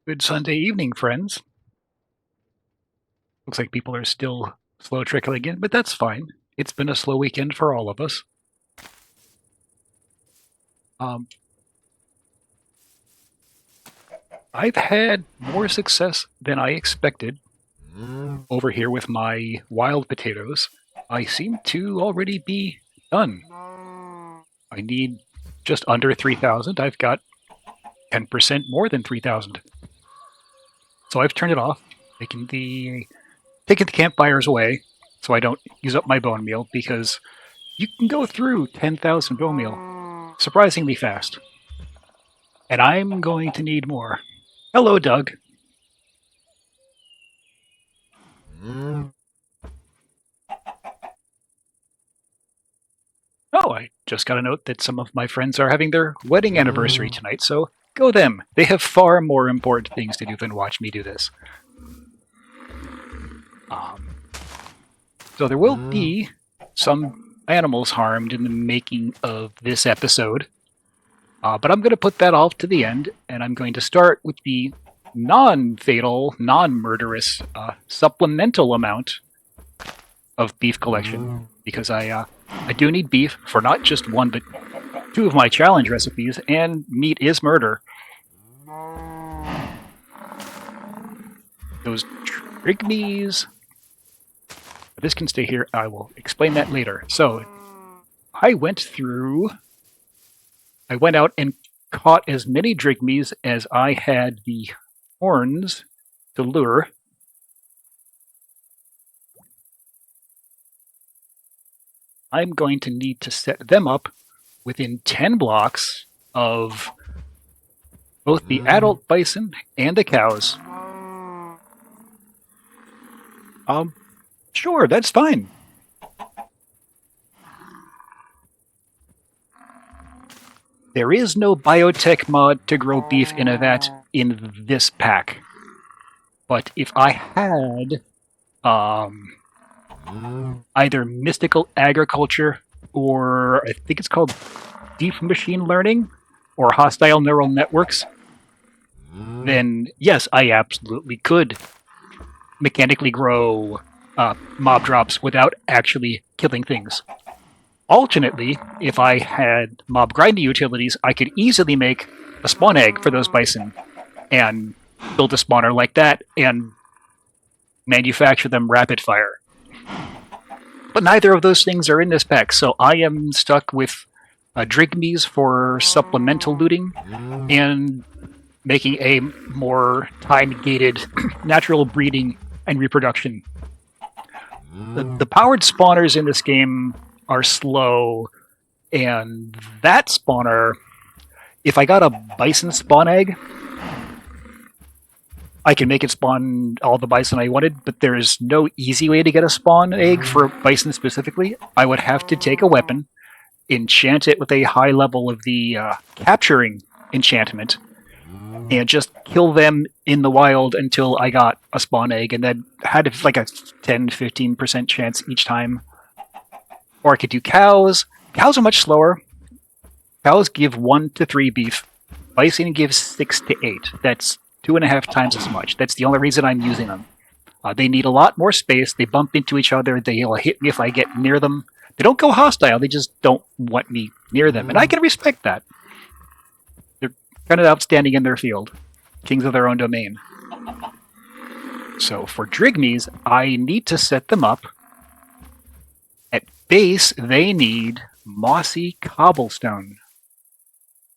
Good Sunday evening, friends. Looks like people are still slow trickling in, but that's fine. It's been a slow weekend for all of us. Um, I've had more success than I expected over here with my wild potatoes. I seem to already be done. I need just under 3,000. I've got 10% more than 3,000. So I've turned it off, taken the campfires away so I don't use up my bone meal, because you can go through 10,000 bone meal surprisingly fast. And I'm going to need more. Hello, Doug. Oh, I just got a note that some of my friends are having their wedding anniversary tonight, so go them. They have far more important things to do than watch me do this. Um, so there will be some animals harmed in the making of this episode, but I'm going to put that off to the end, and I'm going to start with the non-fatal, non-murderous supplemental amount of beef collection, because I do need beef for not just one but two of my challenge recipes, and meat is murder. Those trigmies. This can stay here. I will explain that later. So I went out and caught as many drigmies as I had the horns to lure. I'm going to need to set them up within 10 blocks of both the adult bison and the cows. Sure, that's fine. There is no biotech mod to grow beef in a vat in this pack. But if I had either mystical agriculture, or I think it's called deep machine learning, or hostile neural networks, then yes, I absolutely could mechanically grow mob drops without actually killing things. Alternately, if I had mob grinding utilities, I could easily make a spawn egg for those bison and build a spawner like that and manufacture them rapid fire. But neither of those things are in this pack, so I am stuck with drigmies for supplemental looting and making a more time-gated natural breeding and reproduction. The powered spawners in this game are slow, and that spawner, if I got a bison spawn egg, I can make it spawn all the bison I wanted, but there is no easy way to get a spawn egg for bison specifically. I would have to take a weapon, enchant it with a high level of the capturing enchantment, and just kill them in the wild until I got a spawn egg, and then had like a 10-15% chance each time. Or I could do cows. Cows are much slower. Cows give 1 to 3 beef. Bison gives 6 to 8. That's 2.5 times as much. That's the only reason I'm using them. They need a lot more space. They bump into each other. They'll hit me if I get near them. They don't go hostile. They just don't want me near them. And I can respect that. They're kind of outstanding in their field. Kings of their own domain. So for drigmies, I need to set them up. At base, they need mossy cobblestone.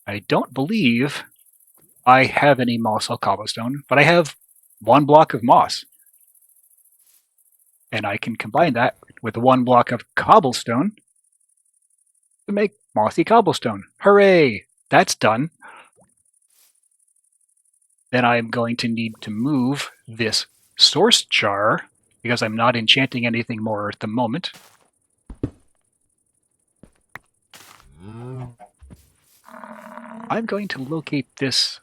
I don't believe I have any moss or cobblestone, but I have 1 block of moss. And I can combine that with 1 block of cobblestone to make mossy cobblestone. Hooray! That's done. Then I'm going to need to move this source jar, because I'm not enchanting anything more at the moment. I'm going to locate this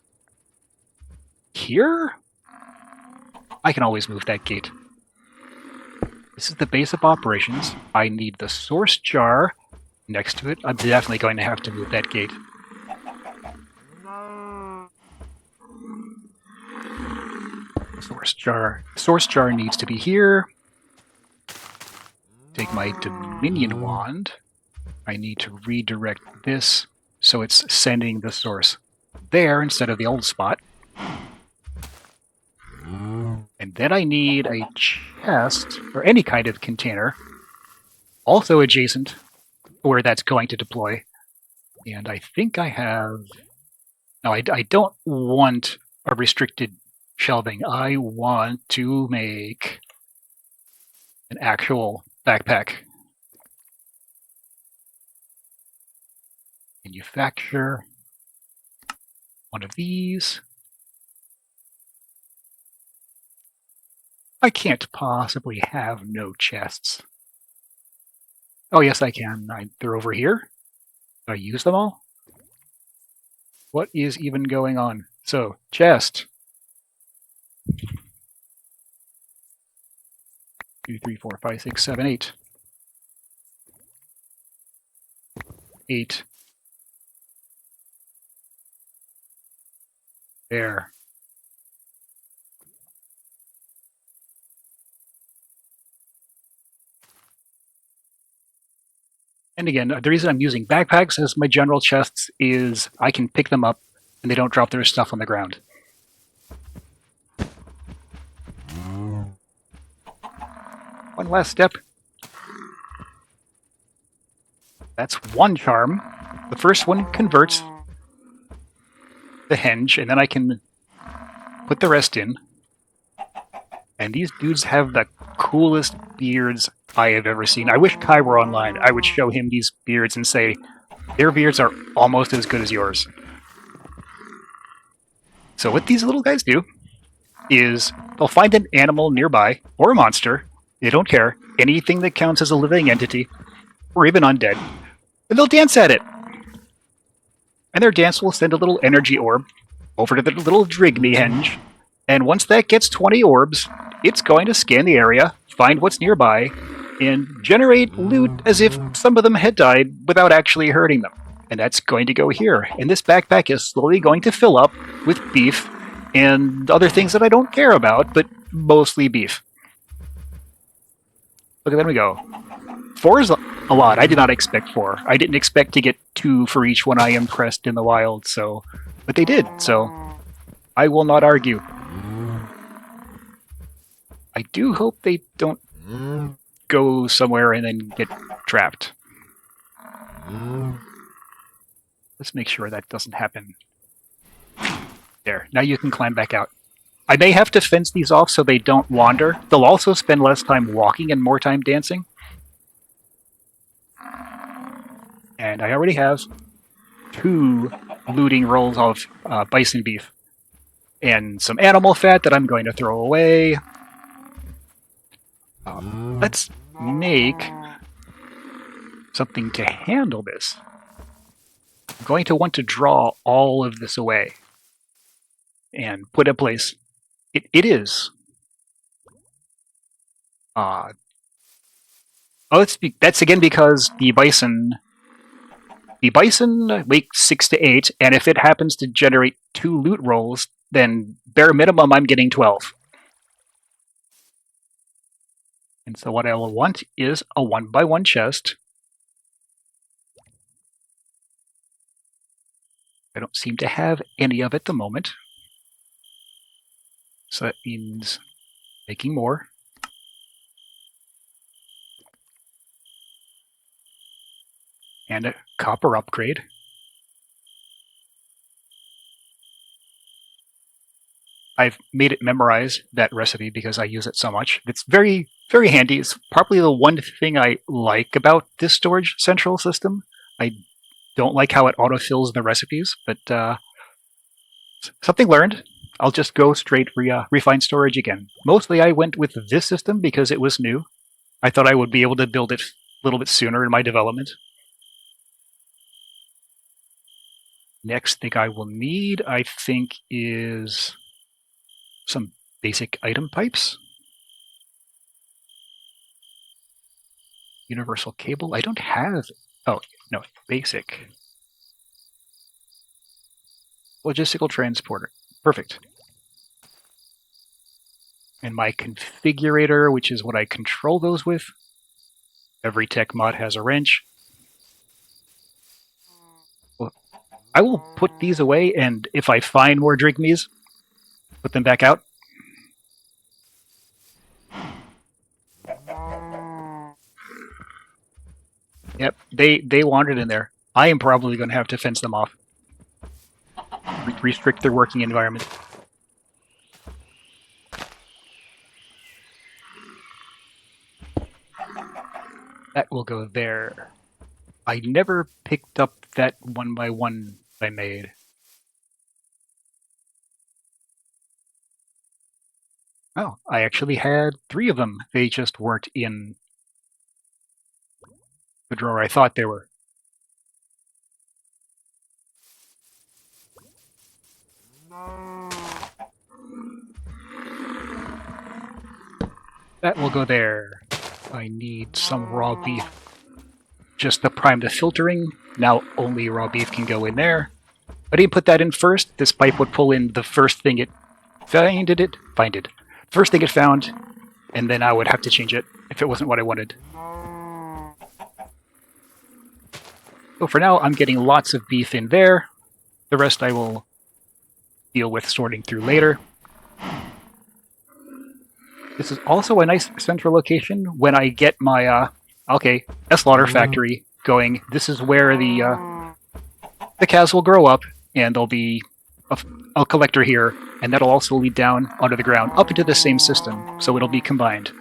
here. I can always move that gate. This is the base of operations. I need the source jar next to it. I'm definitely going to have to move that gate. Source jar. Source jar needs to be here. Take my Dominion wand. I need to redirect this so it's sending the source there instead of the old spot. And then I need a chest or any kind of container also adjacent where that's going to deploy. And I think I have... No, I don't want a restricted shelving. I want to make an actual backpack. Manufacture one of these. I can't possibly have no chests. Oh, yes, I can. They're over here. Do I use them all? What is even going on? So, chest. 2, 3, 4, 5, 6, 7, 8. 8. There. And again, the reason I'm using backpacks as my general chests is I can pick them up and they don't drop their stuff on the ground. One last step. That's one charm. The first one converts the henge, and then I can put the rest in. And these dudes have the coolest beards I have ever seen. I wish Kai were online. I would show him these beards and say, their beards are almost as good as yours. So what these little guys do is they'll find an animal nearby, or a monster, they don't care, anything that counts as a living entity, or even undead, and they'll dance at it. And their dance will send a little energy orb over to the little Drigme henge, and once that gets 20 orbs, it's going to scan the area, find what's nearby, and generate loot as if some of them had died without actually hurting them. And that's going to go here. And this backpack is slowly going to fill up with beef and other things that I don't care about, but mostly beef. Look at them we go. 4 is a lot. I did not expect 4. I didn't expect to get 2 for each one I impressed in the wild, so... But they did, so... I will not argue. I do hope they don't go somewhere and then get trapped. Let's make sure that doesn't happen. There, now you can climb back out. I may have to fence these off so they don't wander. They'll also spend less time walking and more time dancing. And I already have 2 looting rolls of bison beef. And some animal fat that I'm going to throw away. Let's make something to handle this. I'm going to want to draw all of this away and put in place. It is. That's again because the bison wakes 6 to 8, and if it happens to generate 2 loot rolls, then bare minimum I'm getting 12. And so what I will want is a 1x1 chest. I don't seem to have any of it at the moment. So that means making more. And a copper upgrade. I've made it memorize that recipe because I use it so much. It's very, very handy. It's probably the one thing I like about this storage central system. I don't like how it autofills the recipes, but something learned. I'll just go straight refine storage again. Mostly I went with this system because it was new. I thought I would be able to build it a little bit sooner in my development. Next thing I will need, I think, is some basic item pipes. Universal cable. I don't have... Oh, no, basic. Logistical transporter. Perfect. And my configurator, which is what I control those with. Every tech mod has a wrench. Well, I will put these away, and if I find more drink me's, put them back out. Yep, they wandered in there. I am probably going to have to fence them off. Restrict their working environment. That will go there. I never picked up that 1x1 I made. Oh, I actually had 3 of them. They just weren't in the drawer I thought they were. That will go there. I need some raw beef. Just to prime the filtering. Now only raw beef can go in there. I didn't put that in first. This pipe would pull in the first thing it find it. First thing it found, and then I would have to change it if it wasn't what I wanted. So for now, I'm getting lots of beef in there. The rest I will deal with sorting through later. This is also a nice central location when I get my, a slaughter factory going. This is where the cows will grow up, and there'll be a collector here, and that'll also lead down under the ground, up into the same system, so it'll be combined.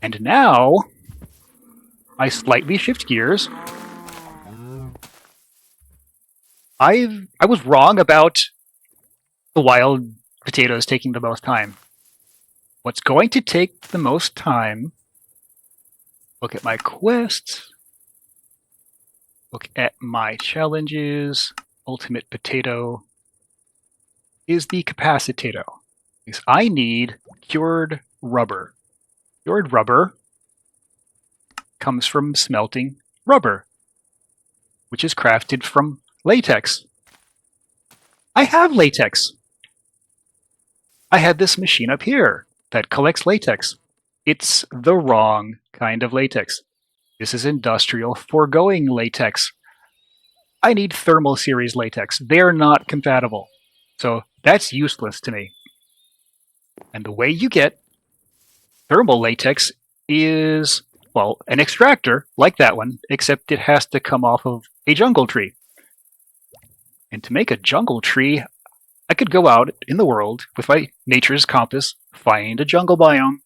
And now, I slightly shift gears. I was wrong about the wild potatoes taking the most time. What's going to take the most time, look at my quests, look at my challenges, ultimate potato, is the capacitato. Because I need cured rubber. Cured rubber comes from smelting rubber, which is crafted from latex. I have latex. I had this machine up here that collects latex. It's the wrong kind of latex. This is industrial foregoing latex. I need thermal series latex. They're not compatible. So that's useless to me. And the way you get thermal latex is, well, an extractor like that one, except it has to come off of a jungle tree. And to make a jungle tree, I could go out in the world with my nature's compass, find a jungle biome,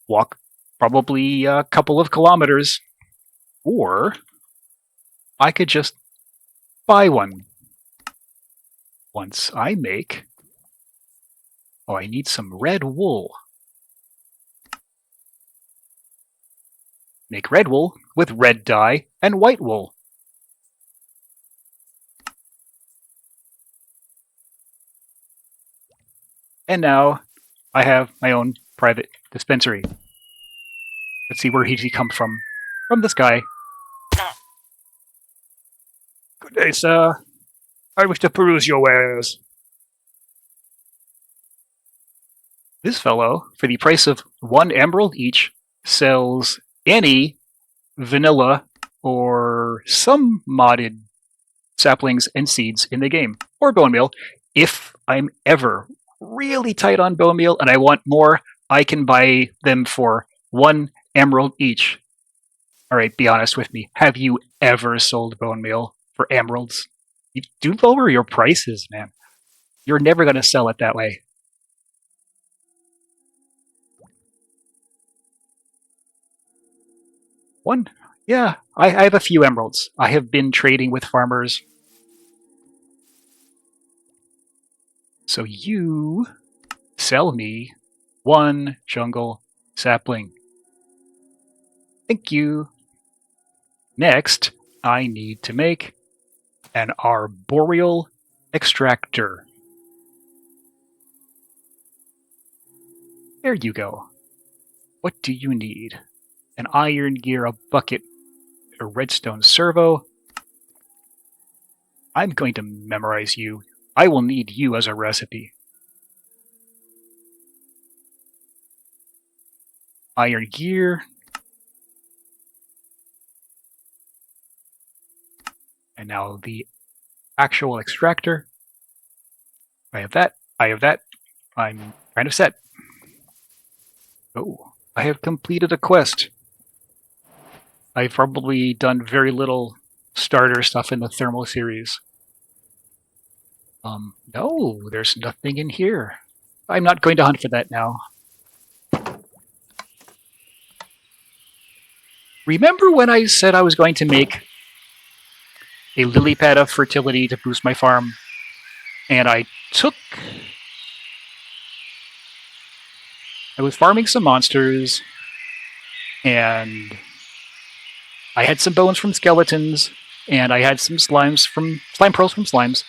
walk probably a couple of kilometers, or I could just buy one. Once I make... Oh, I need some red wool. Make red wool with red dye and white wool. And now I have my own private dispensary. Let's see where he comes from. From this guy. Good day, sir. I wish to peruse your wares. This fellow, for the price of 1 emerald each, sells any vanilla or some modded saplings and seeds in the game, or bone meal. If I'm ever really tight on bone meal and I want more, I can buy them for 1 emerald each. Alright, be honest with me. Have you ever sold bone meal for emeralds? You do lower your prices, man. You're never going to sell it that way. One? Yeah, I have a few emeralds. I have been trading with farmers. So you sell me 1 jungle sapling. Thank you. Next, I need to make an arboreal extractor. There you go. What do you need? An iron gear, a bucket, a redstone servo. I'm going to memorize you. I will need you as a recipe. iron gear. And now the actual extractor. I have that. I have that. I'm kind of set. Oh, I have completed a quest. I've probably done very little starter stuff in the thermal series. No, there's nothing in here. I'm not going to hunt for that now. Remember when I said I was going to make a lily pad of fertility to boost my farm? And I was farming some monsters, and I had some bones from skeletons, and I had some slime pearls from slimes,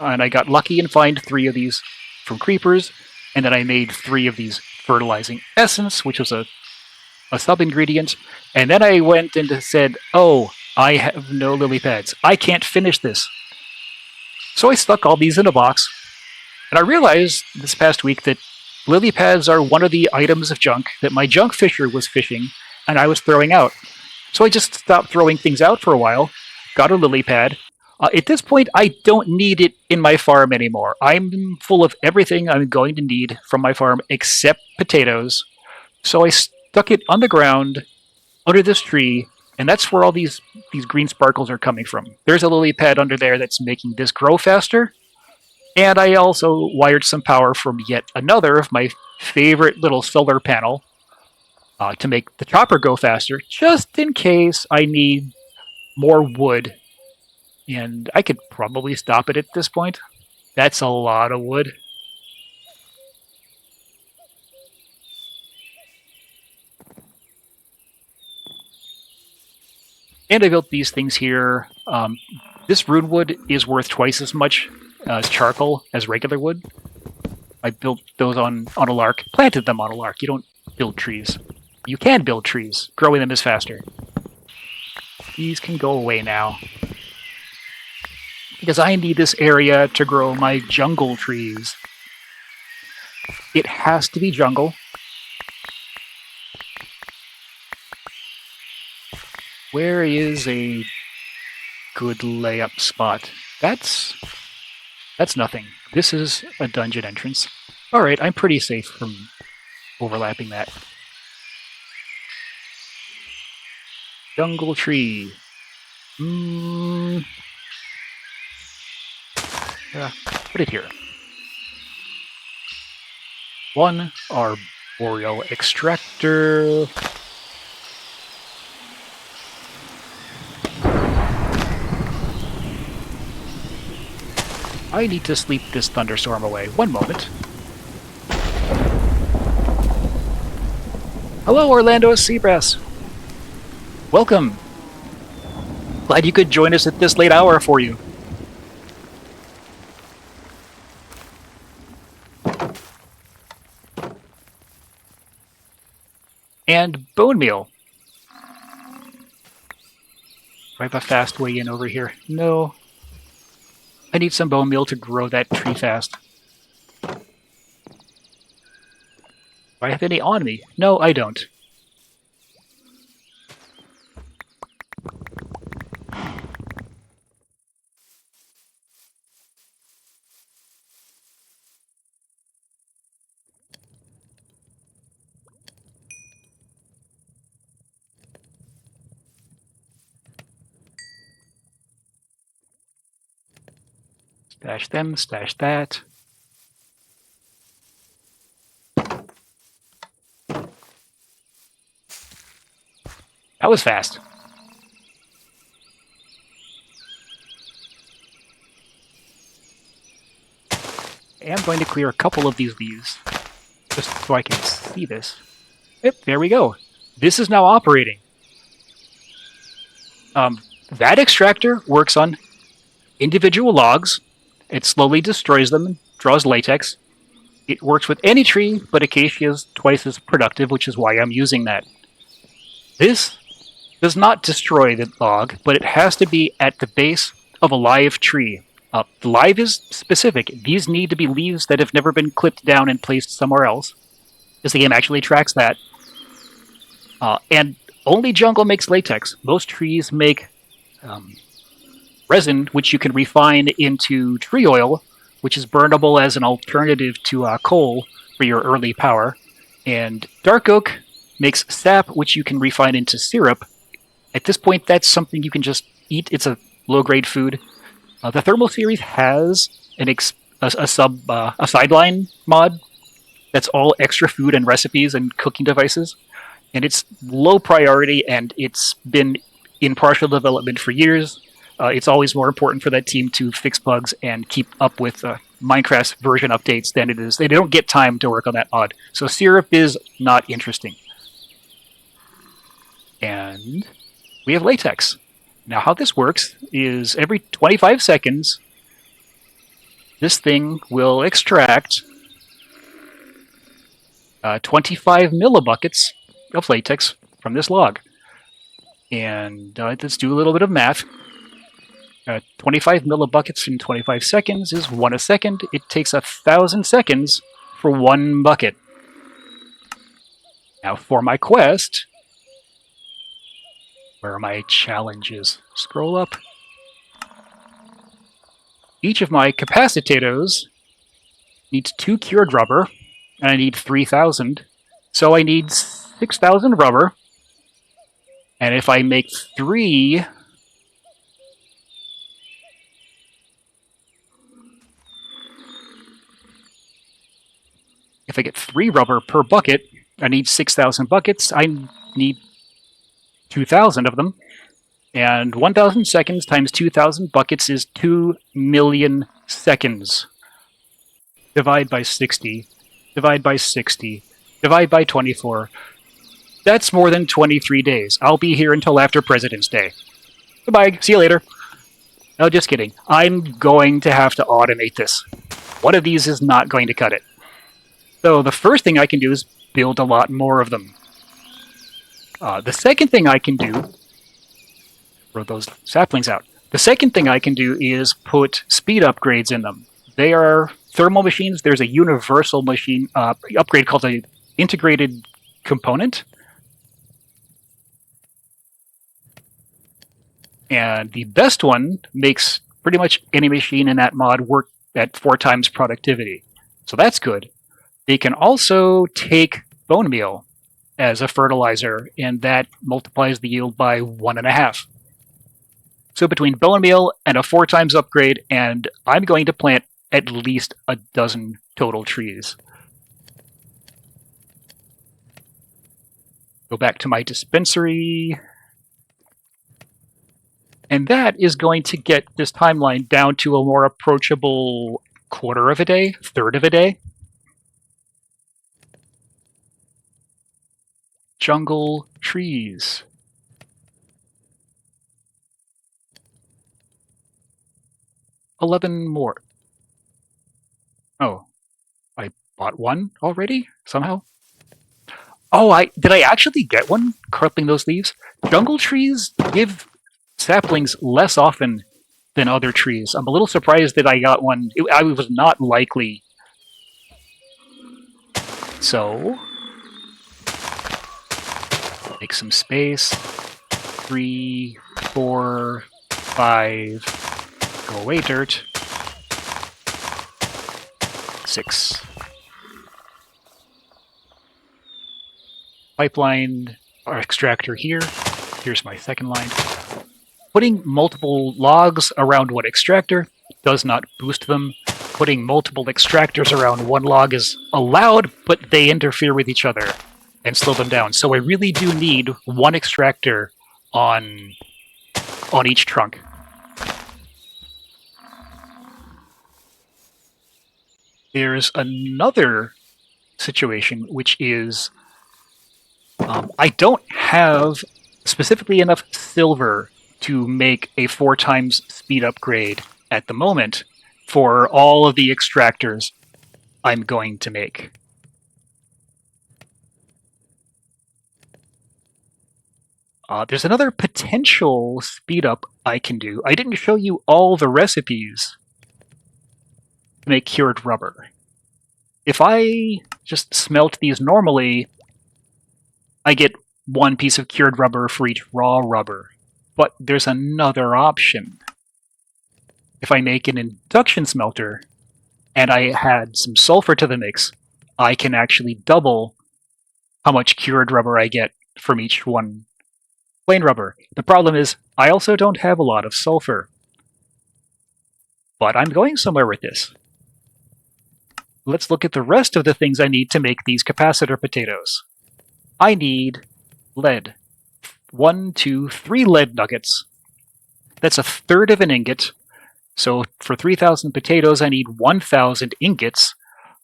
and I got lucky and found 3 of these from creepers, and then I made 3 of these fertilizing essence, which was a sub-ingredient, and then I went and said, oh, I have no lily pads. I can't finish this. So I stuck all these in a box, and I realized this past week that lily pads are one of the items of junk that my junk fisher was fishing, and I was throwing out. So I just stopped throwing things out for a while, got a lily pad. At this point, I don't need it in my farm anymore. I'm full of everything I'm going to need from my farm except potatoes. So I stuck it on the ground under this tree, and that's where all these green sparkles are coming from. There's a lily pad under there that's making this grow faster. And I also wired some power from yet another of my favorite little solar panel to make the chopper go faster, just in case I need more wood. And I could probably stop it at this point. That's a lot of wood. And I built these things here. This rune wood is worth twice as much charcoal as regular wood. I built those on a lark, planted them on a lark. You don't build trees. You can build trees. Growing them is faster. These can go away now. Because I need this area to grow my jungle trees. It has to be jungle. Where is a good layup spot? That's nothing. This is a dungeon entrance. Alright, I'm pretty safe from overlapping that. Jungle tree. Yeah, put it here. 1 arboreal extractor. I need to sleep this thunderstorm away. 1 moment. Hello, Orlando Seabrass. Welcome. Glad you could join us at this late hour for you. And bone meal. Do I have a fast way in over here? No. I need some bone meal to grow that tree fast. Do I have any on me? No, I don't. Stash them, stash that. That was fast. I am going to clear a couple of these leaves, just so I can see this. Yep, there we go. This is now operating. That extractor works on individual logs. It slowly destroys them and draws latex. It works with any tree, but acacia is twice as productive, which is why I'm using that. This does not destroy the log, but it has to be at the base of a live tree. The live is specific. These need to be leaves that have never been clipped down and placed somewhere else, because the game actually tracks that. And only jungle makes latex. Most trees make resin, which you can refine into tree oil, which is burnable as an alternative to coal for your early power. And dark oak makes sap, which you can refine into syrup. At this point, that's something you can just eat. It's a low-grade food. The Thermal series has a sideline mod that's all extra food and recipes and cooking devices, and it's low priority, and it's been in partial development for years. It's always more important for that team to fix bugs and keep up with Minecraft's version updates than it is. They don't get time to work on that mod. So syrup is not interesting. And we have latex. Now, how this works is every 25 seconds, this thing will extract 25 millibuckets of latex from this log. And let's do a little bit of math. 25 millibuckets in 25 seconds is 1 a second. It takes 1,000 seconds for 1 bucket. Now for my quest, where are my challenges? Scroll up. Each of my capacitors needs 2 cured rubber, and I need 3,000. So I need 6,000 rubber, and if I make 3... If I get 3 rubber per bucket, I need 6,000 buckets. I need 2,000 of them. And 1,000 seconds times 2,000 buckets is 2 million seconds. Divide by 60. Divide by 60. Divide by 24. That's more than 23 days. I'll be here until after President's Day. Goodbye. See you later. No, just kidding. I'm going to have to automate this. One of these is not going to cut it. So the first thing I can do is build a lot more of them. The second thing I can do... Throw those saplings out. The second thing I can do is put speed upgrades in them. They are thermal machines. There's a universal machine upgrade called an integrated component. And the best one makes pretty much any machine in that mod work at 4 times productivity. So that's good. They can also take bone meal as a fertilizer, and that multiplies the yield by 1.5. So between bone meal and a 4 times upgrade, and I'm going to plant at least a dozen total trees. Go back to my dispensary. And that is going to get this timeline down to a more approachable quarter of a day, third of a day. Jungle trees. $11 more. Oh, I bought one already somehow. Oh, did I actually get one? Crippling those leaves. Jungle trees give saplings less often than other trees. I'm a little surprised that I got one. I was not likely. So, make some space. 3, 4, 5. Go away, dirt. 6. Pipeline or extractor here. Here's my second line. Putting multiple logs around one extractor does not boost them. Putting multiple extractors around one log is allowed, but they interfere with each other and slow them down. So I really do need one extractor on each trunk. There's another situation, which is I don't have specifically enough silver to make a 4 times speed upgrade at the moment for all of the extractors I'm going to make. There's another potential speed up I can do. I didn't show you all the recipes to make cured rubber. If I just smelt these normally, I get one piece of cured rubber for each raw rubber. But there's another option. If I make an induction smelter and I add some sulfur to the mix, I can actually double how much cured rubber I get from each one plain rubber. The problem is I also don't have a lot of sulfur. But I'm going somewhere with this. Let's look at the rest of the things I need to make these capacitor potatoes. I need lead. 1, 2, 3 lead nuggets. That's a third of an ingot. So for 3,000 potatoes, I need 1,000 ingots.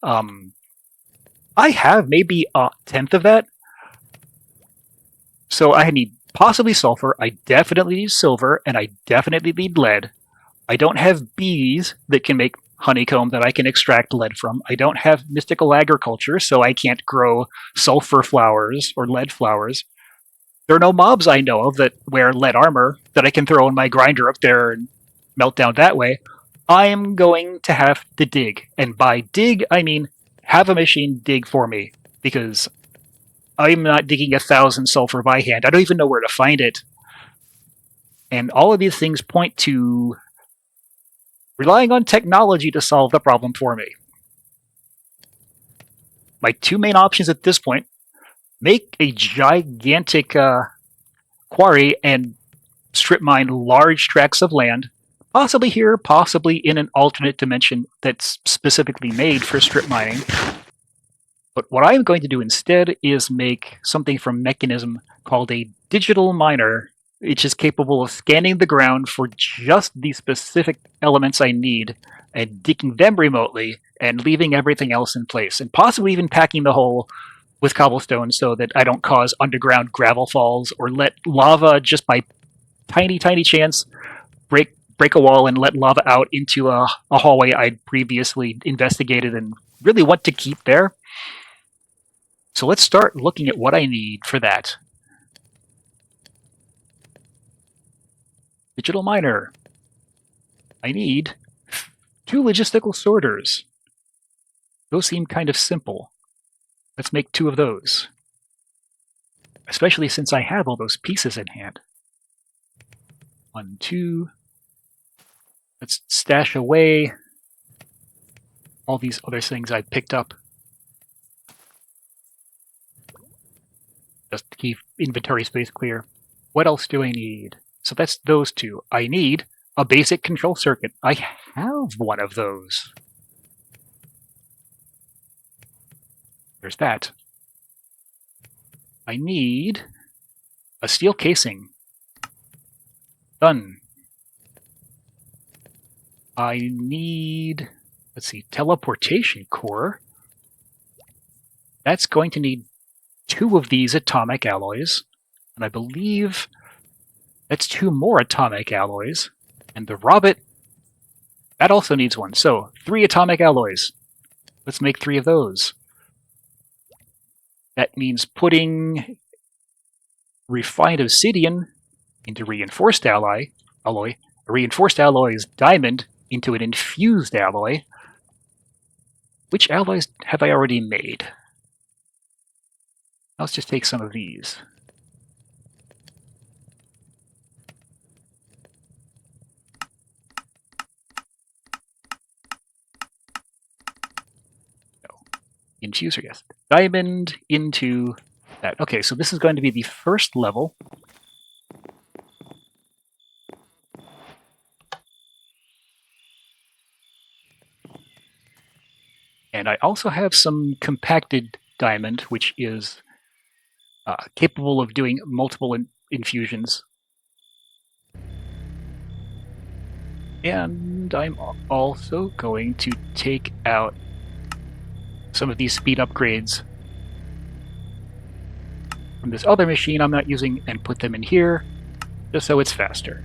I have maybe a tenth of that. So I need possibly sulfur, I definitely need silver, and I definitely need lead. I don't have bees that can make honeycomb that I can extract lead from. I don't have mystical agriculture, so I can't grow sulfur flowers or lead flowers. There are no mobs I know of that wear lead armor that I can throw in my grinder up there and melt down that way. I am going to have to dig. And by dig, I mean have a machine dig for me, because I'm not digging 1,000 sulfur by hand. I don't even know where to find it. And all of these things point to relying on technology to solve the problem for me. My two main options at this point: make a gigantic quarry and strip mine large tracts of land, possibly here, possibly in an alternate dimension that's specifically made for strip mining. But what I'm going to do instead is make something from Mechanism called a digital miner, which is capable of scanning the ground for just the specific elements I need and digging them remotely and leaving everything else in place, and possibly even packing the hole with cobblestone so that I don't cause underground gravel falls or let lava, just by tiny chance, break a wall and let lava out into a hallway I'd previously investigated and really want to keep there. So let's start looking at what I need for that. Digital miner. I need 2 logistical sorters. Those seem kind of simple. Let's make 2 of those, especially since I have all those pieces in hand. 1, 2. Let's stash away all these other things I picked up, just to keep inventory space clear. What else do I need? So that's those 2. I need a basic control circuit. I have one of those. There's that. I need a steel casing. Done. I need, let's see, teleportation core. That's going to need 2 of these atomic alloys, and I believe that's 2 more atomic alloys. And the Robot, that also needs 1. So 3 atomic alloys. Let's make 3 of those. That means putting refined obsidian into reinforced alloy. A reinforced alloy is diamond into an infused alloy. Which alloys have I already made? Let's just take some of these. Infuser, yes. Diamond into that. Okay, so this is going to be the first level. And I also have some compacted diamond, which is capable of doing multiple infusions. And I'm also going to take out some of these speed upgrades from this other machine I'm not using and put them in here, just so it's faster.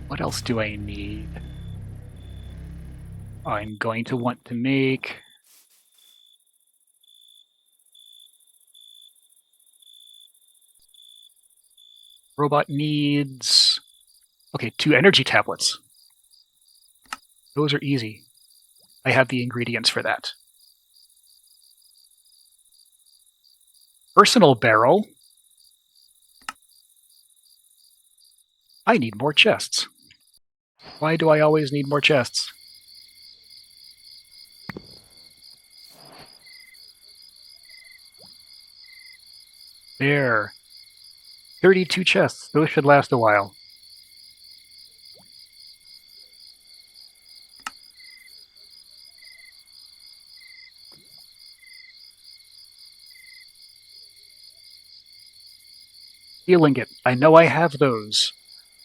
What else do I need? I'm going to want to make robot needs, okay, 2 energy tablets. Those are easy. I have the ingredients for that. Personal barrel. I need more chests. Why do I always need more chests? There. 32 chests. Those should last a while. Steel ingot. I know I have those.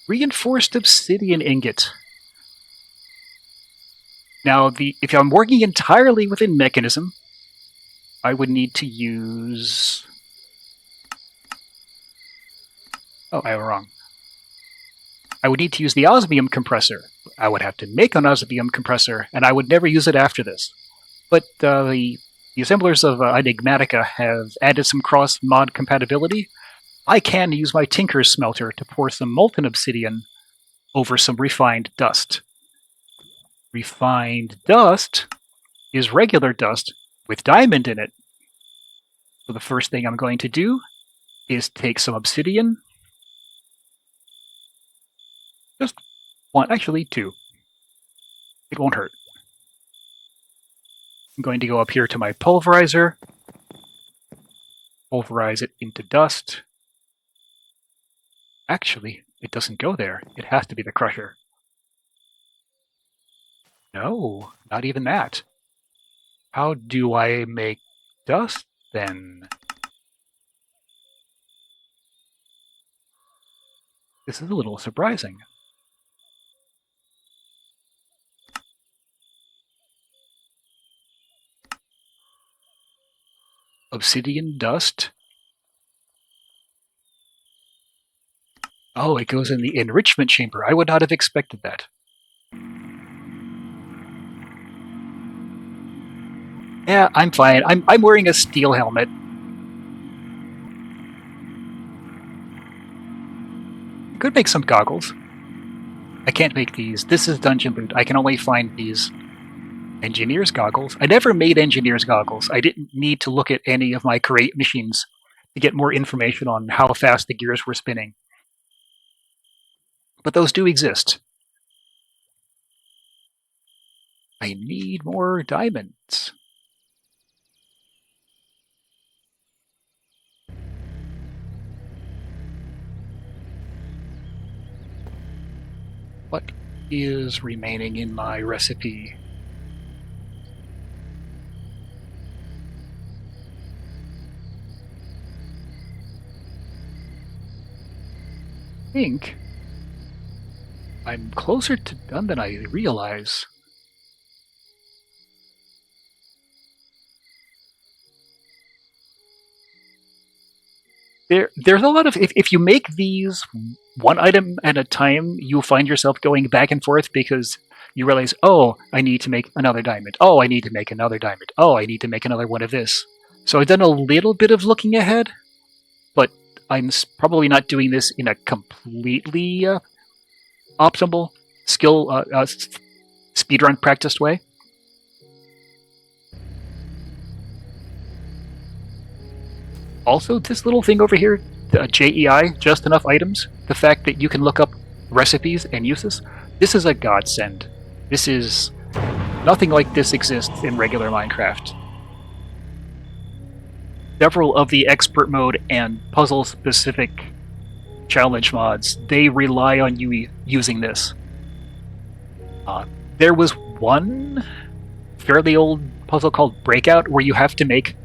Reinforced obsidian ingot. Now, if I'm working entirely within mechanism, I would need to use... Oh, I was wrong. I would need to use the osmium compressor. I would have to make an osmium compressor, and I would never use it after this. But the assemblers of Enigmatica have added some cross-mod compatibility. I can use my Tinker's smelter to pour some molten obsidian over some refined dust. Refined dust is regular dust with diamond in it. So the first thing I'm going to do is take some obsidian. Just one, actually two. It won't hurt. I'm going to go up here to my pulverizer, pulverize it into dust. Actually, it doesn't go there. It has to be the crusher. No, not even that. How do I make dust then? This is a little surprising. Obsidian dust. Oh, it goes in the enrichment chamber. I would not have expected that. Yeah, I'm fine. I'm wearing a steel helmet. I could make some goggles. I can't make these. This is Dungeon Loot. I can only find these engineer's goggles. I never made engineer's goggles. I didn't need to look at any of my create machines to get more information on how fast the gears were spinning. But those do exist. I need more diamonds. What is remaining in my recipe? I think I'm closer to done than I realize. There's a lot of... If you make these one item at a time, you'll find yourself going back and forth because you realize, oh, I need to make another diamond. Oh, I need to make another diamond. Oh, I need to make another one of this. So I've done a little bit of looking ahead, but I'm probably not doing this in a completely optimal skill speedrun practiced way. Also, this little thing over here, the JEI, just enough items, the fact that you can look up recipes and uses, this is a godsend. This is... Nothing like this exists in regular Minecraft. Several of the expert mode and puzzle-specific challenge mods, they rely on you using this. There was one fairly old puzzle called Breakout where you have to make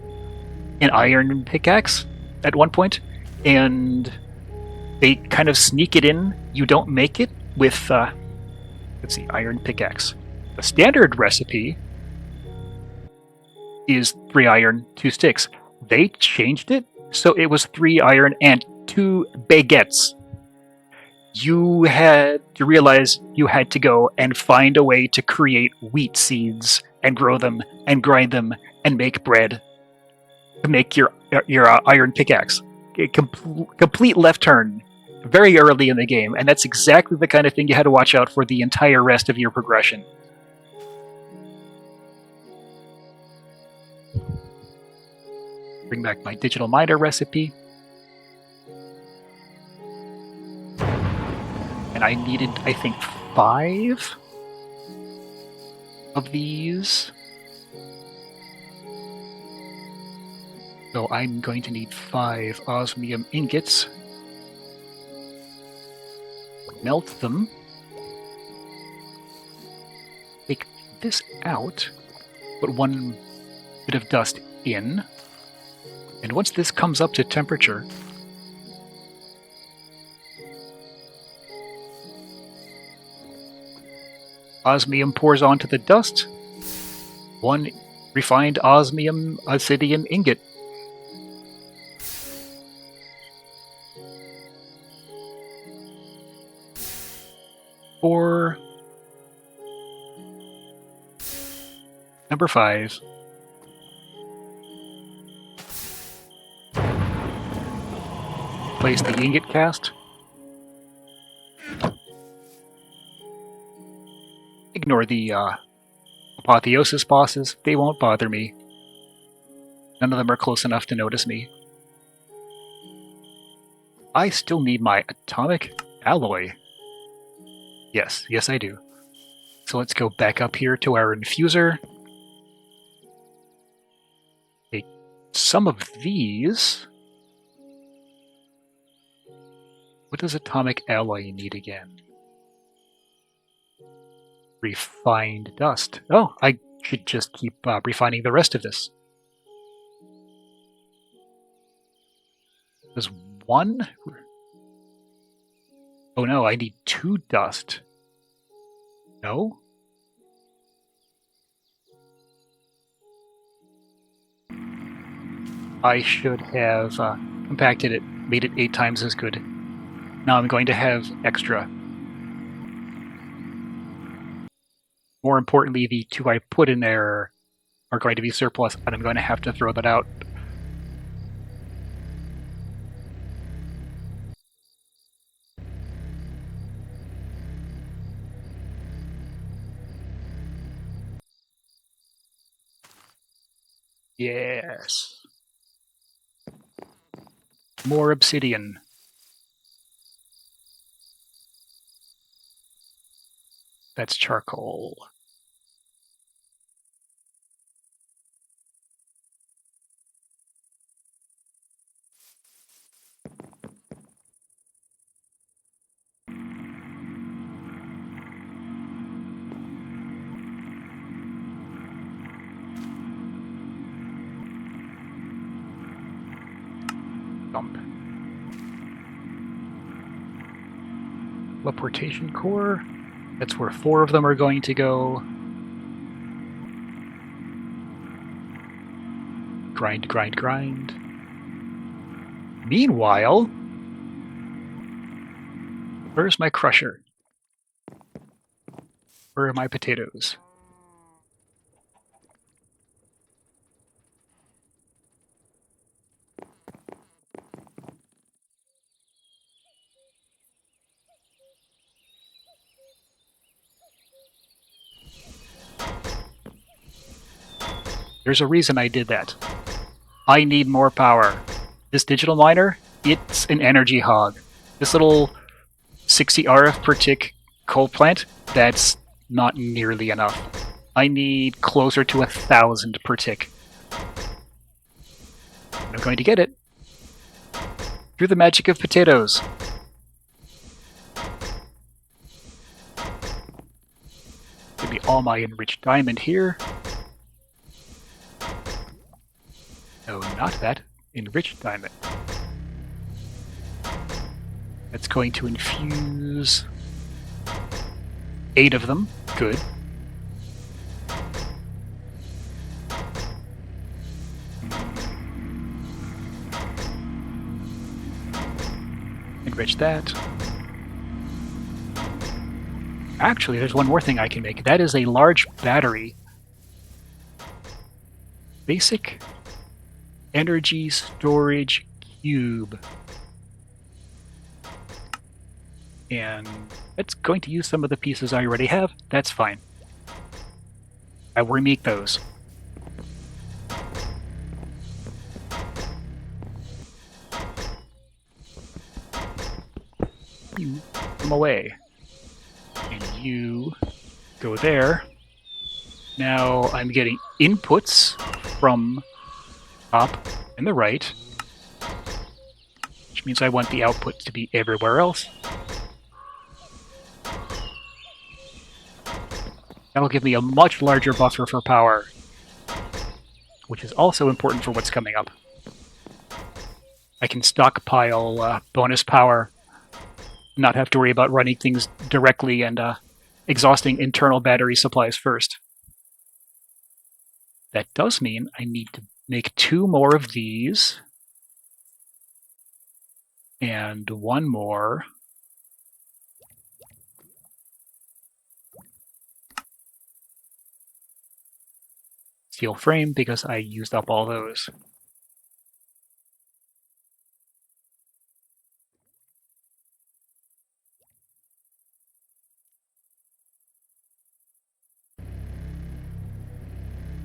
an iron pickaxe at one point, and they kind of sneak it in. You don't make it with, let's see, iron pickaxe. The standard recipe is 3 iron, 2 sticks. They changed it, so it was 3 iron and 2 baguettes. You had to realize you had to go and find a way to create wheat seeds and grow them and grind them and make bread to make your iron pickaxe. A complete left turn very early in the game, and that's exactly the kind of thing you had to watch out for the entire rest of your progression. Bring back my digital miner recipe. And I needed, I think, 5 of these. So I'm going to need 5 osmium ingots. Melt them. Take this out. Put 1 bit of dust in. And once this comes up to temperature, osmium pours onto the dust. 1 refined osmium obsidian ingot. For number 5. Place the ingot cast. Ignore the apotheosis bosses. They won't bother me. None of them are close enough to notice me. I still need my atomic alloy. Yes, I do. So let's go back up here to our infuser. Take some of these. What does atomic alloy need again? Refined dust. Oh, I should just keep refining the rest of this. There's 1? Oh no, I need 2 dust. No? I should have compacted it, made it 8 times as good. Now I'm going to have extra. More importantly, the 2 I put in there are going to be surplus, and I'm going to have to throw that out. Yes. More obsidian. That's charcoal. Dump. Teleportation core. That's where 4 of them are going to go. Grind, grind, grind. Meanwhile, where's my crusher? Where are my potatoes? There's a reason I did that. I need more power. This digital miner, it's an energy hog. This little 60 RF per tick coal plant, that's not nearly enough. I need closer to 1,000 per tick. I'm going to get it. Through the magic of potatoes. Give me all my enriched diamond here. No, not that. Enriched diamond. That's going to infuse 8 of them. Good. Enrich that. Actually, there's one more thing I can make. That is a large battery. Basic energy storage cube. And it's going to use some of the pieces I already have. That's fine. I will remake those. you come away. And you go there. Now I'm getting inputs from top and the right, which means I want the output to be everywhere else. That'll give me a much larger buffer for power, which is also important for what's coming up. I can stockpile bonus power, not have to worry about running things directly and exhausting internal battery supplies first. That does mean I need to make 2 more of these and 1 more. Steel frame because I used up all those.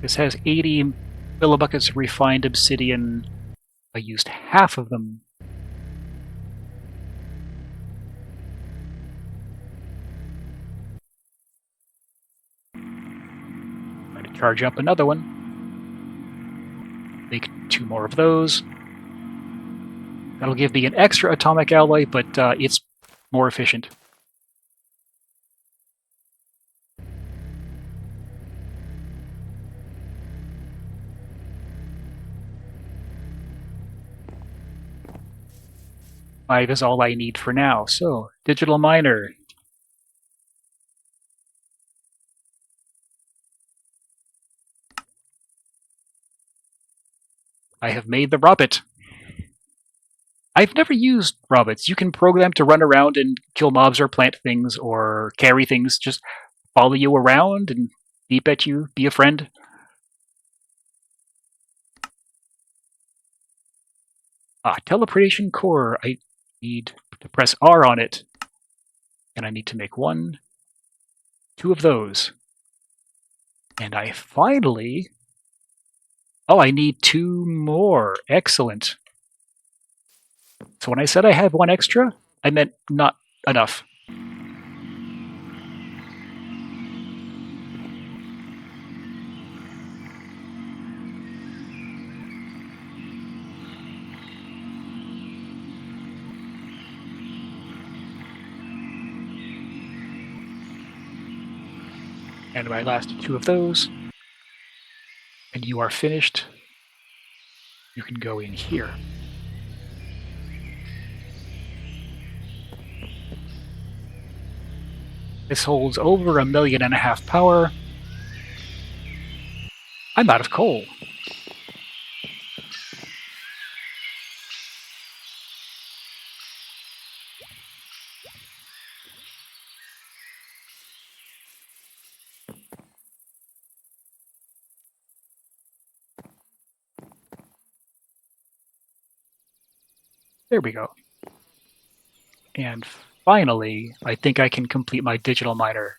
This has 80 millibuckets of refined obsidian. I used half of them. I'm going to charge up another one. Make 2 more of those. That'll give me an extra atomic alloy, but it's more efficient. Five is all I need for now. So, digital miner. I have made the robot. I've never used robots. You can program to run around and kill mobs or plant things or carry things, just follow you around and beep at you, be a friend. Teleportation core. I need to press R on it. And I need to make 1, 2 of those. And I finally... Oh, I need 2 more. Excellent. So when I said I had 1 extra, I meant not enough. And my last 2 of those. And you are finished. You can go in here. This holds over 1.5 million power. I'm out of coal. There we go. And finally, I think I can complete my digital miner.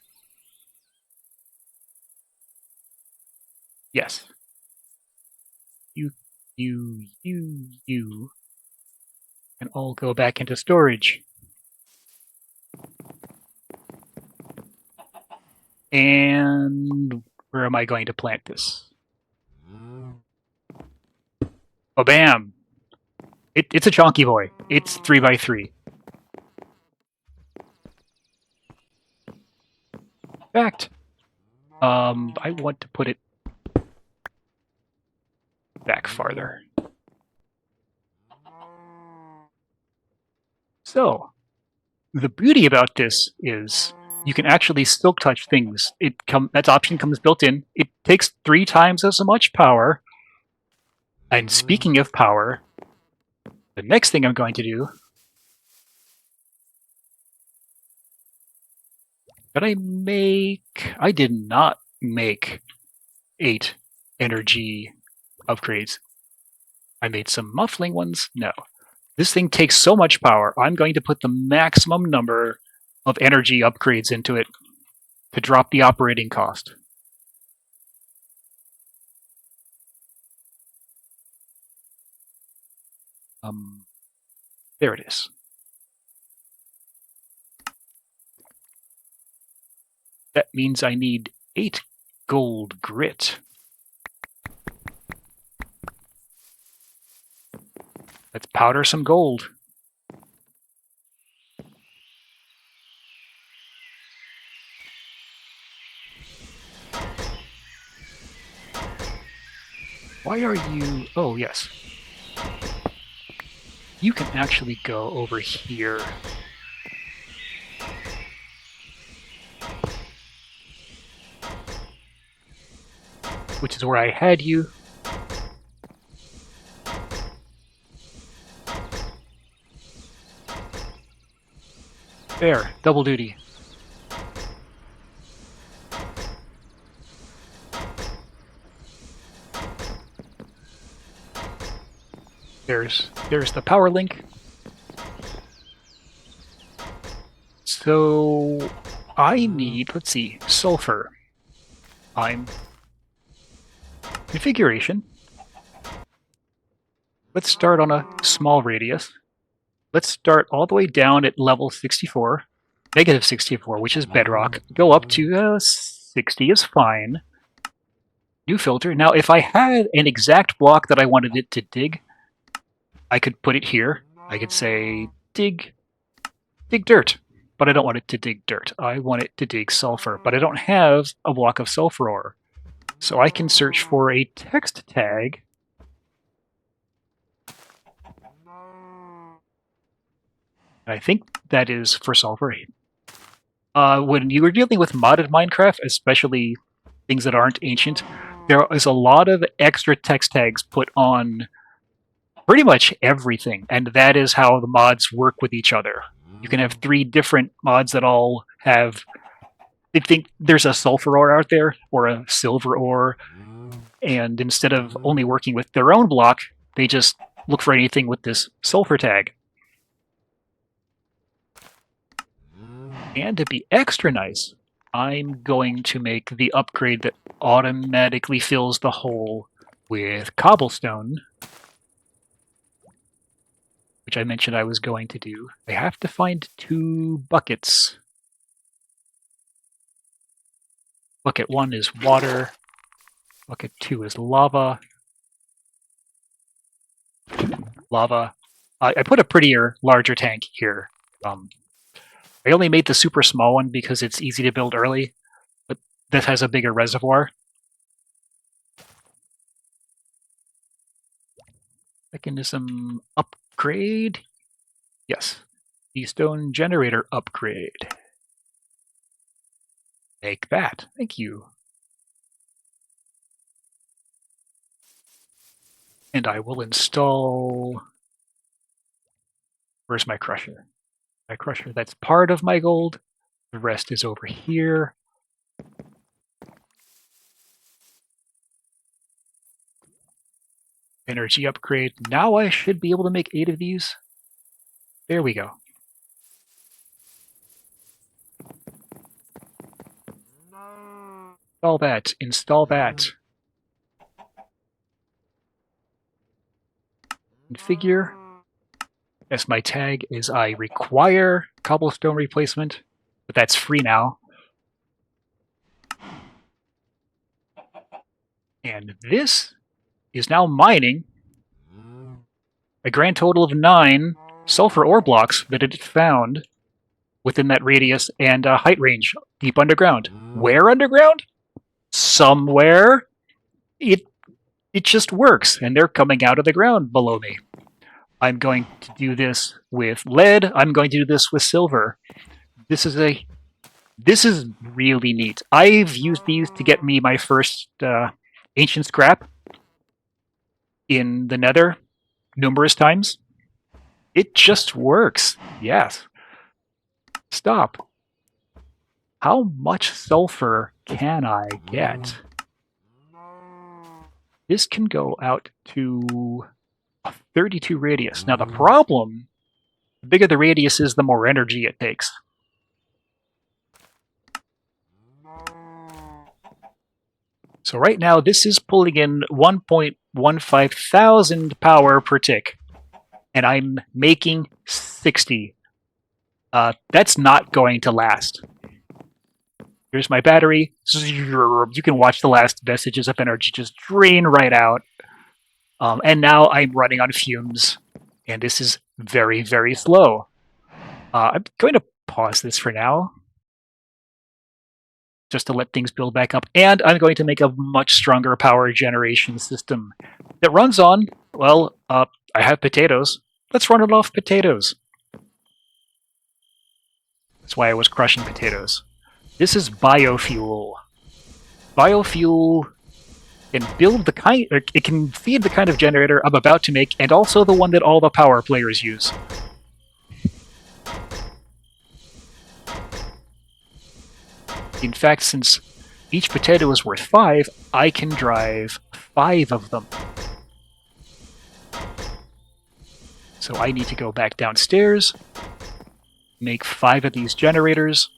Yes. You and all go back into storage. And where am I going to plant this? Oh, bam! It's a chonky boy. It's 3x3. In fact, I want to put it back farther. So, the beauty about this is you can actually silk touch things. That option comes built in. It takes 3 times as much power. And speaking of power, the next thing I'm going to do... I did not make 8 energy upgrades. I made some muffling ones? No. This thing takes so much power, I'm going to put the maximum number of energy upgrades into it to drop the operating cost. There it is. That means I need 8 gold grit. Let's powder some gold. Why are you... Oh, yes. You can actually go over here. Which is where I had you. There, double duty. There's the power link. So I need, let's see, sulfur. Configuration. Let's start on a small radius. Let's start all the way down at level 64, negative 64, which is bedrock. Go up to 60 is fine. New filter. Now, if I had an exact block that I wanted it to dig, I could put it here. I could say, dig dirt. But I don't want it to dig dirt. I want it to dig sulfur. But I don't have a block of sulfur ore. So I can search for a text tag. I think that is for sulfur. When you were dealing with modded Minecraft, especially things that aren't ancient, there is a lot of extra text tags put on pretty much everything, and that is how the mods work with each other. You can have 3 different mods that all have... They think there's a sulfur ore out there, or a silver ore, and instead of only working with their own block, they just look for anything with this sulfur tag. And to be extra nice, I'm going to make the upgrade that automatically fills the hole with cobblestone, which I mentioned I was going to do. I have to find 2 buckets. Bucket 1 is water. Bucket 2 is lava. Lava. I put a prettier, larger tank here. I only made the super small one because it's easy to build early, but this has a bigger reservoir. Mechanism upgrade. Yes. The stone generator upgrade. Take that. Thank you. And I will install... Where's my crusher? My crusher, that's part of my gold. The rest is over here. Energy upgrade. Now I should be able to make 8 of these. There we go. Install that. Install that. Configure. Yes, my tag is I require cobblestone replacement, but that's free now. And this is now mining a grand total of 9 sulfur ore blocks that it found within that radius and height range, deep underground. Where underground? Somewhere. It just works, and they're coming out of the ground below me. I'm going to do this with lead. I'm going to do this with silver. This is really neat. I've used these to get me my first ancient scrap in the Nether numerous times. It just works. Yes. Stop. How much sulfur can I get? This can go out to a 32 radius. Now the problem, the bigger the radius is, the more energy it takes. So right now this is pulling in 1.15 thousand power per tick. And I'm making 60. That's not going to last. Here's my battery. You can watch the last vestiges of energy just drain right out. And now I'm running on fumes, and this is very, very slow. I'm going to pause this for now, just to let things build back up. And I'm going to make a much stronger power generation system that runs on, well, I have potatoes. Let's run it off potatoes. That's why I was crushing potatoes. This is biofuel. Biofuel can build the kind, or it can feed the kind of generator I'm about to make, and also the one that all the power players use. In fact, since each potato is worth 5, I can drive 5 of them. So I need to go back downstairs, make 5 of these generators.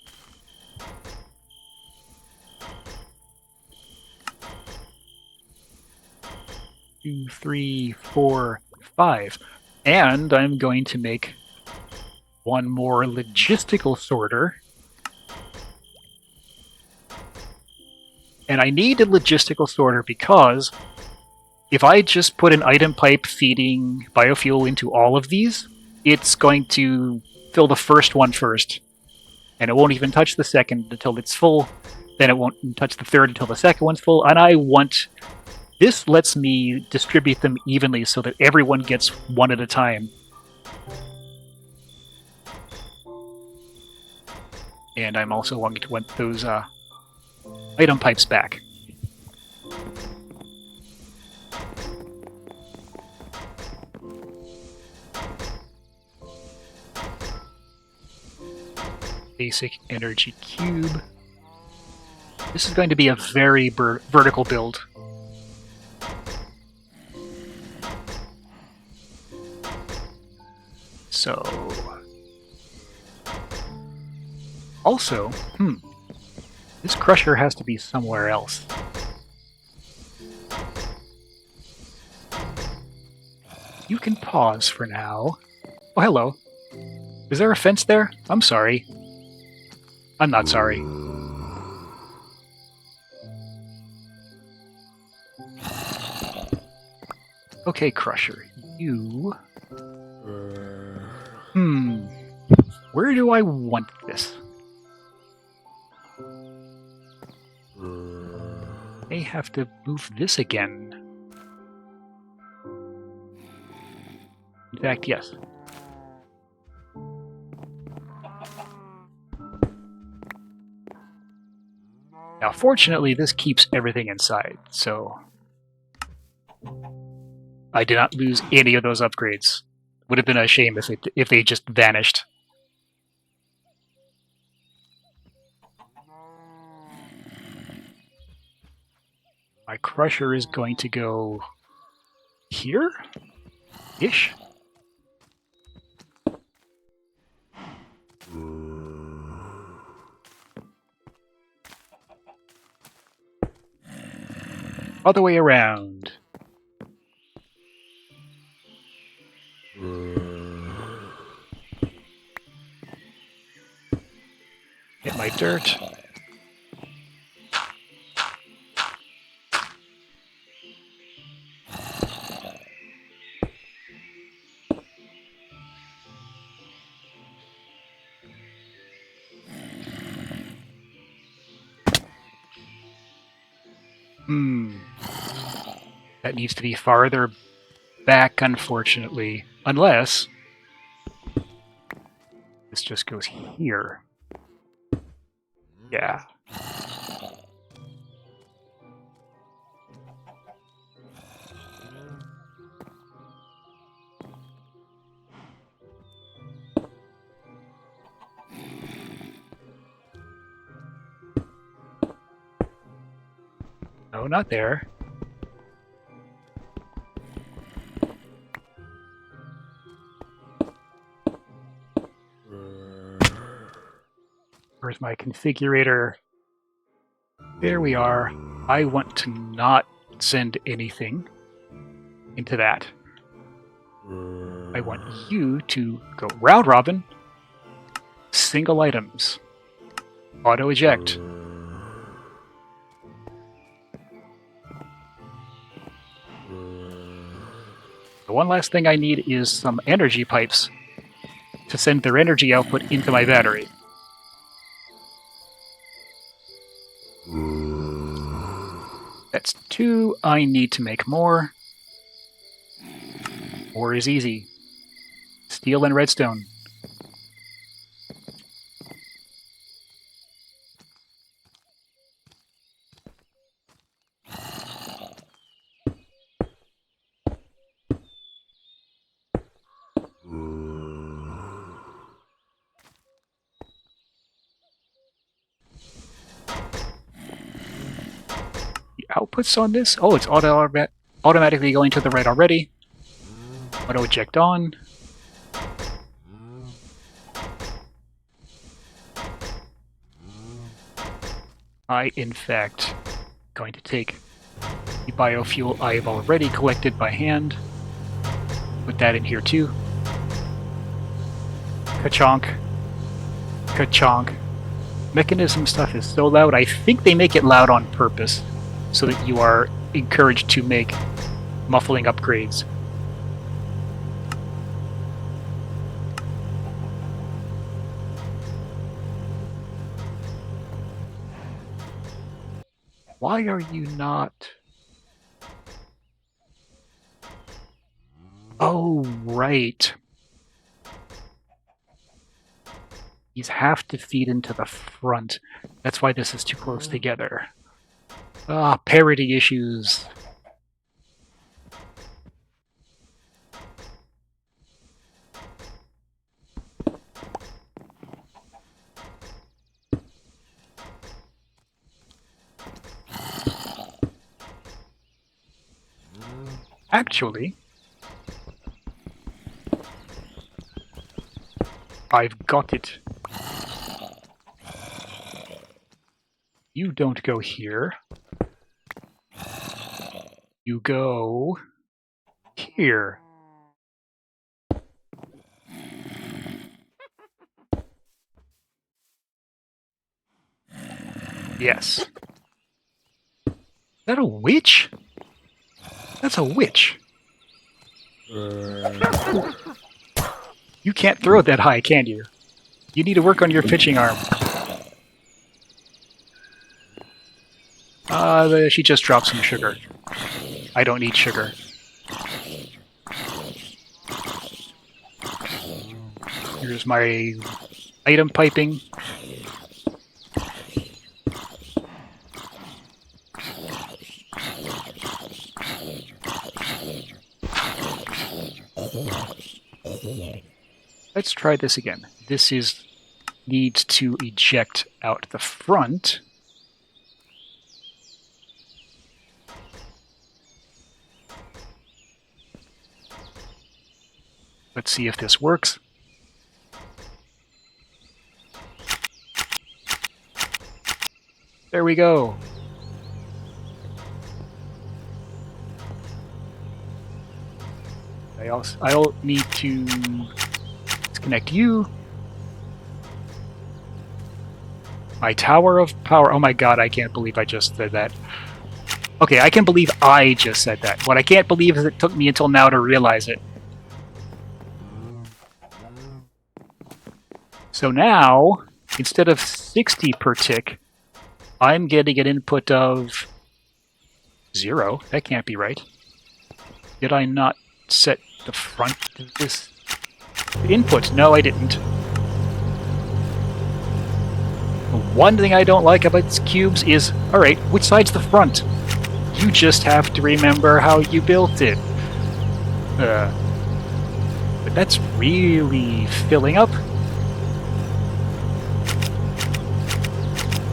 Two, 3, 4, 5. And I'm going to make one more logistical sorter. And I need a logistical sorter because if I just put an item pipe feeding biofuel into all of these, it's going to fill the first one first. And it won't even touch the second until it's full. Then it won't touch the third until the second one's full. And I want... This lets me distribute them evenly so that everyone gets one at a time. And I'm also going to want those item pipes back. Basic energy cube. This is going to be a very vertical build. So... Also, this crusher has to be somewhere else. You can pause for now. Oh, hello. Is there a fence there? I'm sorry. I'm not sorry. Okay, crusher. You... Where do I want this? May have to move this again. In fact, yes. Now, fortunately, this keeps everything inside, so... I did not lose any of those upgrades. Would have been a shame if they just vanished. My crusher is going to go here? Ish? Other way around. Get my dirt. That needs to be farther back, unfortunately. Unless... this just goes here. Yeah. No, not there. Where's my configurator? There we are. I want to not send anything into that. I want you to go round robin, single items, auto eject, The one last thing I need is some energy pipes to send their energy output into my battery. That's 2. I need to make more. Ore is easy. Steel and redstone. Outputs on this? Oh, it's automatically going to the right already. Auto eject on. In fact, going to take the biofuel I have already collected by hand. Put that in here too. Ka-chonk. Ka-chonk. Mechanism stuff is so loud. I think they make it loud on purpose, so that you are encouraged to make muffling upgrades. Why are you not... Oh, right. These have to feed into the front. That's why this is too close together. Ah, parity issues. Actually, I've got it. You don't go here. You go here. Yes. Is that a witch? That's a witch. You can't throw it that high, can you? You need to work on your pitching arm. She just dropped some sugar. I don't need sugar. Here's my item piping. Let's try this again. This needs to eject out the front. Let's see if this works. There we go. I'll need to disconnect you. My tower of power. Oh my god, I can't believe I just said that. Okay, I can believe I just said that. What I can't believe is it took me until now to realize it. So now, instead of 60 per tick, I'm getting an input of 0. That can't be right. Did I not set the front of this input? No, I didn't. One thing I don't like about these cubes is, alright, which side's the front? You just have to remember how you built it. But that's really filling up.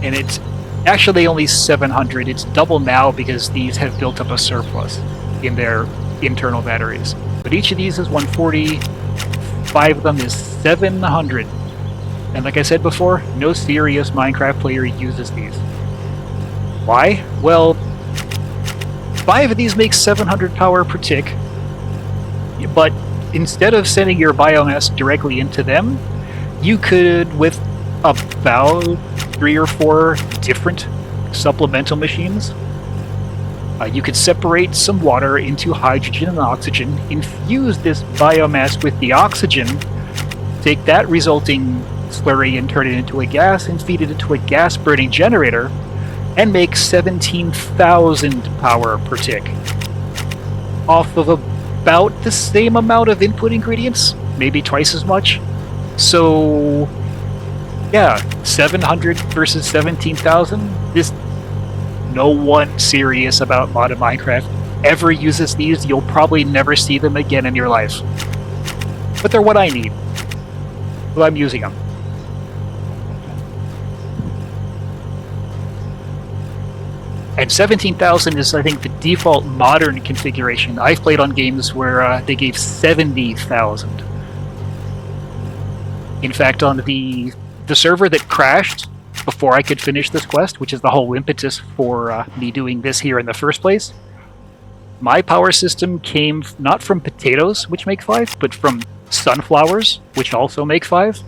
And it's actually only 700. It's double now because these have built up a surplus in their internal batteries. But each of these is 140. 5 of them is 700. And like I said before, no serious Minecraft player uses these. Why? Well, 5 of these make 700 power per tick. But instead of sending your biomass directly into them, you could, with about 3 or 4 different supplemental machines, You could separate some water into hydrogen and oxygen, infuse this biomass with the oxygen, take that resulting slurry and turn it into a gas and feed it into a gas-burning generator, and make 17,000 power per tick. Off of about the same amount of input ingredients, maybe twice as much. So, yeah, 700 versus 17,000. No one serious about modded Minecraft ever uses these. You'll probably never see them again in your life. But they're what I need. So I'm using them. And 17,000 is, I think, the default modern configuration. I've played on games where they gave 70,000. In fact, on the server that crashed before I could finish this quest, which is the whole impetus for me doing this here in the first place, my power system came not from potatoes, which make 5, but from sunflowers, which also make 5.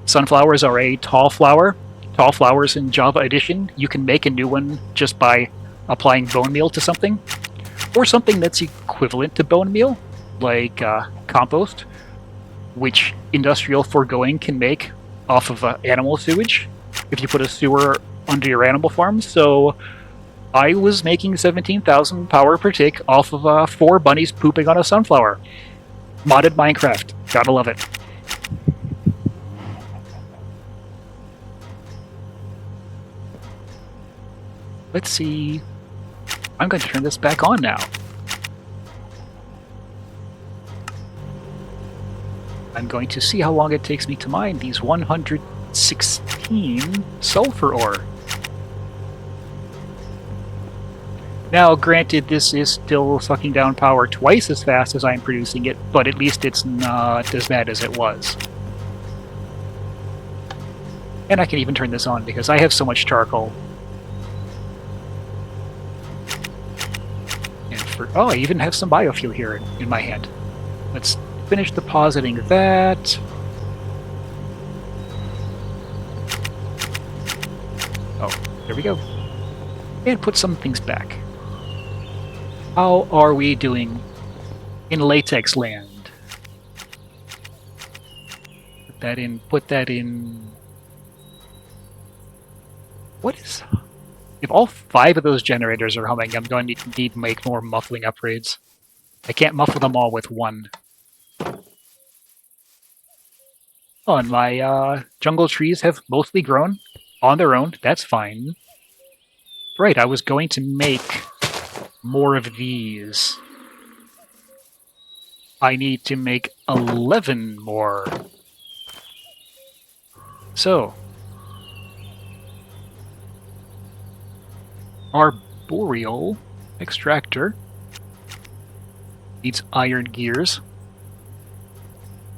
Sunflowers are a tall flower. Tall flowers in Java Edition, you can make a new one just by applying bone meal to something, or something that's equivalent to bone meal, like compost, which industrial foregoing can make off of animal sewage if you put a sewer under your animal farm. So I was making 17,000 power per tick off of 4 bunnies pooping on a sunflower. Modded Minecraft. Gotta love it. Let's see. I'm going to turn this back on now. I'm going to see how long it takes me to mine these 116 sulfur ore. Now, granted, this is still sucking down power twice as fast as I'm producing it, but at least it's not as bad as it was. And I can even turn this on because I have so much charcoal. Oh, I even have some biofuel here in my hand. Let's finish depositing that. Oh, there we go. And put some things back. How are we doing in latex land? Put that in... What is... If all 5 of those generators are humming, I'm going to need to make more muffling upgrades. I can't muffle them all with one. Oh, and my jungle trees have mostly grown on their own. That's fine. Right, I was going to make more of these. I need to make 11 more. So, arboreal extractor needs iron gears.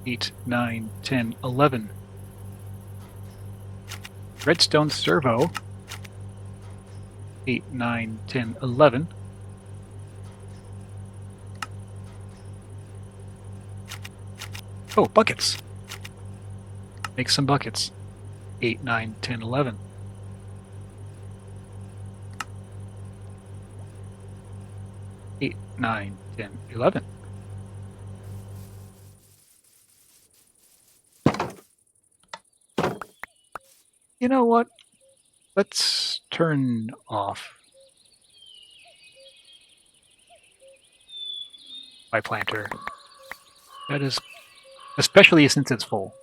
8, 9, 10, 11. Redstone servo. 8, 9, 10, 11. Oh, buckets. Make some buckets. 8, 9, 10, 11. Eight, 9, 10, 11. You know what? Let's turn off my planter. That is, especially since it's full.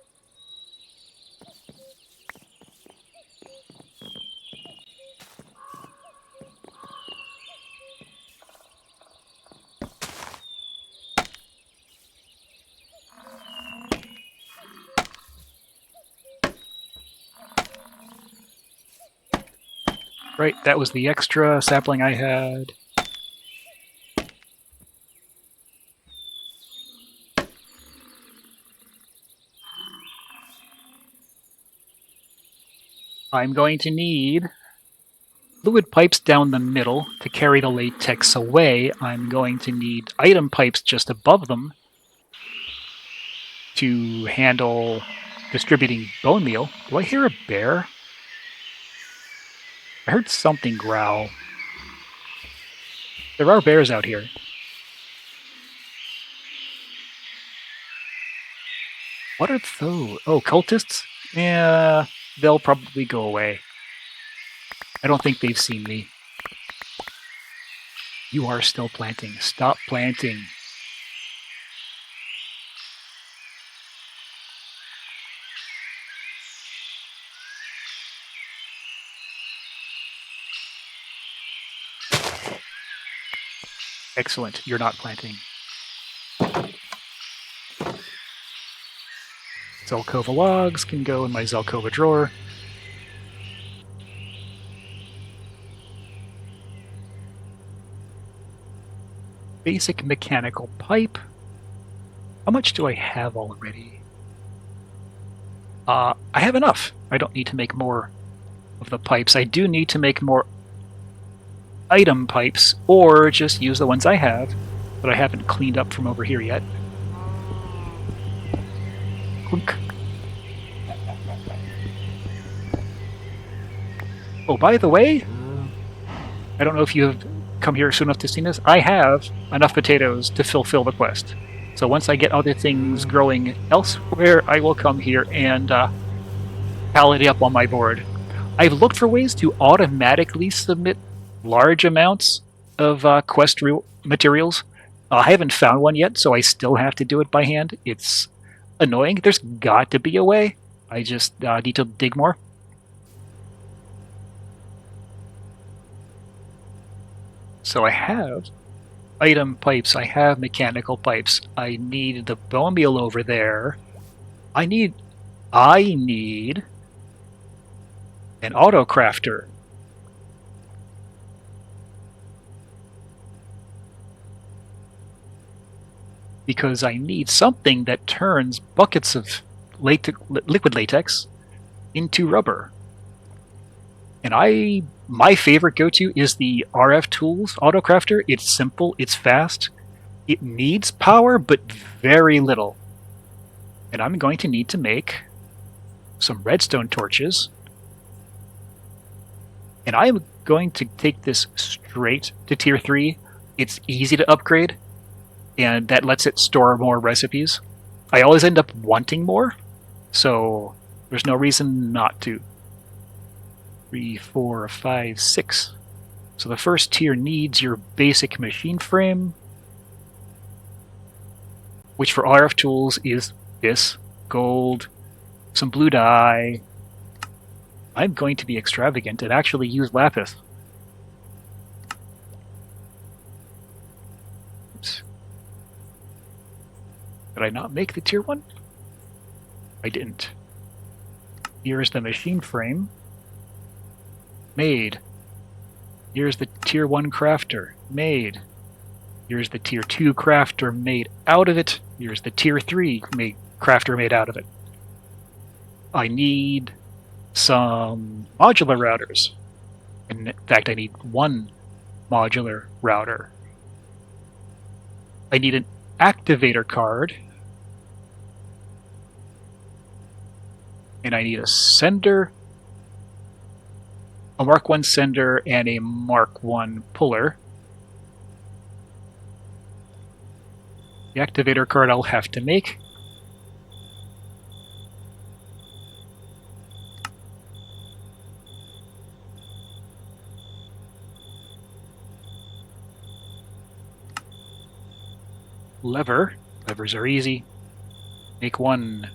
Right, that was the extra sapling I had. I'm going to need fluid pipes down the middle to carry the latex away. I'm going to need item pipes just above them to handle distributing bone meal. Do I hear a bear? I heard something growl. There are bears out here. What are those? Oh, cultists? Yeah, they'll probably go away. I don't think they've seen me. You are still planting. Stop planting. Excellent. You're not planting. Zelkova logs can go in my Zelkova drawer. Basic mechanical pipe. How much do I have already? I have enough. I don't need to make more of the pipes. I do need to make more item pipes, or just use the ones I have that I haven't cleaned up from over here yet. Clunk. Oh, by the way, I don't know if you have come here soon enough to see this. I have enough potatoes to fulfill the quest. So once I get other things growing elsewhere, I will come here and tally it up on my board. I've looked for ways to automatically submit large amounts of quest materials. I haven't found one yet, so I still have to do it by hand. It's annoying. There's got to be a way. I just need to dig more. So I have item pipes. I have mechanical pipes. I need the bone meal over there. I need an auto crafter. Because I need something that turns buckets of liquid latex into rubber. And my favorite go-to is the RF Tools Auto Crafter. It's simple, it's fast, it needs power, but very little. And I'm going to need to make some redstone torches. And I'm going to take this straight to tier 3. It's easy to upgrade, and that lets it store more recipes. I always end up wanting more, so there's no reason not to. 3, 4, 5, 6. So the first tier needs your basic machine frame, which for RF tools is this, gold, some blue dye. I'm going to be extravagant and actually use lapis. Oops. Did I not make the tier 1? I didn't. Here's the machine frame. Made. Here's the tier 1 crafter. Made. Here's the tier 2 crafter made out of it. Here's the tier 3 crafter made out of it. I need some modular routers. In fact, I need 1 modular router. I need an activator card. And I need a sender, a Mark 1 sender, and a Mark 1 puller. The activator card I'll have to make. Lever. Levers are easy. Make 1.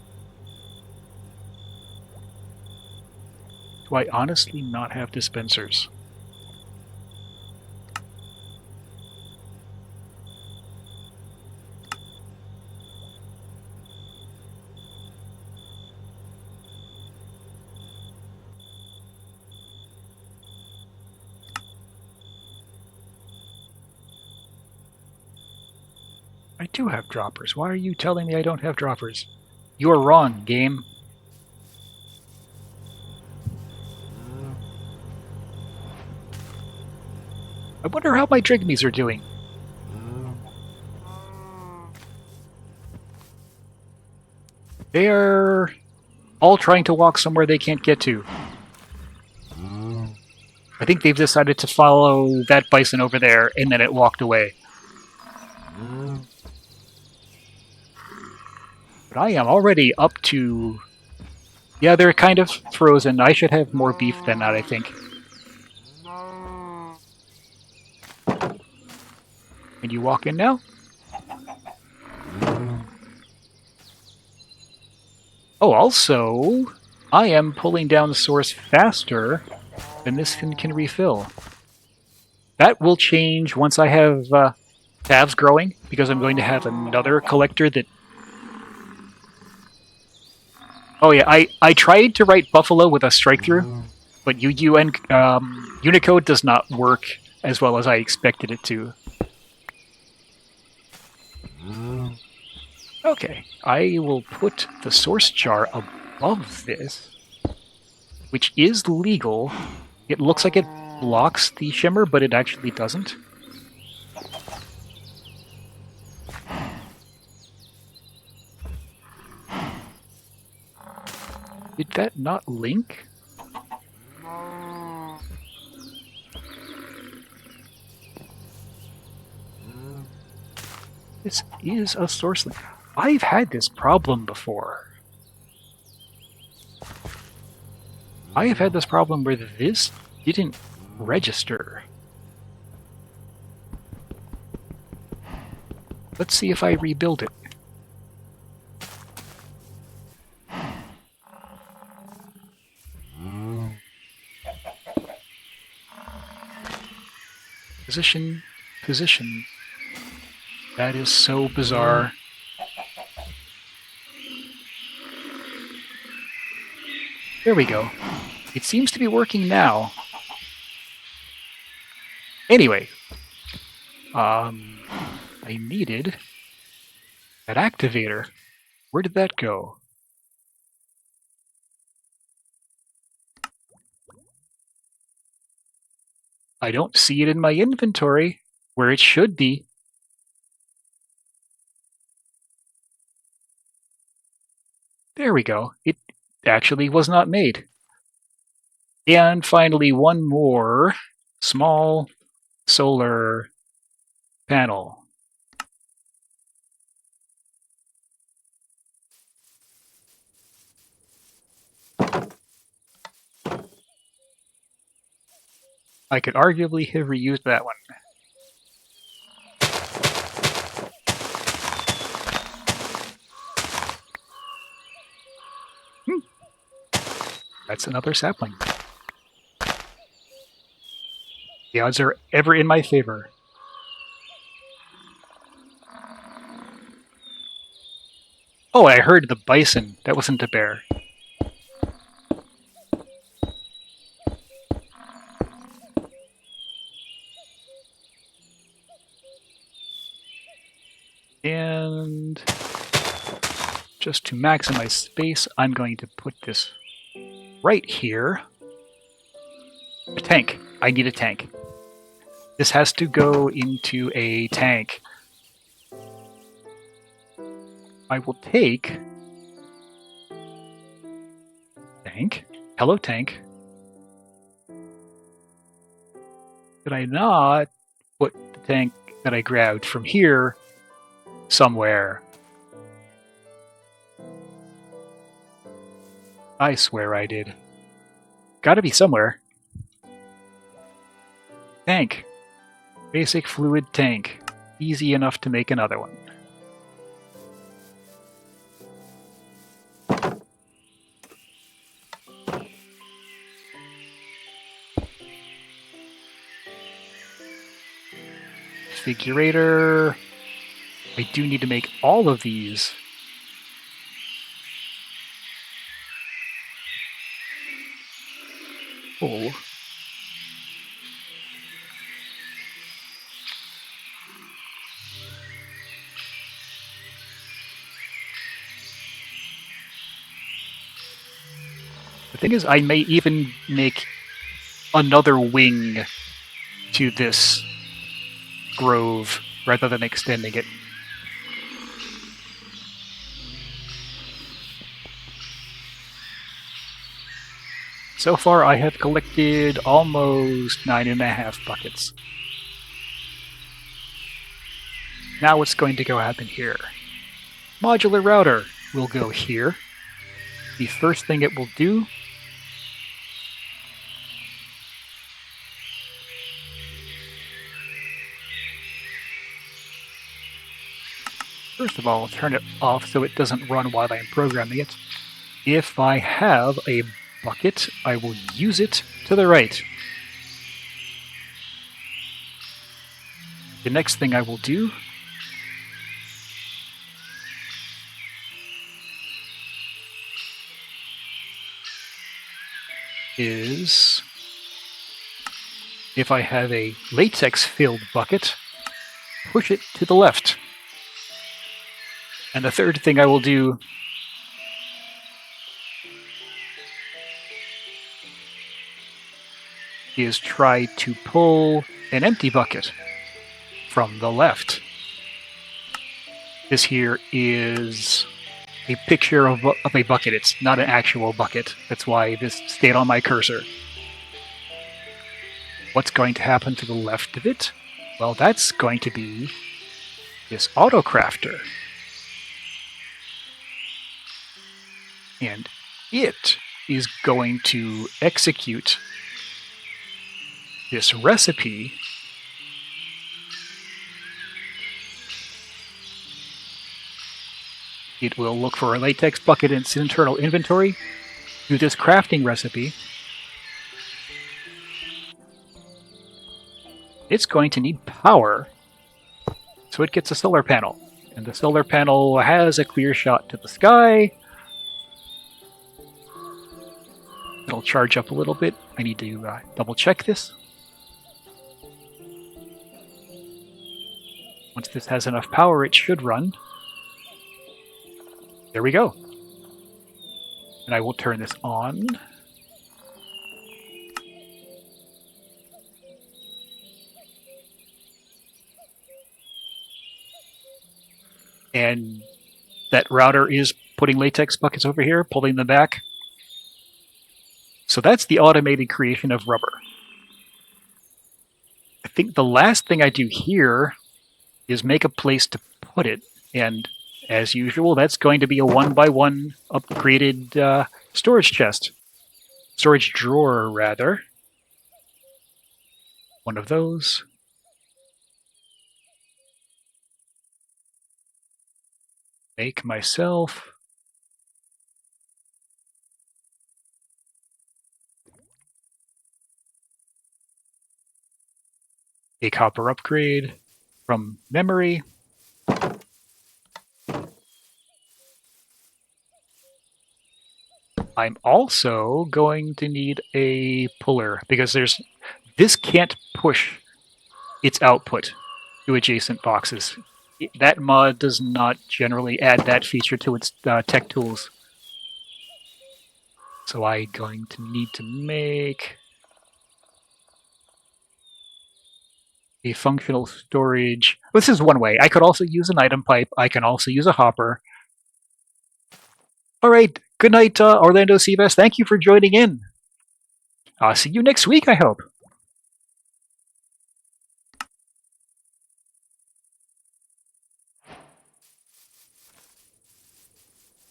Do I honestly not have dispensers? I do have droppers. Why are you telling me I don't have droppers? You're wrong, game. I wonder how my Drigmies are doing. They're all trying to walk somewhere they can't get to. I think they've decided to follow that bison over there, and then it walked away. But I am already up to... Yeah, they're kind of frozen. I should have more beef than that, I think. Can you walk in now? Oh, also, I am pulling down the source faster than this can refill. That will change once I have calves growing, because I'm going to have another collector that... Oh yeah, I tried to write buffalo with a strike-through, but Unicode does not work as well as I expected it to. Okay, I will put the source jar above this, which is legal. It looks like it blocks the shimmer, but it actually doesn't. Did that not link? This is a source link. I've had this problem before. I have had this problem where this didn't register. Let's see if I rebuild it. Position, position. That is so bizarre. There we go. It seems to be working now. Anyway, I needed that activator. Where did that go? I don't see it in my inventory, where it should be. There we go. It actually was not made. And finally, one more small solar panel. I could arguably have reused that one. That's another sapling. The odds are ever in my favor. Oh, I heard the bison. That wasn't a bear. And just to maximize space, I'm going to put this right here. A tank. I need a tank. This has to go into a tank. I will take... Tank? Hello, tank. Did I not put the tank that I grabbed from here somewhere? I swear I did. Gotta be somewhere. Tank. Basic fluid tank. Easy enough to make another one. Configurator. I do need to make all of these. Oh. The thing is, I may even make another wing to this grove rather than extending it. So far I have collected almost 9.5 buckets. Now what's going to go happen here? Modular router will go here. The first thing it will do first of all, I'll turn it off so it doesn't run while I'm programming it. If I have a bucket, I will use it to the right. The next thing I will do is, if I have a latex-filled bucket, push it to the left. And the third thing I will do is try to pull an empty bucket from the left. This here is a picture of a bucket. It's not an actual bucket. That's why this stayed on my cursor. What's going to happen to the left of it? Well, that's going to be this autocrafter. And it is going to execute this recipe It will look for a latex bucket in its internal inventory, do this crafting recipe. It's going to need power, so it gets a solar panel. And the solar panel has a clear shot to the sky. It'll charge up a little bit. I need to double check this. Once this has enough power, it should run. There we go. And I will turn this on. And that router is putting latex buckets over here, pulling them back. So that's the automated creation of rubber. I think the last thing I do here is make a place to put it. And as usual, that's going to be a 1x1 upgraded storage chest. Storage drawer, rather. One of those. Make myself a copper upgrade from memory. I'm also going to need a puller because this can't push its output to adjacent boxes. That mod does not generally add that feature to its tech tools. So I'm going to need to make a functional storage. This is one way. I could also use an item pipe. I can also use a hopper. All right. Good night, Orlando Seabass. Thank you for joining in. I'll see you next week, I hope.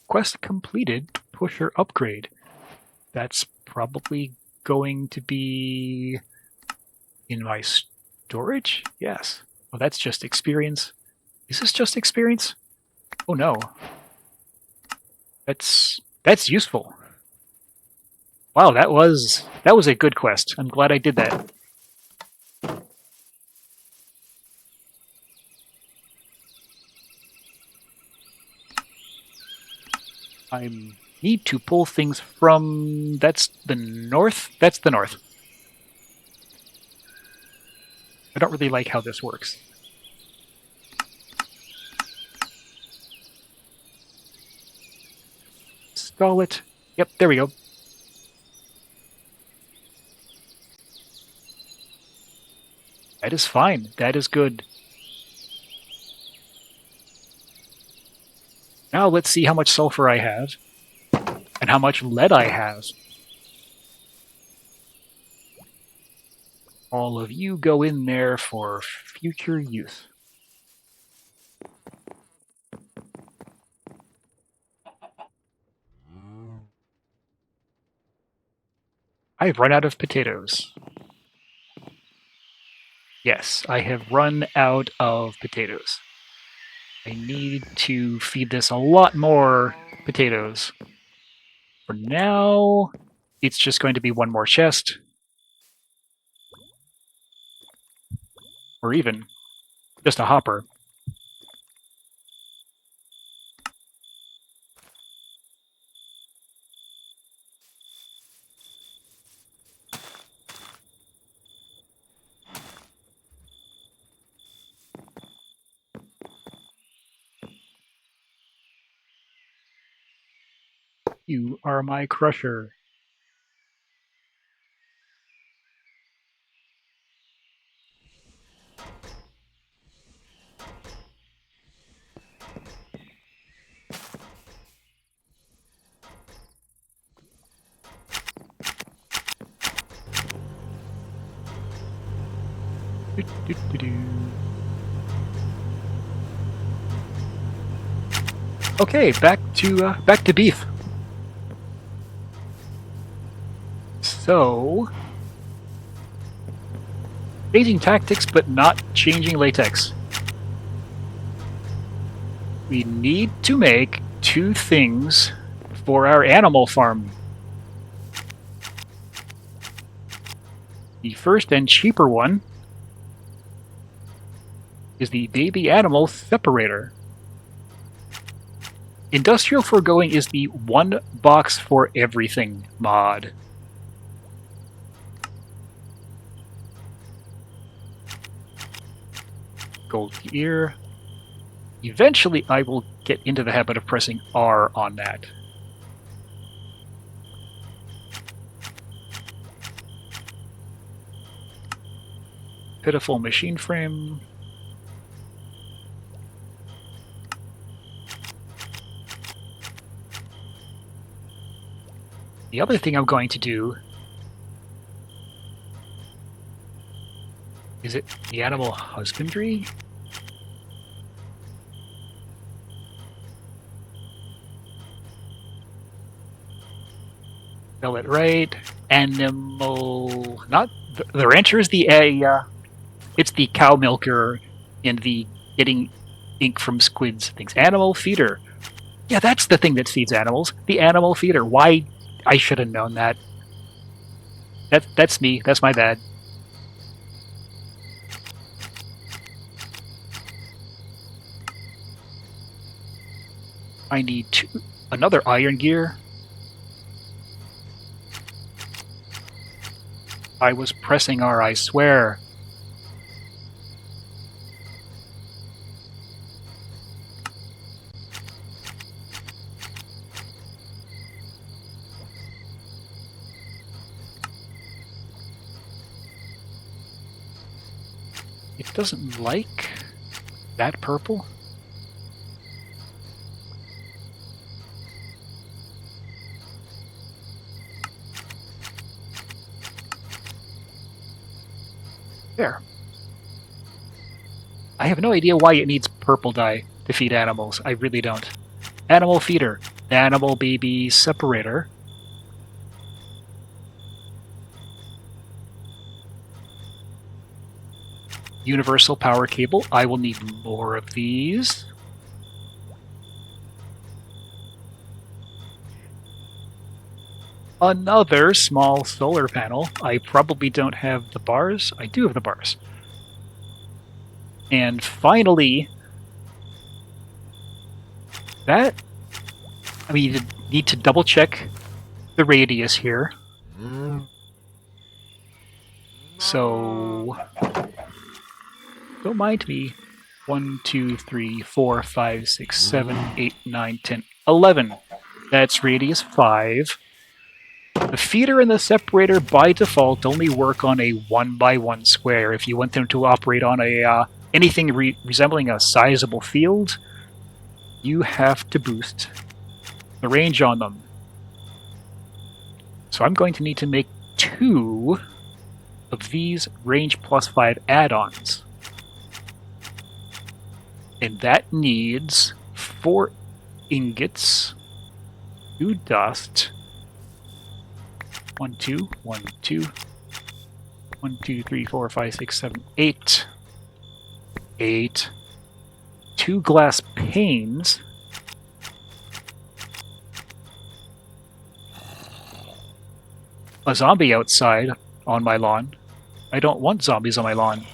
Quest completed. Pusher upgrade. That's probably going to be in my storage? Yes. Well, that's just experience. Is this just experience? Oh no. That's useful. Wow, that was a good quest. I'm glad I did that. I need to pull things from... That's the north? That's the north. I don't really like how this works. Install it. Yep, there we go. That is fine. That is good. Now let's see how much sulfur I have and how much lead I have. All of you go in there for future use. I've run out of potatoes. Yes, I have run out of potatoes. I need to feed this a lot more potatoes. For now, it's just going to be one more chest. Or even just a hopper. You are my crusher. Okay, back to beef. So, changing tactics, but not changing latex. We need to make 2 things for our animal farm. The first and cheaper one is the baby animal separator. Industrial foregoing is the 1 box for everything mod. Gold gear. Eventually, I will get into the habit of pressing R on that. Pitiful machine frame. The other thing I'm going to do is it the animal husbandry? Spell it right. Animal, not the rancher is the it's the cow milker and the getting ink from squids things. Animal feeder. Yeah, that's the thing that feeds animals. The animal feeder. Why? I should have known that. That's me. That's my bad. I need another iron gear. I was pressing R, I swear. It doesn't like that purple. There. I have no idea why it needs purple dye to feed animals. I really don't. Animal feeder. Animal baby separator. Universal power cable. I will need more of these. Another small solar panel. I probably don't have the bars. I do have the bars. And finally, that, I mean, you need to double check the radius here. So, don't mind me. 1, 2, 3, 4, 5, 6, 7, 8, 9, 10, 11. That's radius 5. The feeder and the separator by default only work on a 1x1 square. If you want them to operate on a anything resembling a sizable field, you have to boost the range on them. So I'm going to need to make 2 of these range +5 add-ons. And that needs 4 ingots, 2 dust, 1, 2, 1, 2, 1, 2, 3, 4, 5, 6, 7, 8. 8. 2 glass panes. A zombie outside on my lawn. I don't want zombies on my lawn.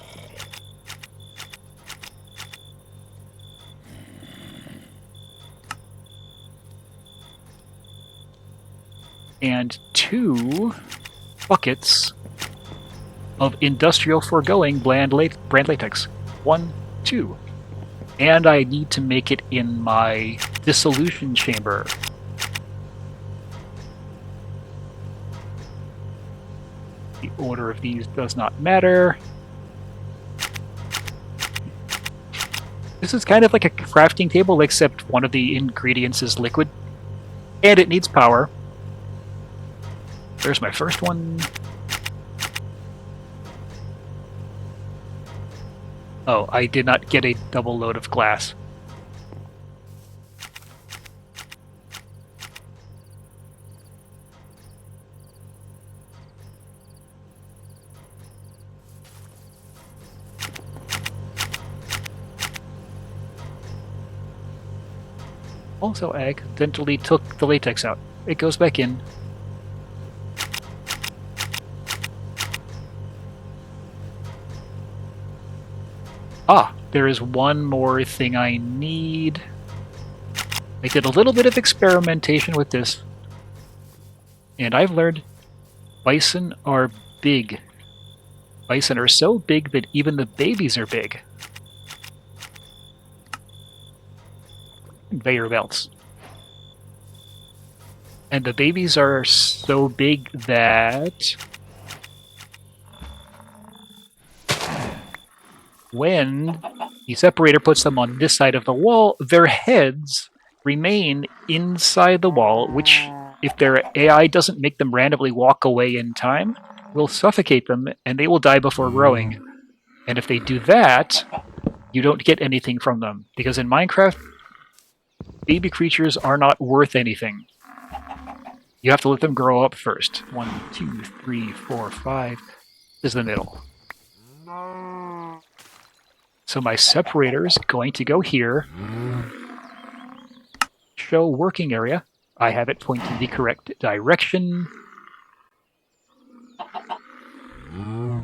And 2 buckets of industrial foregoing brand latex. 1, 2. And I need to make it in my dissolution chamber. The order of these does not matter. This is kind of like a crafting table, except one of the ingredients is liquid. And it needs power. There's my first one. Oh, I did not get a double load of glass. Also, I accidentally took the latex out. It goes back in. Ah, there is one more thing I need. I did a little bit of experimentation with this, and I've learned bison are big. Bison are so big that even the babies are big. Conveyor belts. And the babies are so big that when the separator puts them on this side of the wall, their heads remain inside the wall, which, if their AI doesn't make them randomly walk away in time, will suffocate them and they will die before growing. And if they do that, you don't get anything from them. Because in Minecraft, baby creatures are not worth anything. You have to let them grow up first. 1, 2, 3, 4, 5 is the middle. So my separator is going to go here. Show working area. I have it pointing the correct direction.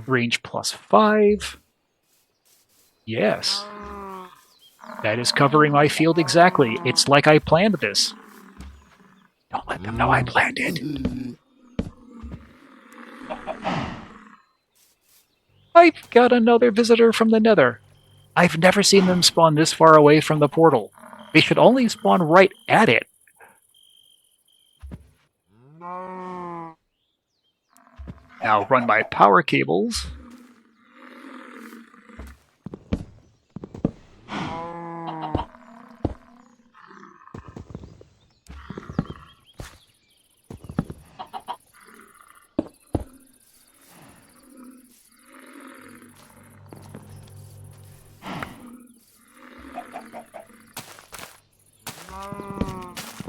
Range +5. Yes. That is covering my field exactly. It's like I planned this. Don't let them know I planned it. I've got another visitor from the Nether. I've never seen them spawn this far away from the portal. They should only spawn right at it. Now run my power cables.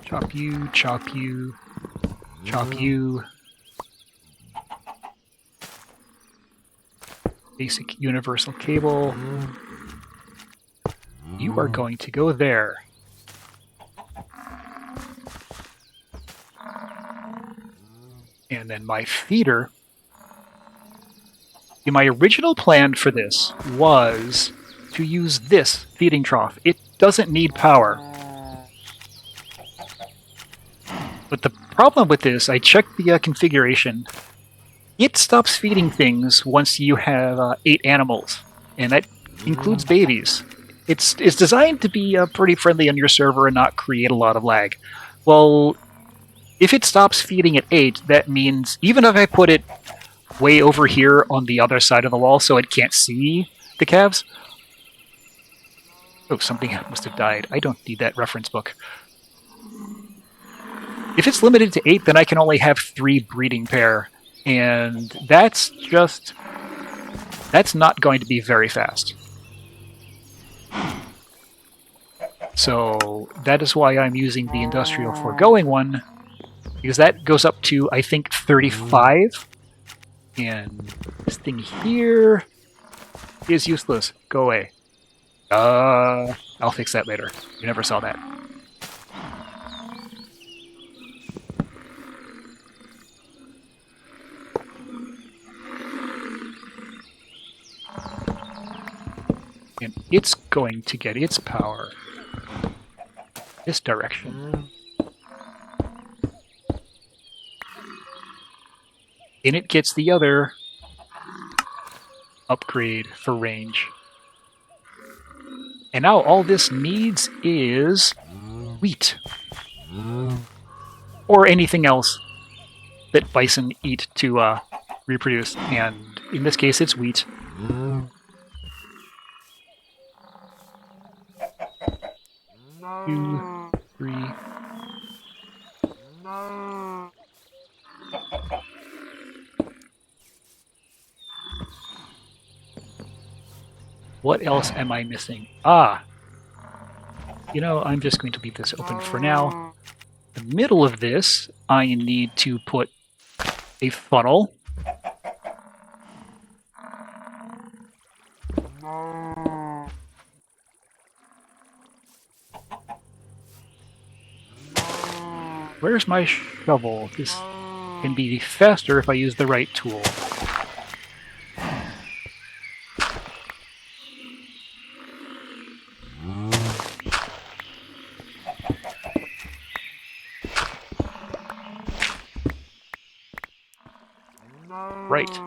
Chop you, chop you, chop you. Basic universal cable. You are going to go there. And then my feeder. My original plan for this was to use this feeding trough. It doesn't need power. But the problem with this, I checked the configuration. It stops feeding things once you have 8 animals, and that includes babies. It's designed to be pretty friendly on your server and not create a lot of lag. Well, if it stops feeding at 8, that means even if I put it way over here on the other side of the wall so it can't see the calves... Oh, something must have died. I don't need that reference book. If it's limited to 8, then I can only have 3 breeding pair. And that's just that's not going to be very fast. So that is why I'm using the industrial foregoing one, because that goes up to, I think, 35. And this thing here is useless. Go away. I'll fix that later. You never saw that. And it's going to get its power this direction. And it gets the other upgrade for range. And now all this needs is wheat. Or anything else that bison eat to reproduce. And in this case, it's wheat. 2, 3. What else am I missing? You know, I'm just going to leave this open for now. The middle of this, I need to put a funnel. Where's my shovel? This can be faster if I use the right tool. Right.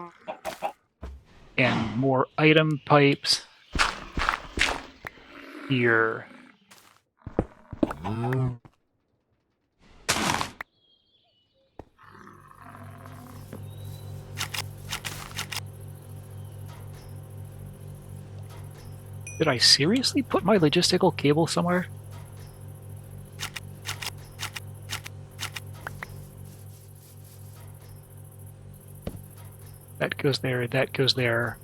And more item pipes here. Did I seriously put my logistical cable somewhere? That goes there, that goes there.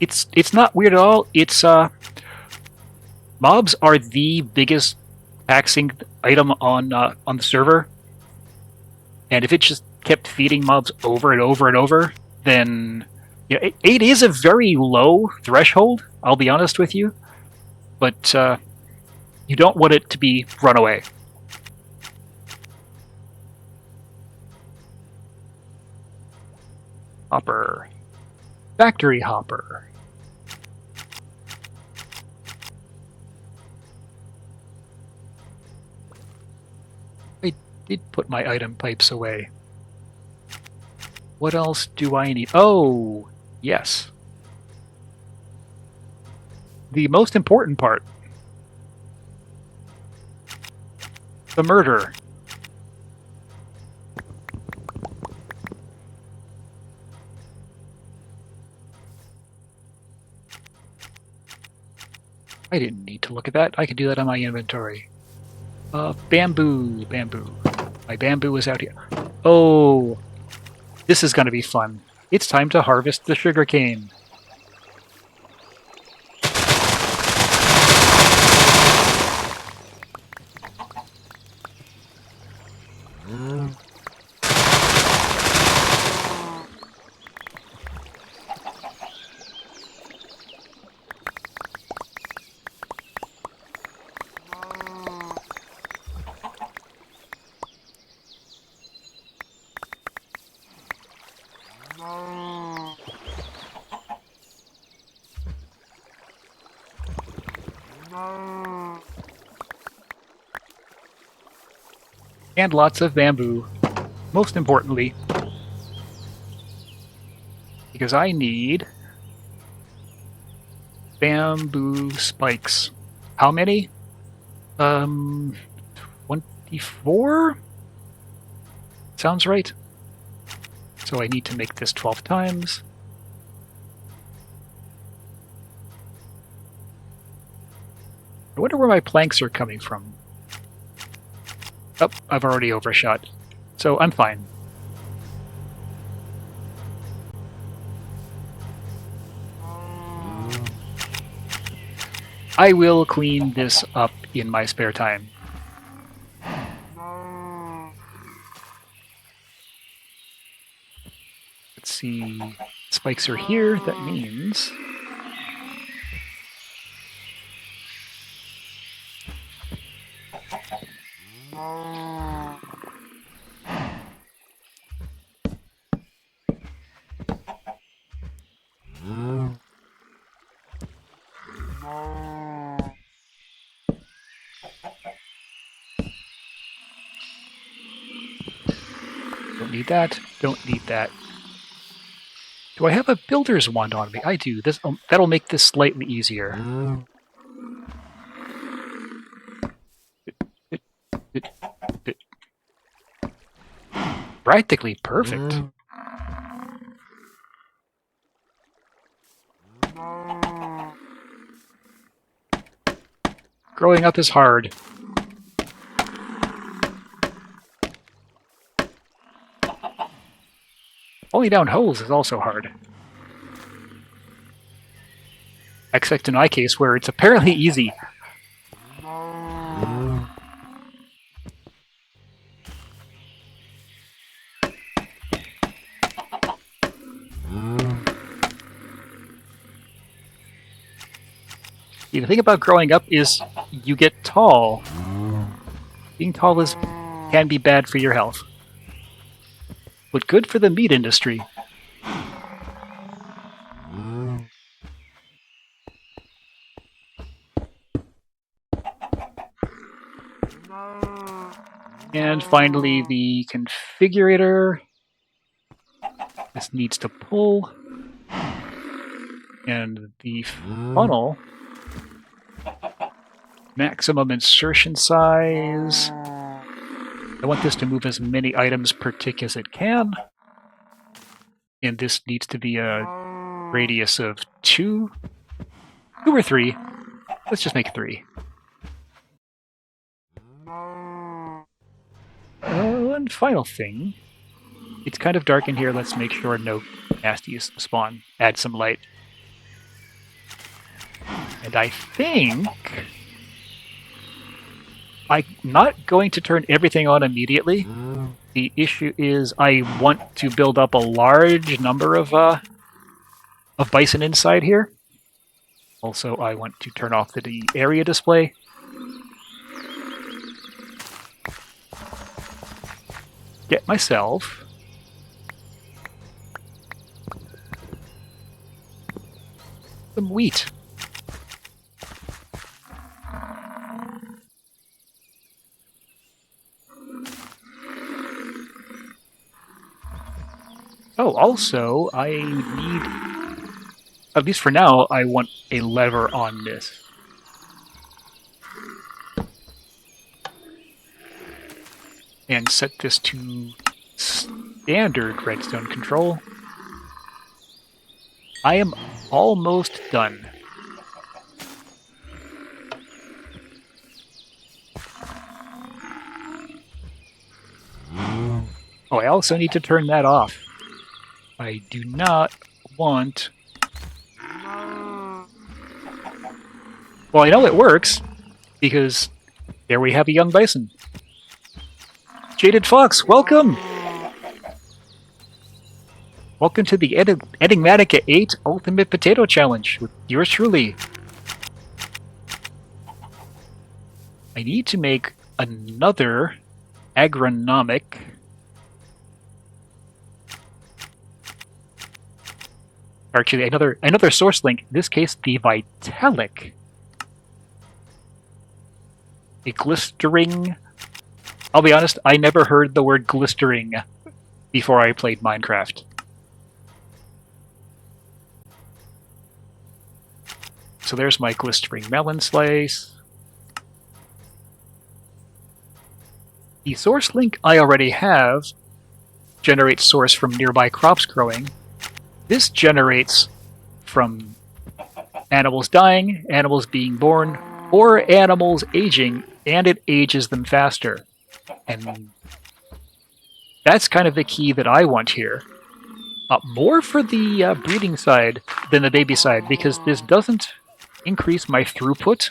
It's not weird at all. It's mobs are the biggest taxing item on the server, and if it just kept feeding mobs over and over and over, then yeah, 8 is a very low threshold. I'll be honest with you, but you don't want it to be runaway. Hopper, factory hopper. I did put my item pipes away. What else do I need? Oh, yes. The most important part. The murder. I didn't need to look at that. I could do that on my inventory. Bamboo. My bamboo is out here. Oh, this is going to be fun. It's time to harvest the sugarcane. And lots of bamboo, most importantly, because I need bamboo spikes. How many? 24? Sounds right. So I need to make this 12 times. I wonder where my planks are coming from. Oh, I've already overshot. So I'm fine. I will clean this up in my spare time. Let's see. Spikes are here. That means... Don't need that. Don't need that. Do I have a builder's wand on me? I do. That'll make this slightly easier. Practically perfect. Growing up is hard. Falling down holes is also hard. Except in my case, where it's apparently easy. The thing about growing up is you get tall. Being tall can be bad for your health. But good for the meat industry. And finally, the configurator. This needs to pull. And the funnel. Maximum insertion size. I want this to move as many items per tick as it can. And this needs to be a radius of 2. 2 or 3. Let's just make 3. One final thing. It's kind of dark in here. Let's make sure no nasties spawn. Add some light. And I think... I'm not going to turn everything on immediately. The issue is I want to build up a large number of bison inside here. Also, I want to turn off the area display. Get myself some wheat. Oh, also, I need, at least for now, I want a lever on this. And set this to standard redstone control. I am almost done. Oh, I also need to turn that off. I do not want... Well, I know it works, because there we have a young bison. Jaded Fox, welcome! Welcome to the Enigmatica 8 Ultimate Potato Challenge with yours truly. I need to make another agronomic... Actually, another source link, in this case, the Vitalic. A glistering... I'll be honest, I never heard the word glistering before I played Minecraft. So there's my glistering melon slice. The source link I already have generates source from nearby crops growing. This generates from animals dying, animals being born, or animals aging, and it ages them faster. And that's kind of the key that I want here. More for the breeding side than the baby side, because this doesn't increase my throughput.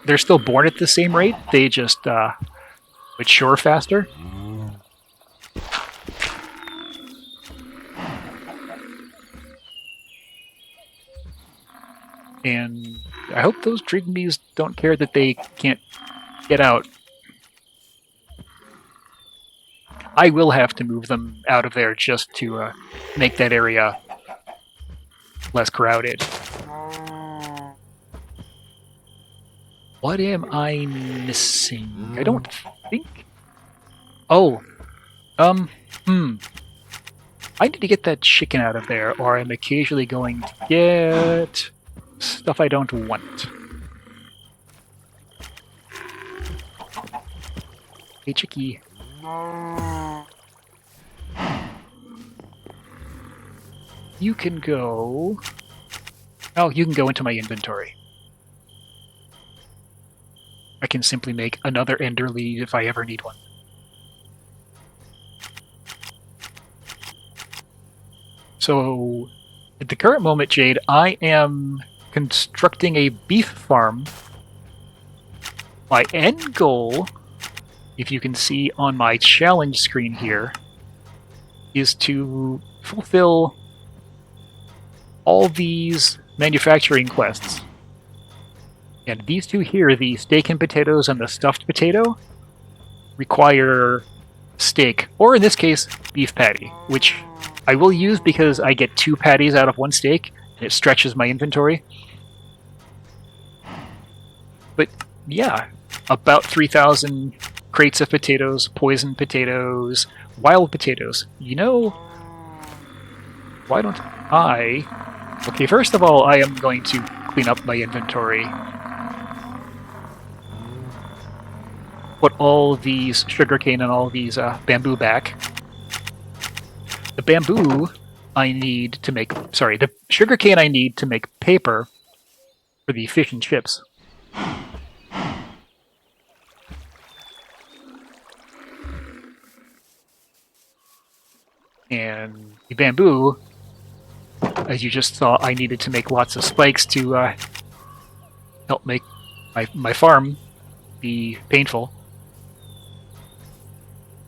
They're still born at the same rate, they just mature faster. And I hope those Drigmees don't care that they can't get out. I will have to move them out of there just to make that area less crowded. What am I missing? I don't think... Oh. I need to get that chicken out of there, or I'm occasionally going to get stuff I don't want. Hey, chickie. You can go... Oh, you can go into my inventory. I can simply make another ender lead if I ever need one. So, at the current moment, Jade, I am constructing a beef farm. My end goal, if you can see on my challenge screen here, is to fulfill all these manufacturing quests. And these two here, the steak and potatoes and the stuffed potato, require steak, or in this case, beef patty, which I will use because I get 2 patties out of 1 steak, and it stretches my inventory. But yeah, about 3,000 crates of potatoes, poison potatoes, wild potatoes. You know, why don't I... Okay, first of all, I am going to clean up my inventory. Put all these sugarcane and all these bamboo back. The bamboo I need to make... Sorry, the sugarcane I need to make paper for the fish and chips. And the bamboo, as you just saw, I needed to make lots of spikes to help make my farm be painful.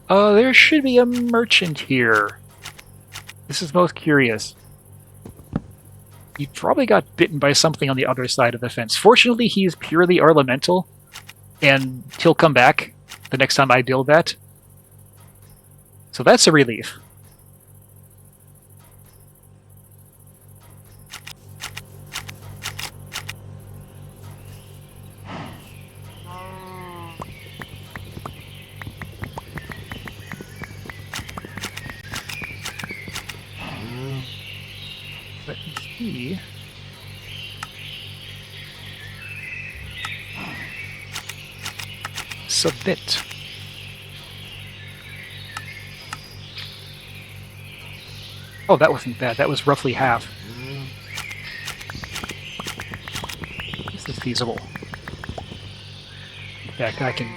There should be a merchant here. This is most curious. He probably got bitten by something on the other side of the fence. Fortunately, he's purely ornamental, and he'll come back the next time I build that. So that's a relief. Let me see. Submit. Oh, that wasn't bad. That was roughly half. This is feasible. In fact, I can...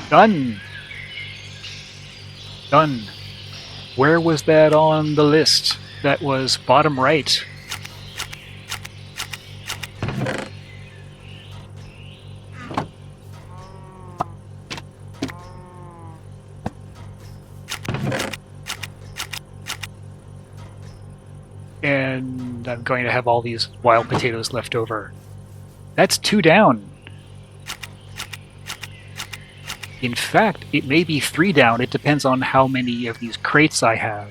Done! Done. Where was that on the list? That was bottom right. And I'm going to have all these wild potatoes left over. That's 2 down. In fact, it may be 3 down. It depends on how many of these crates I have.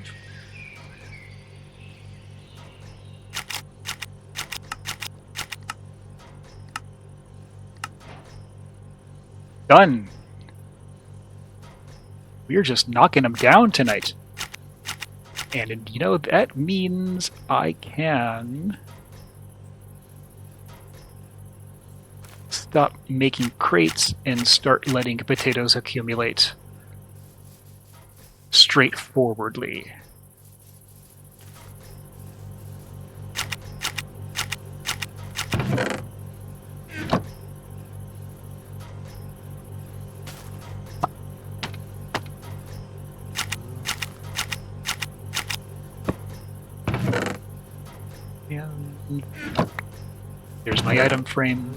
Done. We're just knocking them down tonight. And, you know, that means I can... stop making crates and start letting potatoes accumulate straightforwardly. And there's my item frame.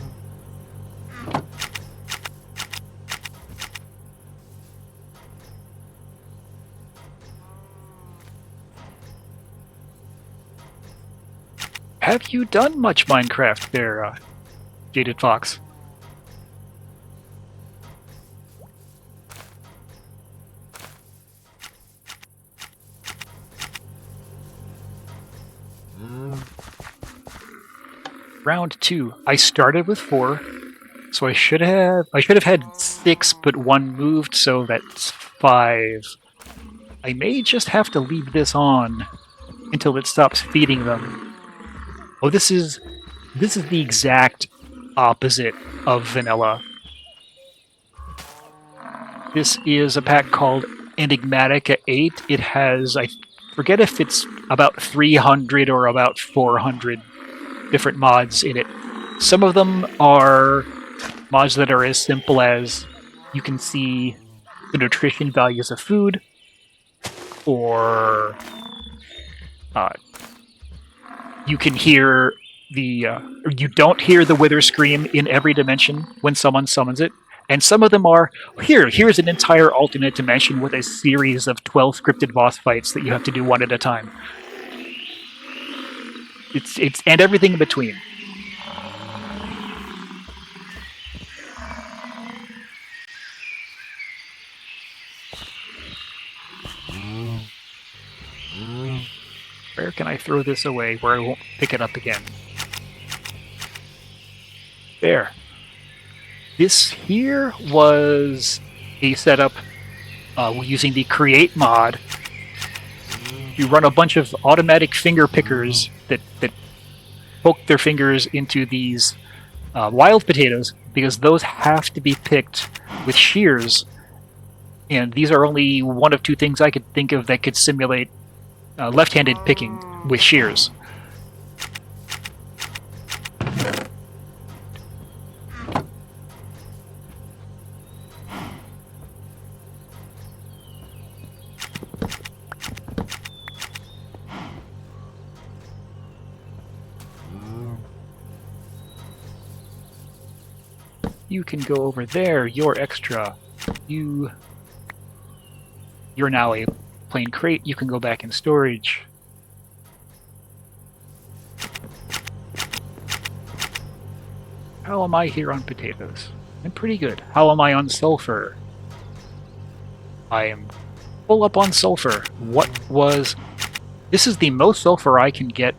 Have you done much Minecraft there, Jaded Fox? Round 2. I started with 4, so I should have had 6, but 1 moved, so that's 5. I may just have to leave this on until it stops feeding them. Oh, this is the exact opposite of vanilla. This is a pack called Enigmatica 8. It has, I forget if it's about 300 or about 400 different mods in it. Some of them are mods that are as simple as you can see the nutrition values of food, or you can hear you don't hear the wither scream in every dimension when someone summons it. And some of them are, here's an entire alternate dimension with a series of 12 scripted boss fights that you have to do one at a time. It's and everything in between. Where can I throw this away where I won't pick it up again? There. This here was a setup using the Create mod. You run a bunch of automatic finger pickers that poke their fingers into these wild potatoes, because those have to be picked with shears. And these are only one of 2 things I could think of that could simulate left-handed picking with shears. You can go over there, you're extra. You're now a plain crate, you can go back in storage. How am I here on potatoes? I'm pretty good. How am I on sulfur? I am full up on sulfur. This is the most sulfur I can get.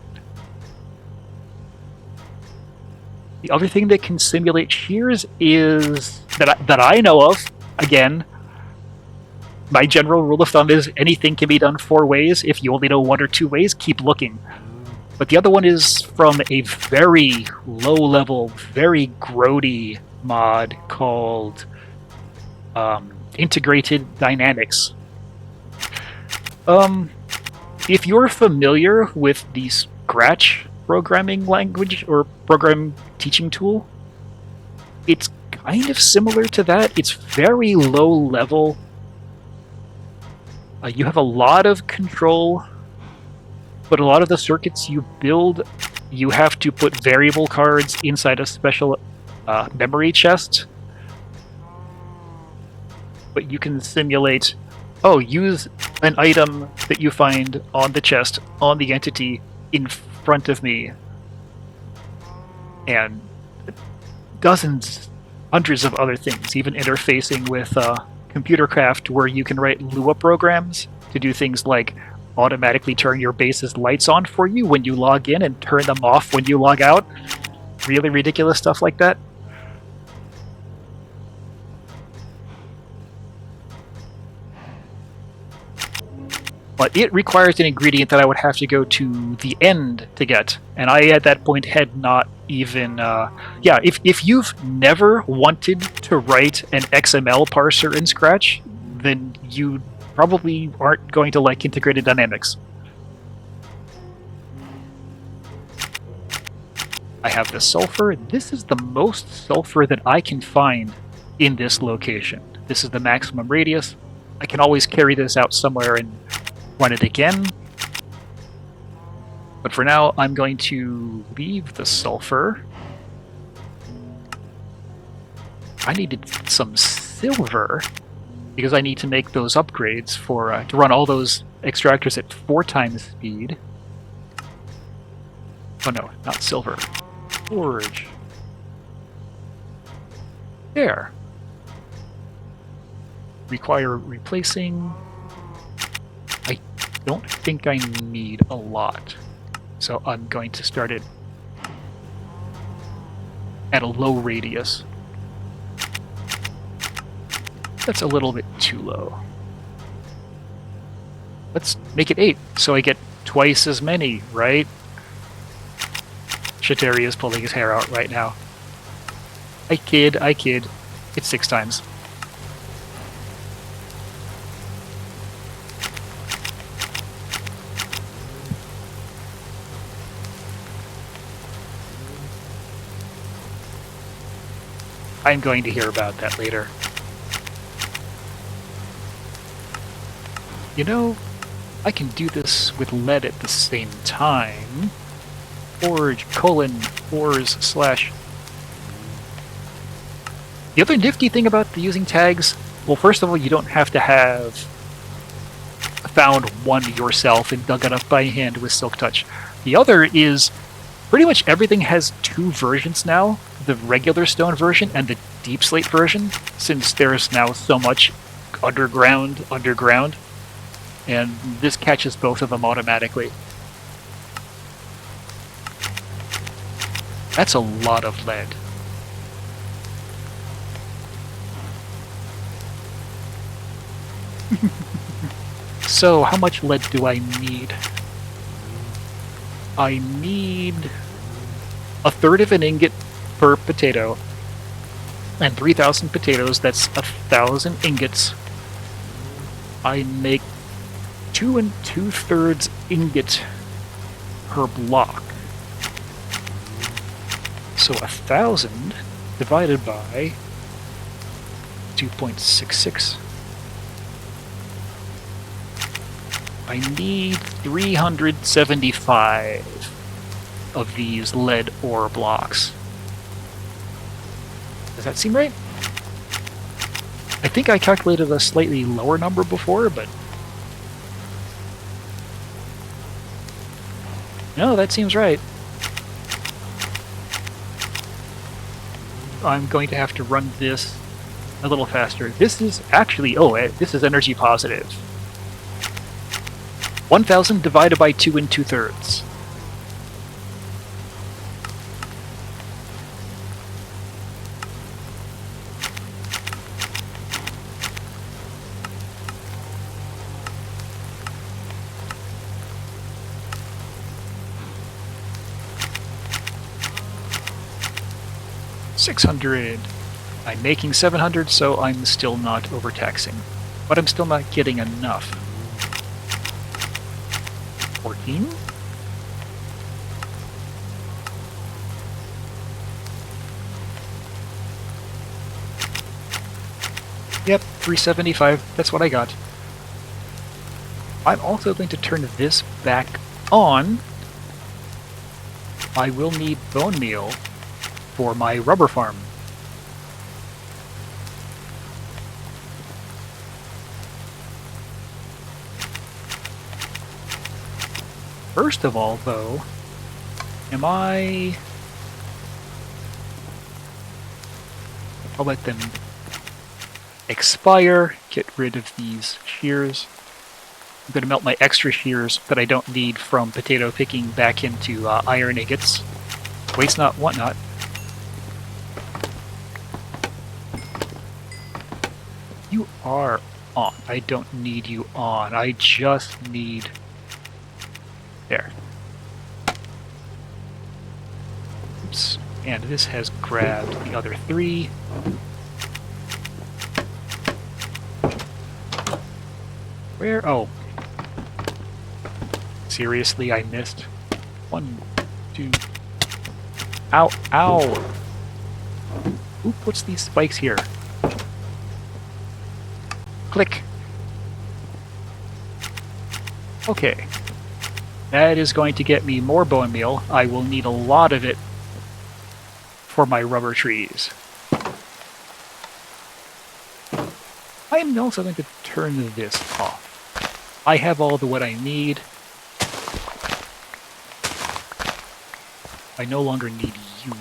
The other thing that can simulate shears is, that I know of, again, my general rule of thumb is anything can be done 4 ways. If you only know 1 or 2 ways, keep looking. But the other one is from a very low-level, very grody mod called Integrated Dynamics. If you're familiar with the Scratch programming language or program teaching tool, it's kind of similar to that. It's very low level. You have a lot of control, but a lot of the circuits you build, you have to put variable cards inside a special memory chest. But you can simulate, use an item that you find on the chest, on the entity, in front of me. And dozens, hundreds of other things, even interfacing with PneumaticCraft, where you can write Lua programs to do things like automatically turn your base's lights on for you when you log in and turn them off when you log out. Really ridiculous stuff like that. But it requires an ingredient that I would have to go to the end to get, and I at that point had not even if you've never wanted to write an XML parser in Scratch, then you probably aren't going to like integrated dynamics. I have the sulfur. This is the most sulfur that I can find in this location. This is the maximum radius. I can always carry this out somewhere and run it again. But for now, I'm going to leave the sulfur. I needed some silver because I need to make those upgrades for to run all those extractors at 4 times speed. Oh no, not silver. Forge. There. Require replacing. I don't think I need a lot, so I'm going to start it at a low radius. That's a little bit too low. Let's make it 8, so I get twice as many, right? Shateri is pulling his hair out right now. I kid. It's 6 times. I'm going to hear about that later. You know, I can do this with lead at the same time. Forge, ores, / The other nifty thing about the using tags, well, first of all, you don't have to have found one yourself and dug it up by hand with Silk Touch. The other is pretty much everything has 2 versions now, the regular stone version and the deep slate version, since there's now so much underground, and this catches both of them automatically. That's a lot of lead. So, how much lead do I need? I need 1/3 of an ingot per potato. And 3,000 potatoes, that's 1,000 ingots. I make 2 2/3 ingot per block. So 1,000 divided by 2.66. I need 375 of these lead ore blocks. Does that seem right? I think I calculated a slightly lower number before, but... no, that seems right. I'm going to have to run this a little faster. This is actually... oh, this is energy positive. 1,000 divided by 2 2/3. $600. I'm making 700, so I'm still not overtaxing. But I'm still not getting enough. 14? Yep, 375. That's what I got. I'm also going to turn this back on. I will need bone meal for my rubber farm. First of all, though, I'll let them expire, get rid of these shears. I'm going to melt my extra shears that I don't need from potato picking back into iron ingots. Waste not, want not. You are on. I don't need you on. I just need... there. Oops. And this has grabbed the other 3. Where? Oh. Seriously, I missed. 1, 2. Ow, ow! Who puts these spikes here? Click. Okay. That is going to get me more bone meal. I will need a lot of it for my rubber trees. I am also going to turn this off. I have all the wood I need. I no longer need you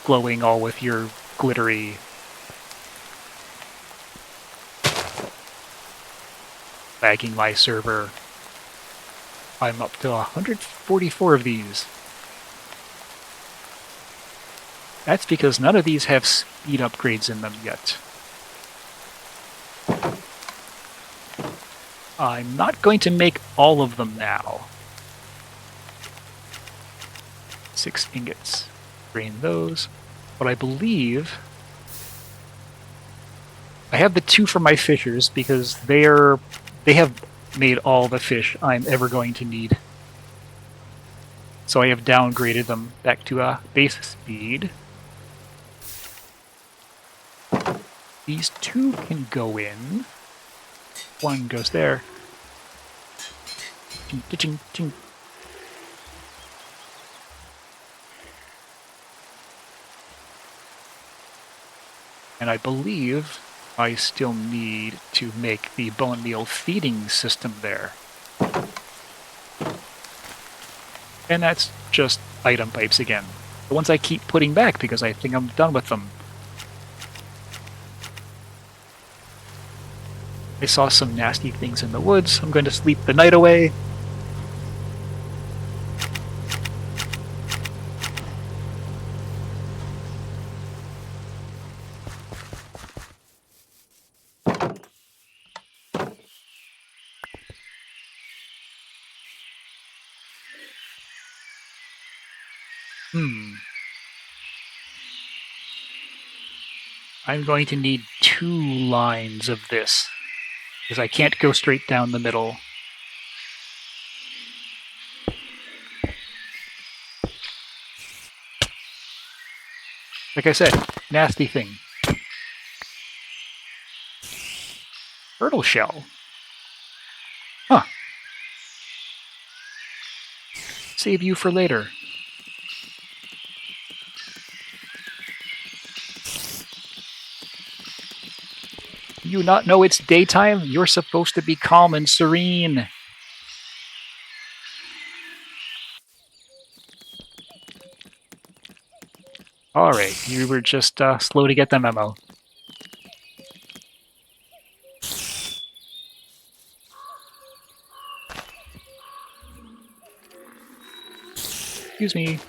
glowing all with your glittery lagging my server. I'm up to 144 of these. That's because none of these have speed upgrades in them yet. I'm not going to make all of them now. 6 ingots. Drain those. But I believe I have the 2 for my fishers because they have made all the fish I'm ever going to need. So I have downgraded them back to a base speed. These 2 can go in. 1 goes there. Ching, ching, ching. And I believe I still need to make the bone meal feeding system there. And that's just item pipes again. The ones I keep putting back because I think I'm done with them. I saw some nasty things in the woods. I'm going to sleep the night away. I'm going to need 2 lines of this, because I can't go straight down the middle. Like I said, nasty thing. Turtle shell. Huh. Save you for later. You not know it's daytime? You're supposed to be calm and serene. Alright, you were just slow to get the memo. Excuse me.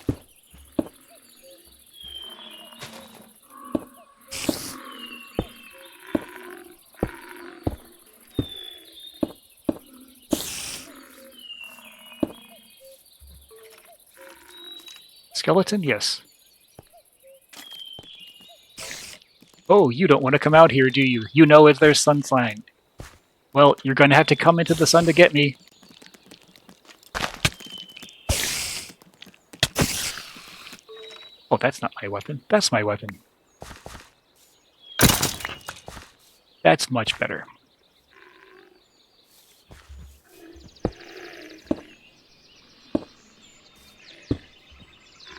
Skeleton? Yes. Oh, you don't want to come out here, do you? You know if there's sunshine. Well, you're going to have to come into the sun to get me. Oh, that's not my weapon. That's my weapon. That's much better.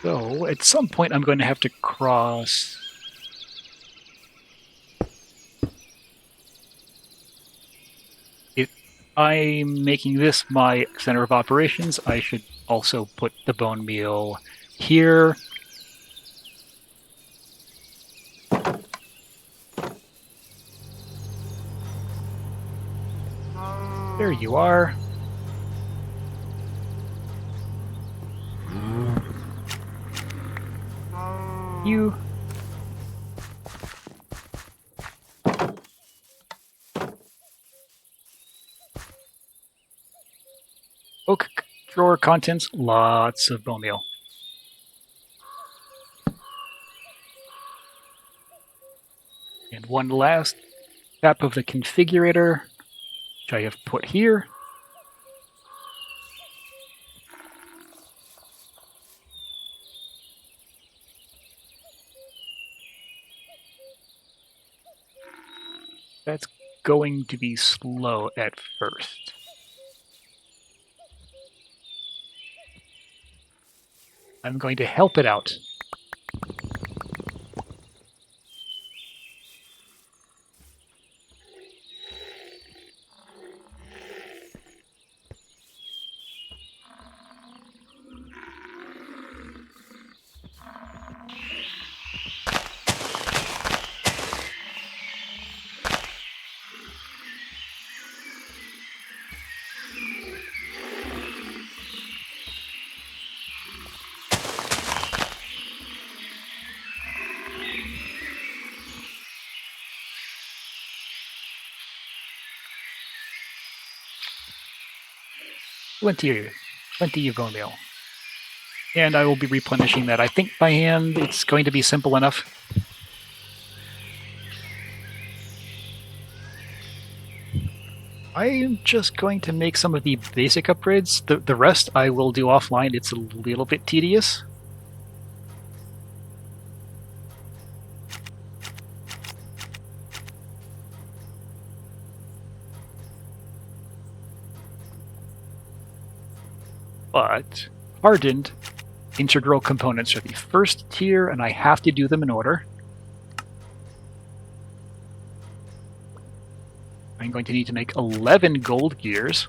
So, at some point I'm going to have to cross... If I'm making this my center of operations, I should also put the bone meal here. There you are. You. Oak drawer contents, lots of bone meal. And one last tap of the configurator, which I have put here. That's going to be slow at first. I'm going to help it out. Plenty of bone meal. And I will be replenishing that. I think by hand it's going to be simple enough. I'm just going to make some of the basic upgrades. The rest I will do offline. It's a little bit tedious. But hardened integral components are the first tier, and I have to do them in order. I'm going to need to make 11 gold gears.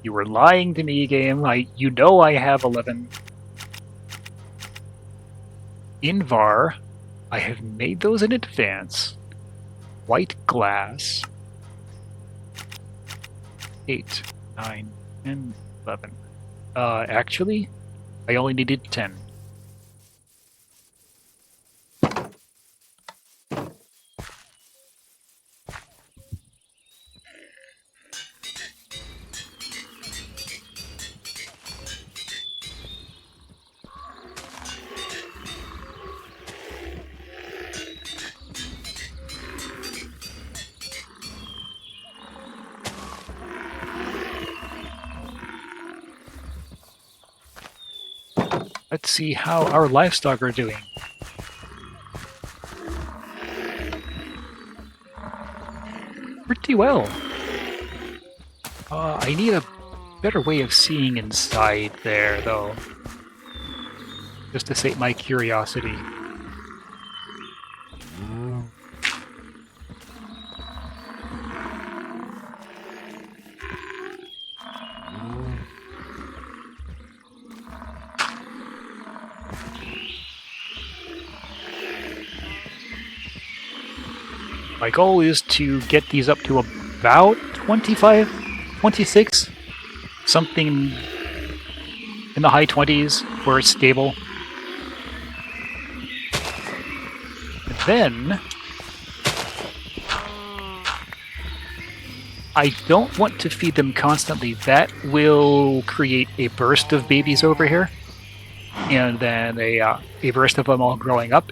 You were lying to me, game. You know I have 11. Invar, I have made those in advance. White glass. 8, 9, 10, 11. Actually, I only needed 10. Let's see how our livestock are doing. Pretty well. I need a better way of seeing inside there, though. Just to sate my curiosity. My goal is to get these up to about 25, 26, something in the high 20s where it's stable. And then I don't want to feed them constantly. That will create a burst of babies over here, and then a burst of them all growing up.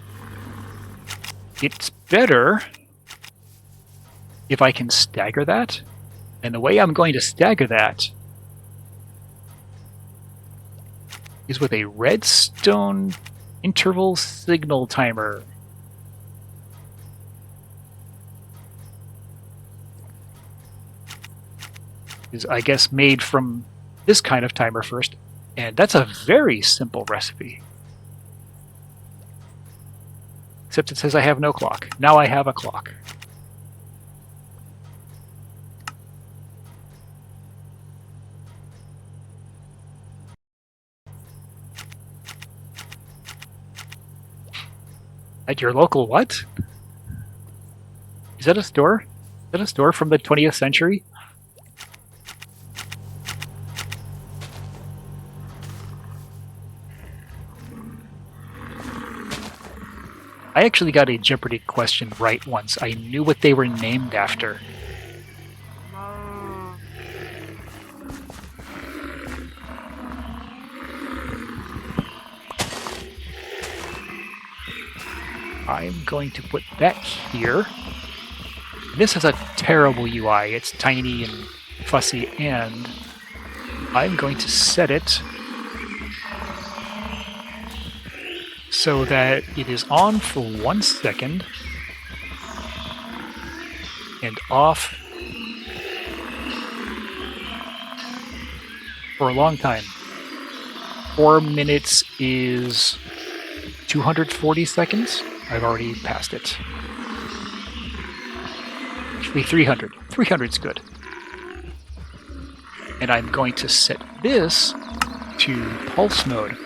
It's better if I can stagger that. And the way I'm going to stagger that is with a redstone interval signal timer. Is, I guess, made from this kind of timer first. And that's a very simple recipe. Except it says I have no clock. Now I have a clock. At your local what? Is that a store? Is that a store from the 20th century? I actually got a Jeopardy question right once. I knew what they were named after. I'm going to put that here. This has a terrible UI. It's tiny and fussy, and I'm going to set it so that it is on for 1 second and off for a long time. 4 minutes is 240 seconds. I've already passed it. Actually, 300. 300's good. And I'm going to set this to pulse mode.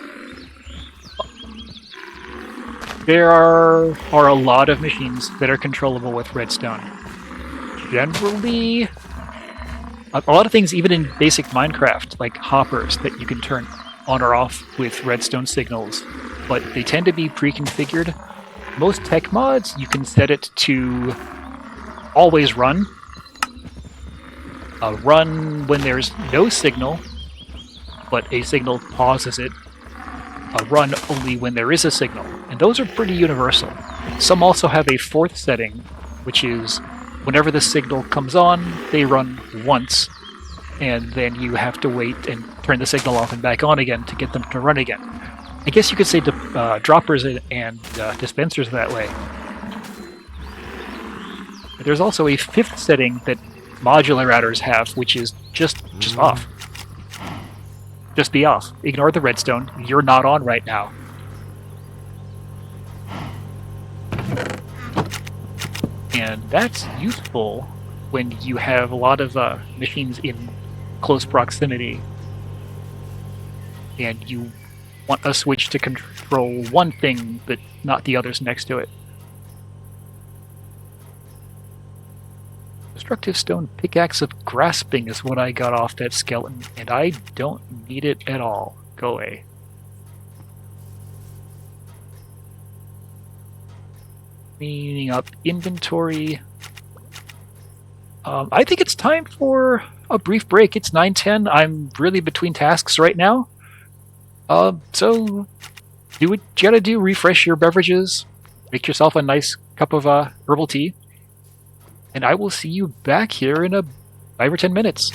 There are a lot of machines that are controllable with redstone. Generally, a lot of things, even in basic Minecraft, like hoppers that you can turn on or off with redstone signals, but they tend to be pre-configured. Most tech mods, you can set it to always run. Run when there's no signal, but a signal pauses it. Run only when there is a signal. And those are pretty universal. Some also have a fourth setting, which is whenever the signal comes on, they run once, and then you have to wait and turn the signal off and back on again to get them to run again. I guess you could say droppers and dispensers that way. But there's also a fifth setting that modular routers have, which is just off. Just be off. Ignore the redstone. You're not on right now. And that's useful when you have a lot of machines in close proximity and you want a switch to control one thing but not the others next to it. Destructive stone pickaxe of grasping is what I got off that skeleton, and I don't need it at all. Go away. Cleaning up inventory. I think it's time for a brief break. It's 9:10. I'm really between tasks right now. So do what you gotta do. Refresh your beverages. Make yourself a nice cup of herbal tea. And I will see you back here in 5 or 10 minutes.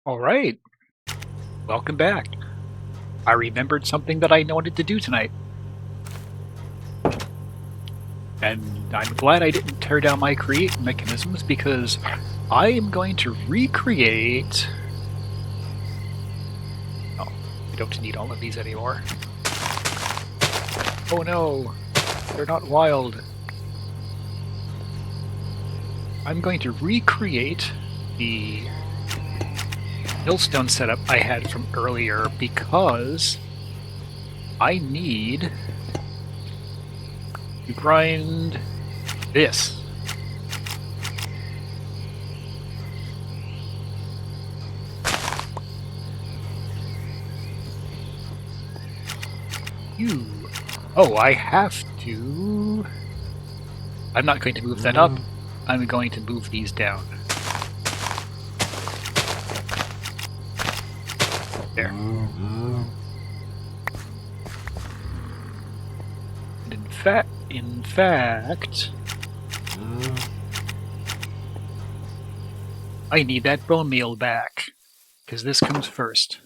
All right. Welcome back. I remembered something that I wanted to do tonight. And I'm glad I didn't tear down my create mechanisms because I am going to recreate... Oh, I don't need all of these anymore. Oh no, they're not wild. I'm going to recreate the millstone setup I had from earlier because I need to grind this. Oh, I have to... I'm not going to move that up. I'm going to move these down. There. And in fact, I need that bone meal back, because this comes first.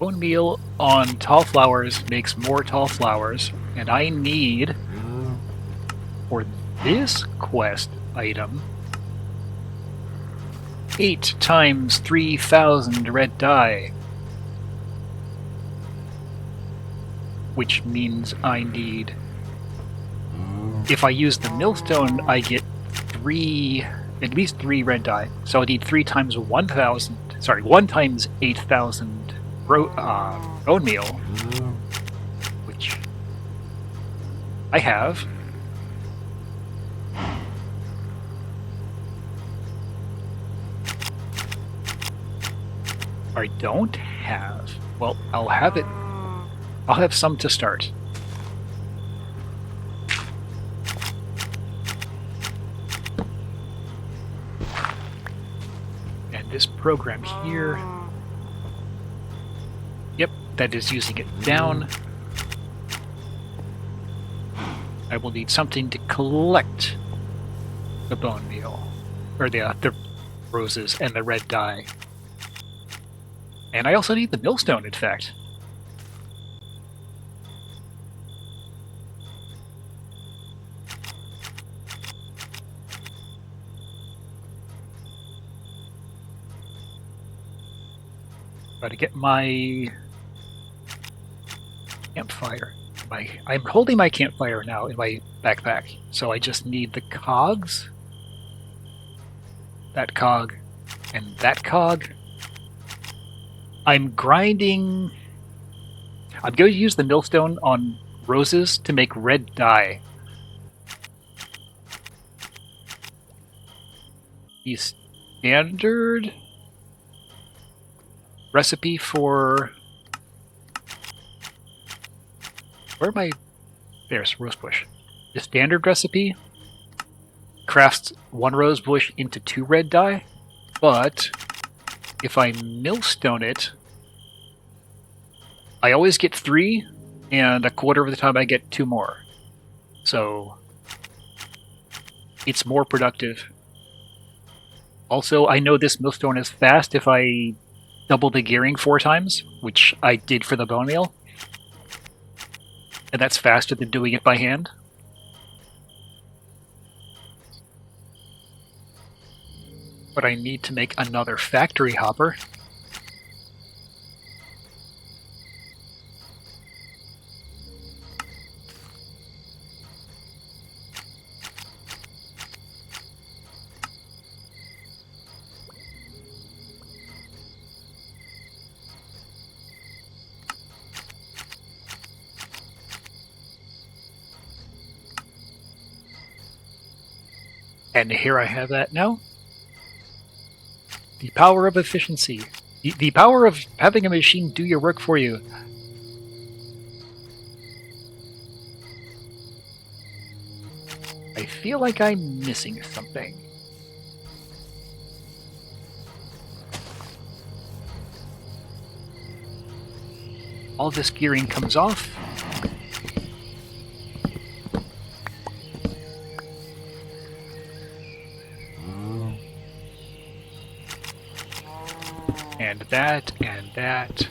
Bone meal on tall flowers makes more tall flowers, and I need, for this quest item, 8 times 3,000 red dye. Which means I need... If I use the millstone, I get at least 3 red dye. So I need 3 times 1,000... Sorry, 1 times 8,000 bone meal, which I have. I don't have. Well, I'll have it. I'll have some to start. program here. Yep, that is using it down. I will need something to collect the bone meal, or the roses and the red dye. And I also need the millstone, in fact. Try to get my campfire. I'm holding my campfire now in my backpack, so I just need the cogs. That cog and that cog. I'm grinding. I'm going to use the millstone on roses to make red dye. The standard recipe for... Where am I? There's rosebush. The standard recipe crafts 1 rosebush into 2 red dye, but if I millstone it, I always get 3, and a quarter of the time I get 2 more. So it's more productive. Also, I know this millstone is fast if I double the gearing 4 times, which I did for the bone meal. And that's faster than doing it by hand. But I need to make another factory hopper. And here I have that now. The power of efficiency. The power of having a machine do your work for you. I feel like I'm missing something. All this gearing comes off. And that, and that.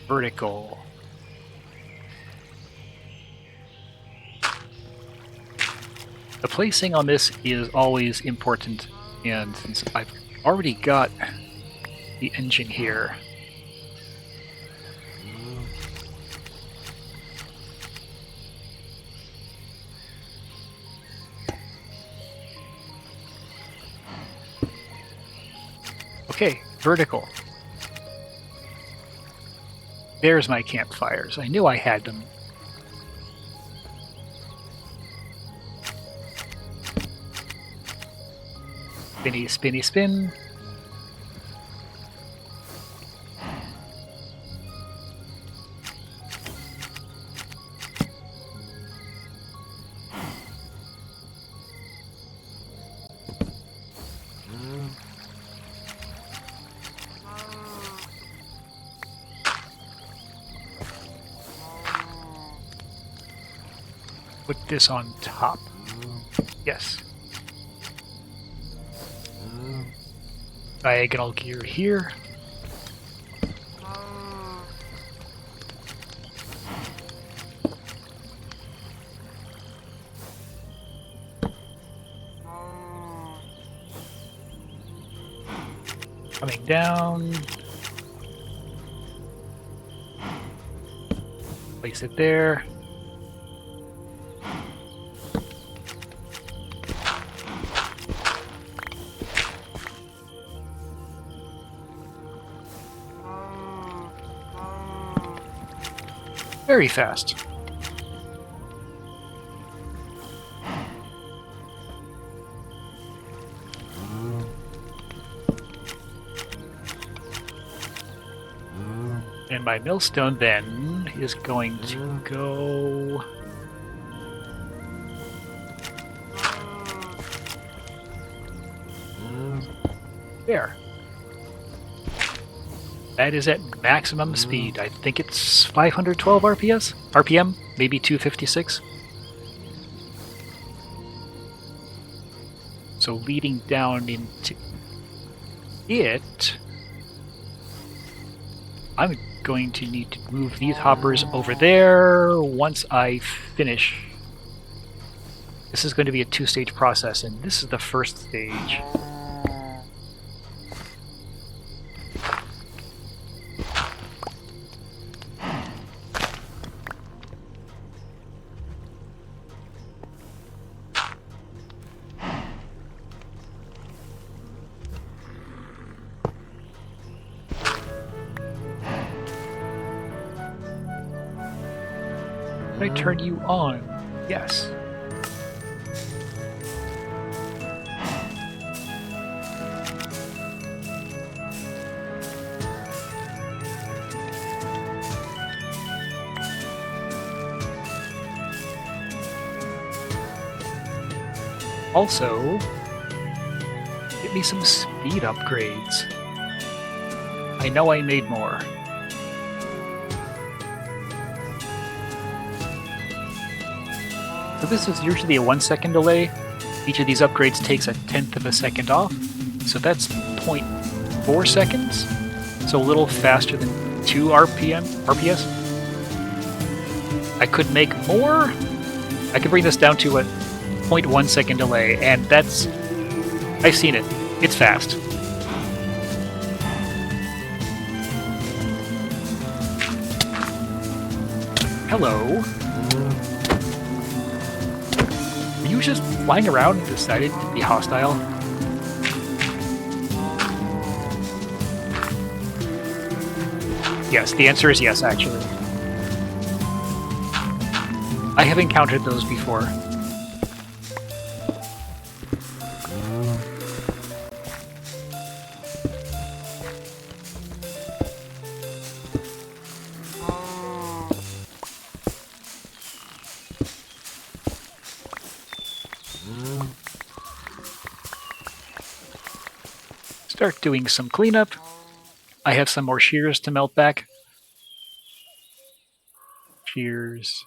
Vertical. The placing on this is always important, and since I've already got the engine here, okay, vertical. There's my campfires. I knew I had them. Spinny, spinny, spin. Put this on top. Yes. Diagonal gear here. Coming down. Place it there. Very fast. And my millstone then is going to go... there. That is at maximum speed. I think it's 512 RPM, maybe 256. So leading down into it, I'm going to need to move these hoppers over there once I finish. This is going to be a two-stage process, and this is the first stage. Can I turn you on? Yes. Also, get me some speed upgrades. I know I made more. So this is usually a 1 second delay. Each of these upgrades takes 1/10 of a second off. So that's 0.4 seconds. So a little faster than 2 RPS. I could make more. I could bring this down to a 0.1 second delay, and that's... I've seen it. It's fast. Hello. Were you just flying around and decided to be hostile? Yes, the answer is yes, actually. I have encountered those before. Start doing some cleanup. I have some more shears to melt back. Shears.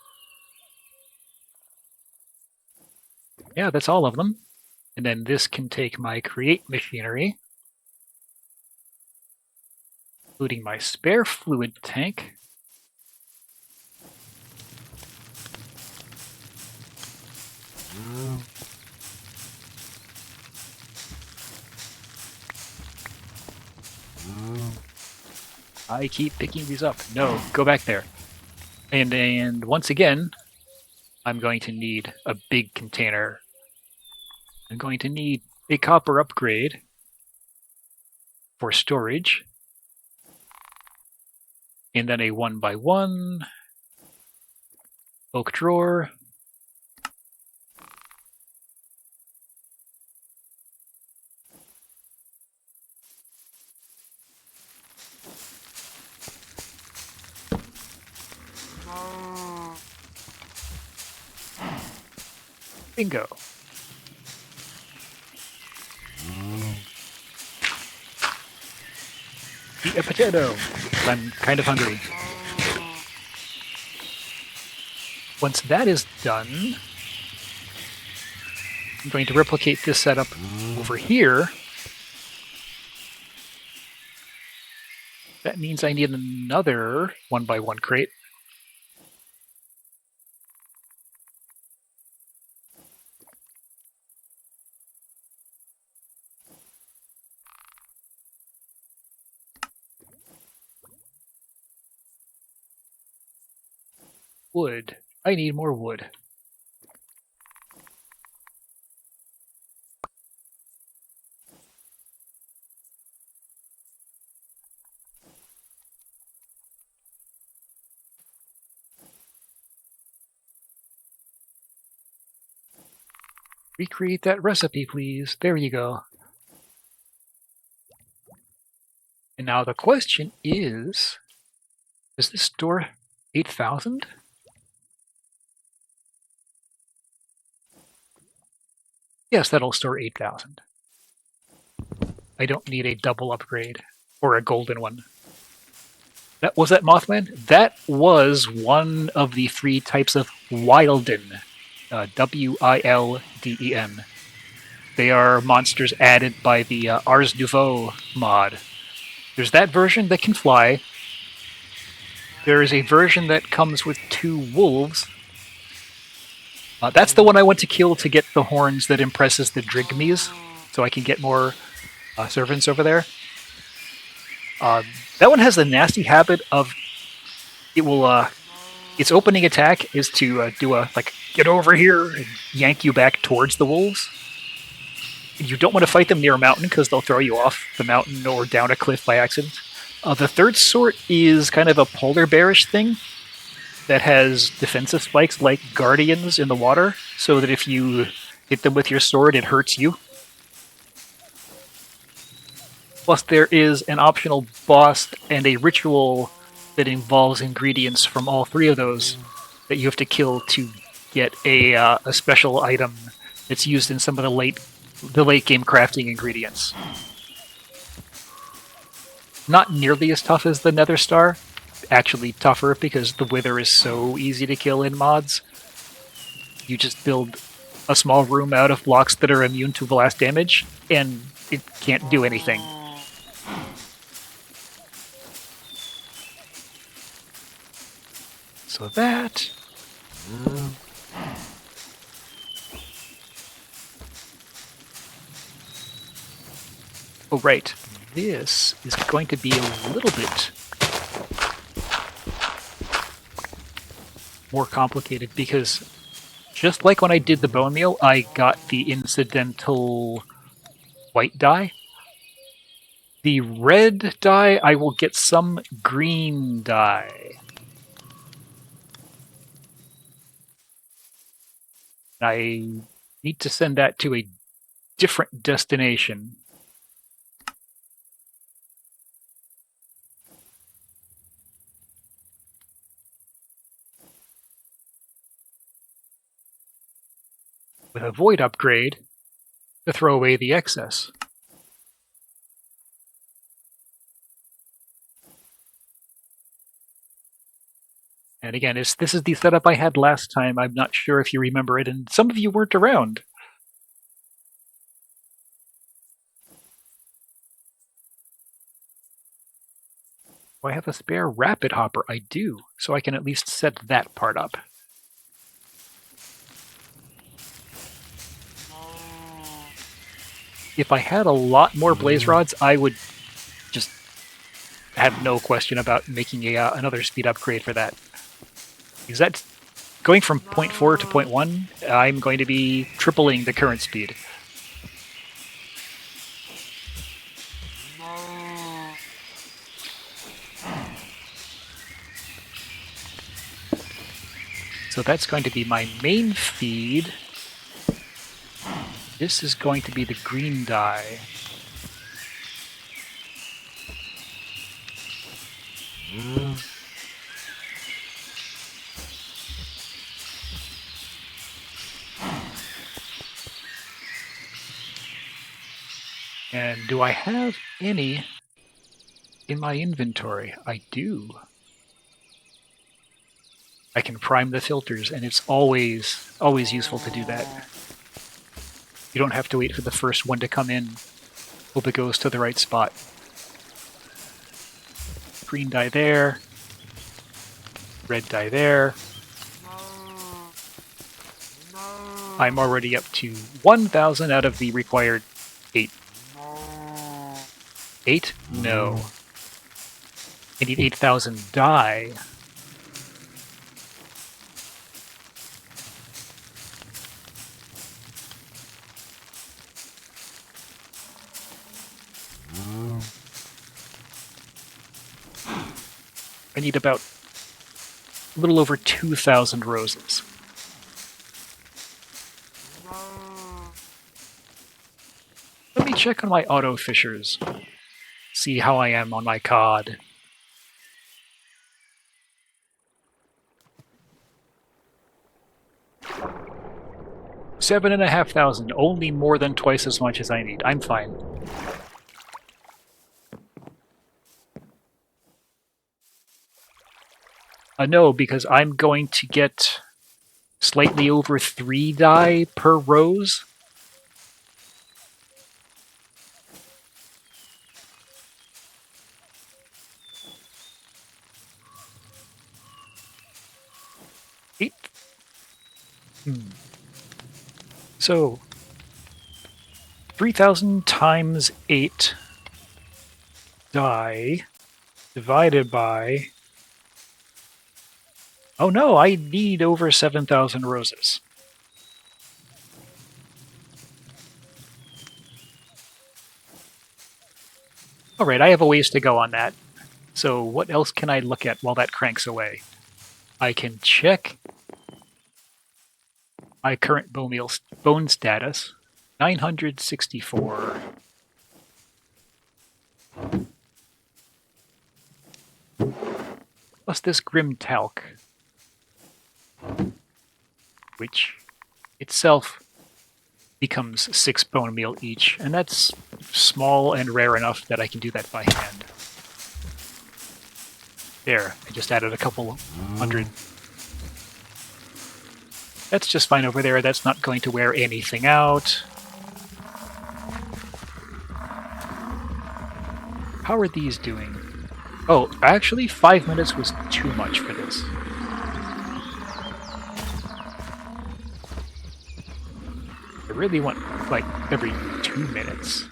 Yeah, that's all of them. And then this can take my create machinery, including my spare fluid tank. I keep picking these up. No, go back there. And once again, I'm going to need a big container. I'm going to need a copper upgrade for storage. And then a 1x1 oak drawer. Bingo. Eat a potato. I'm kind of hungry. Once that is done, I'm going to replicate this setup over here. That means I need another 1x1 crate. Wood. I need more wood. Recreate that recipe, please. There you go. And now the question is, does this door 8,000? Yes, that'll store 8,000. I don't need a double upgrade or a golden one. Was that Mothman? That was one of the 3 types of Wilden. Wilden. They are monsters added by the Ars Nouveau mod. There's that version that can fly. There is a version that comes with 2 wolves. That's the one I want to kill to get the horns that impresses the Drigmies, so I can get more servants over there. That one has the nasty habit of it will its opening attack is to do a get over here and yank you back towards the wolves. You don't want to fight them near a mountain because they'll throw you off the mountain or down a cliff by accident. The third sort is kind of a polar bearish thing that has defensive spikes like guardians in the water, so that if you hit them with your sword, it hurts you. Plus, there is an optional boss and a ritual that involves ingredients from all 3 of those that you have to kill to get a special item that's used in some of the late game crafting ingredients. Not nearly as tough as the Nether Star. Actually tougher because the Wither is so easy to kill in mods. You just build a small room out of blocks that are immune to blast damage, and it can't do anything. So that... Oh, right. This is going to be a little bit more complicated because just like when I did the bone meal, I got the incidental white dye. The red dye, I will get some green dye. I need to send that to a different destination. With a void upgrade to throw away the excess. And again, this is the setup I had last time. I'm not sure if you remember it, and some of you weren't around. Do I have a spare rapid hopper? I do, so I can at least set that part up. If I had a lot more blaze rods, I would just have no question about making another speed upgrade for that. Because that's going from 0.4 to 0.1, I'm going to be tripling the current speed. So that's going to be my main feed. This is going to be the green dye. And do I have any in my inventory? I do. I can prime the filters, and it's always useful to do that. You don't have to wait for the first one to come in. Hope it goes to the right spot. Green dye there. Red dye there. I'm already up to 1,000 out of the required 8. 8? No. I need 8,000 dye. I need about a little over 2,000 roses. Let me check on my auto fishers. See how I am on my cod. 7,500, only more than twice as much as I need. I'm fine. No, because I'm going to get slightly over 3 dye per rose. Eight. So 3,000 times 8 dye divided by... Oh no, I need over 7,000 roses. Alright, I have a ways to go on that. So what else can I look at while that cranks away? I can check my current bone status. 964. Plus this grim talc, which itself becomes 6 bone meal each, and that's small and rare enough that I can do that by hand. There, I just added a couple hundred. That's just fine over there. That's not going to wear anything out. How are these doing? Oh, actually 5 minutes was too much for this. I really want, like, every 2 minutes.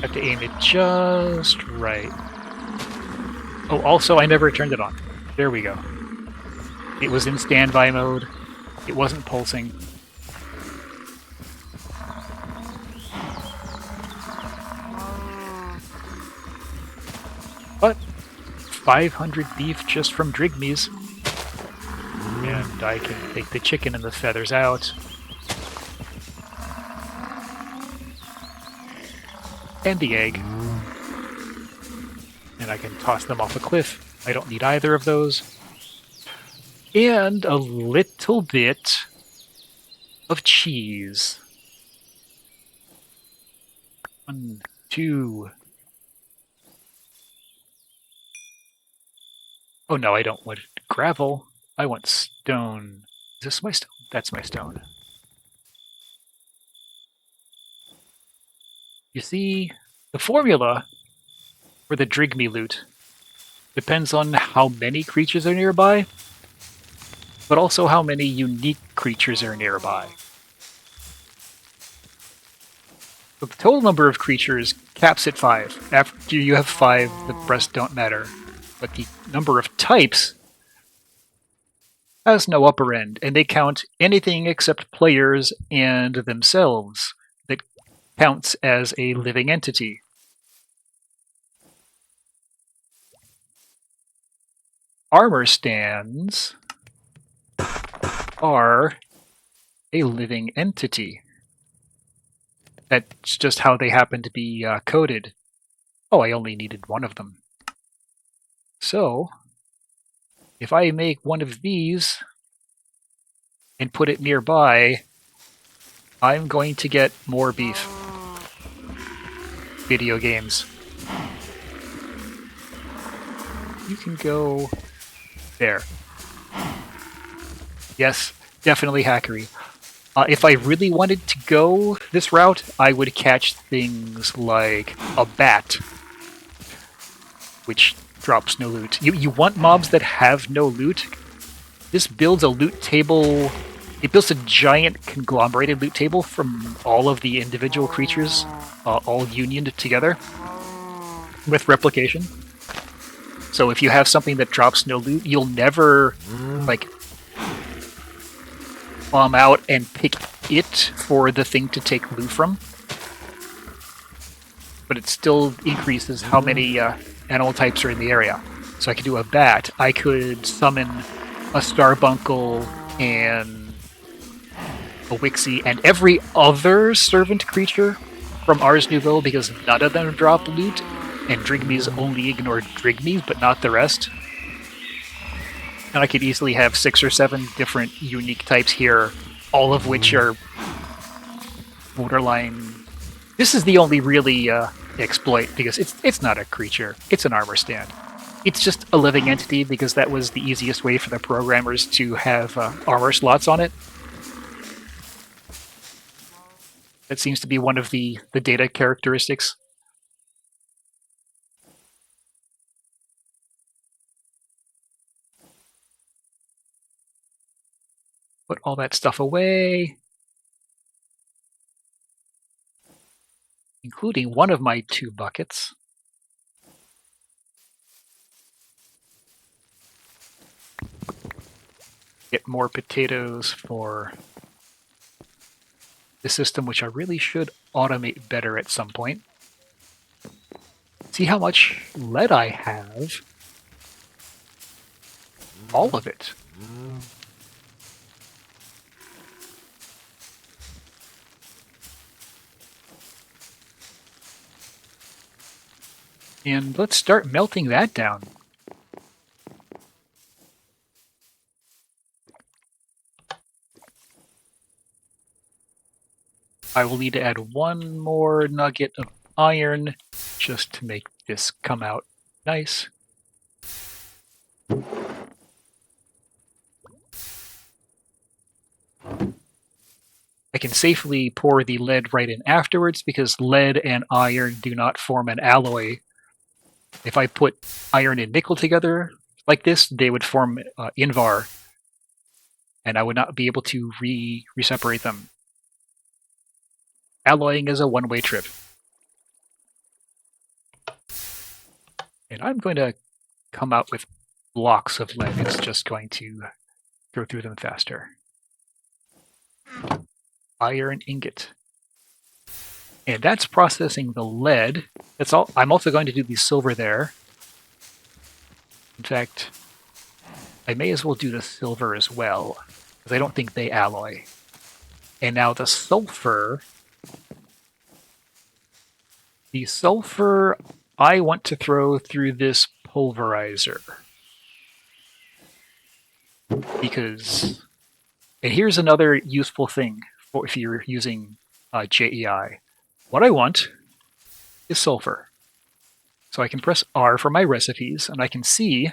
Have to aim it just right. Oh, also, I never turned it on. There we go. It was in standby mode. It wasn't pulsing. But 500 beef just from Drigmies. And I can take the chicken and the feathers out. And the egg. And I can toss them off a cliff. I don't need either of those. And a little bit of cheese. 1, 2. Oh no, I don't want gravel. I want stone. Is this my stone? That's my stone. You see, the formula for the Drigme loot depends on how many creatures are nearby, but also how many unique creatures are nearby. So the total number of creatures caps at 5. After you have 5, the rest don't matter. But the number of types has no upper end, and they count anything except players and themselves that counts as a living entity. Armor stands are a living entity. That's just how they happen to be coded. Oh, I only needed one of them. So, if I make one of these and put it nearby, I'm going to get more beef. Video games. You can go there. Yes, definitely hackery. If I really wanted to go this route, I would catch things like a bat, which drops no loot. You want mobs that have no loot? This builds a loot table. It builds a giant conglomerated loot table from all of the individual creatures, all unioned together with replication. So if you have something that drops no loot, you'll never like bomb out and pick it for the thing to take loot from. But it still increases how many animal types are in the area. So I could do a bat. I could summon a Starbuncle and a Wixie and every other servant creature from Ars Nouveau because none of them drop loot, and Drigmies only ignore Drigmies, but not the rest. And I could easily have 6 or 7 different unique types here, all of which are borderline. This is the only really exploit, because it's not a creature, it's an armor stand. It's just a living entity because that was the easiest way for the programmers to have armor slots on it. That seems to be one of the data characteristics. Put all that stuff away, including one of my 2 buckets. Get more potatoes for the system, which I really should automate better at some point. See how much lead I have. All of it. And let's start melting that down. I will need to add 1 more nugget of iron just to make this come out nice. I can safely pour the lead right in afterwards because lead and iron do not form an alloy. If I put iron and nickel together like this, they would form Invar, and I would not be able to re-separate them. Alloying is a one-way trip. And I'm going to come out with blocks of lead. It's just going to go through them faster. Iron ingot. And that's processing the lead. That's all. I'm also going to do the silver there. In fact, I may as well do the silver as well, because I don't think they alloy. And now the sulfur. The sulfur I want to throw through this pulverizer. Because, and here's another useful thing for if you're using JEI. What I want is sulfur. So I can press R for my recipes, and I can see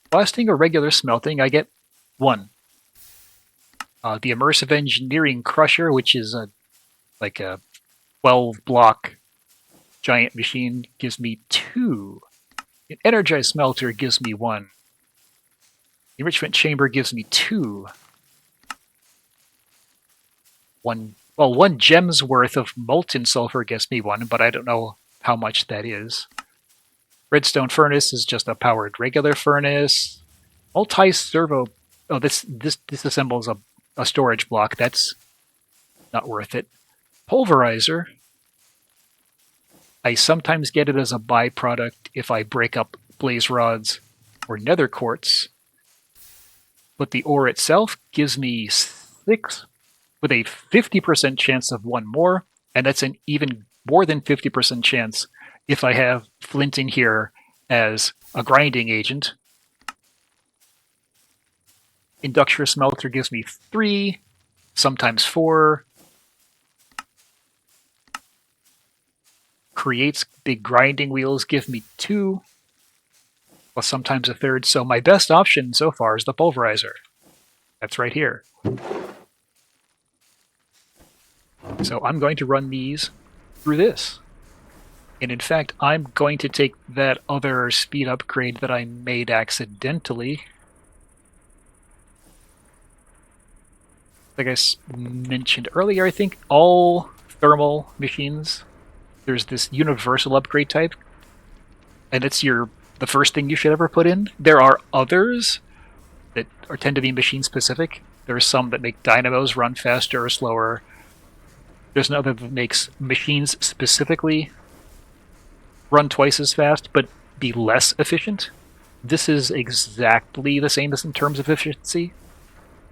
blasting or regular smelting, I get 1. The immersive engineering crusher, which is like a 12-block giant machine, gives me 2. An energized smelter gives me 1. Enrichment chamber gives me 2. 1 gem's worth of molten sulfur gives me 1, but I don't know how much that is. Redstone furnace is just a powered regular furnace. Multi-servo. Oh, this assembles a storage block. That's not worth it. Pulverizer. I sometimes get it as a byproduct if I break up blaze rods or nether quartz. But the ore itself gives me 6 with a 50% chance of 1 more, and that's an even more than 50% chance if I have flint in here as a grinding agent. Industrial smelter gives me 3, sometimes 4. Creates big grinding wheels give me 2, plus sometimes a 3rd. So my best option so far is the pulverizer. That's right here. So I'm going to run these through this. And in fact, I'm going to take that other speed upgrade that I made accidentally. Like I mentioned earlier, I think all thermal machines, there's this universal upgrade type, and it's the first thing you should ever put in. There are others that tend to be machine specific. There are some that make dynamos run faster or slower. There's another that makes machines specifically run twice as fast, but be less efficient. This is exactly the same as in terms of efficiency.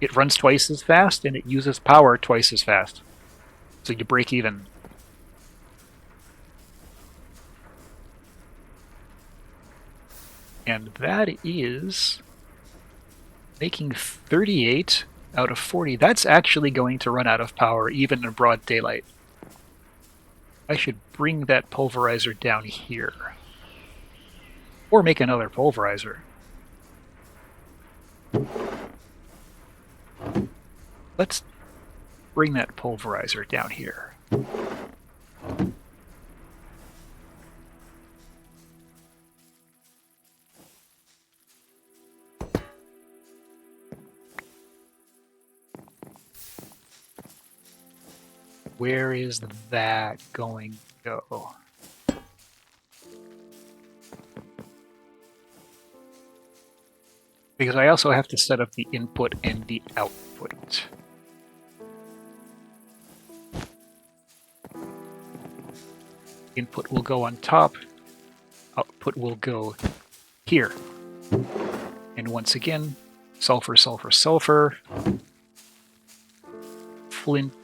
It runs twice as fast, and it uses power twice as fast. So you break even. And that is making 38 out of 40. That's actually going to run out of power even in broad daylight. I should bring that pulverizer down here. Or make another pulverizer. Let's bring that pulverizer down here. Where is that going to go? Because I also have to set up the input and the output. Input will go on top, output will go here. And once again, sulfur, sulfur, sulfur, flint,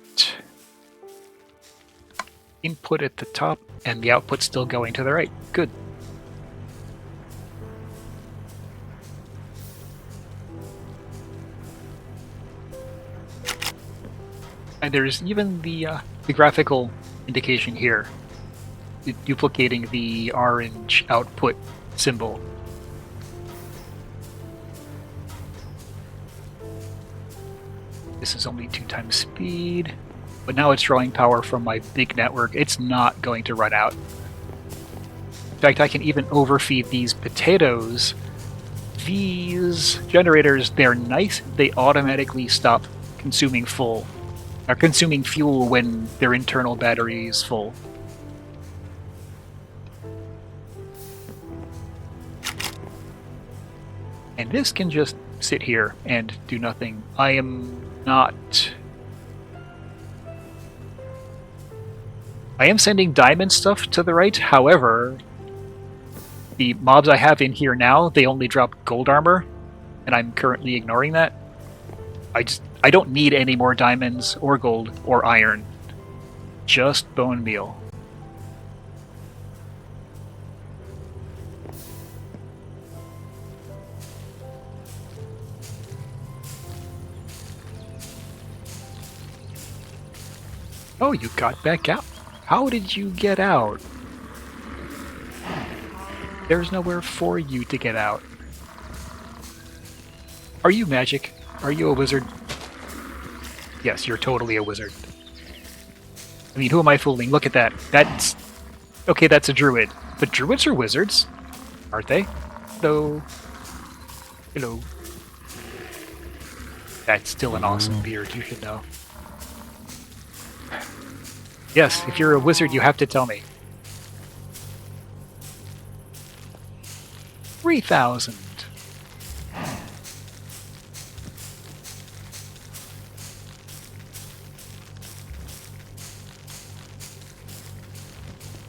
input at the top, and the output still going to the right. Good. And there's even the graphical indication here, duplicating the orange output symbol. This is only 2 times speed, but now it's drawing power from my big network. It's not going to run out. In fact, I can even overfeed these potatoes. These generators, they're nice. They automatically stop consuming fuel when their internal battery is full. And this can just sit here and do nothing. I am sending diamond stuff to the right, however, the mobs I have in here now, they only drop gold armor, and I'm currently ignoring that. I don't need any more diamonds or gold or iron. Just bone meal. Oh, you got back out. How did you get out? There's nowhere for you to get out. Are you magic? Are you a wizard? Yes, you're totally a wizard. I mean, who am I fooling? Look at that. That's... Okay, that's a druid. But druids are wizards, aren't they? Hello. Hello. That's still an awesome beard, you should know. Yes, if you're a wizard, you have to tell me. 3,000.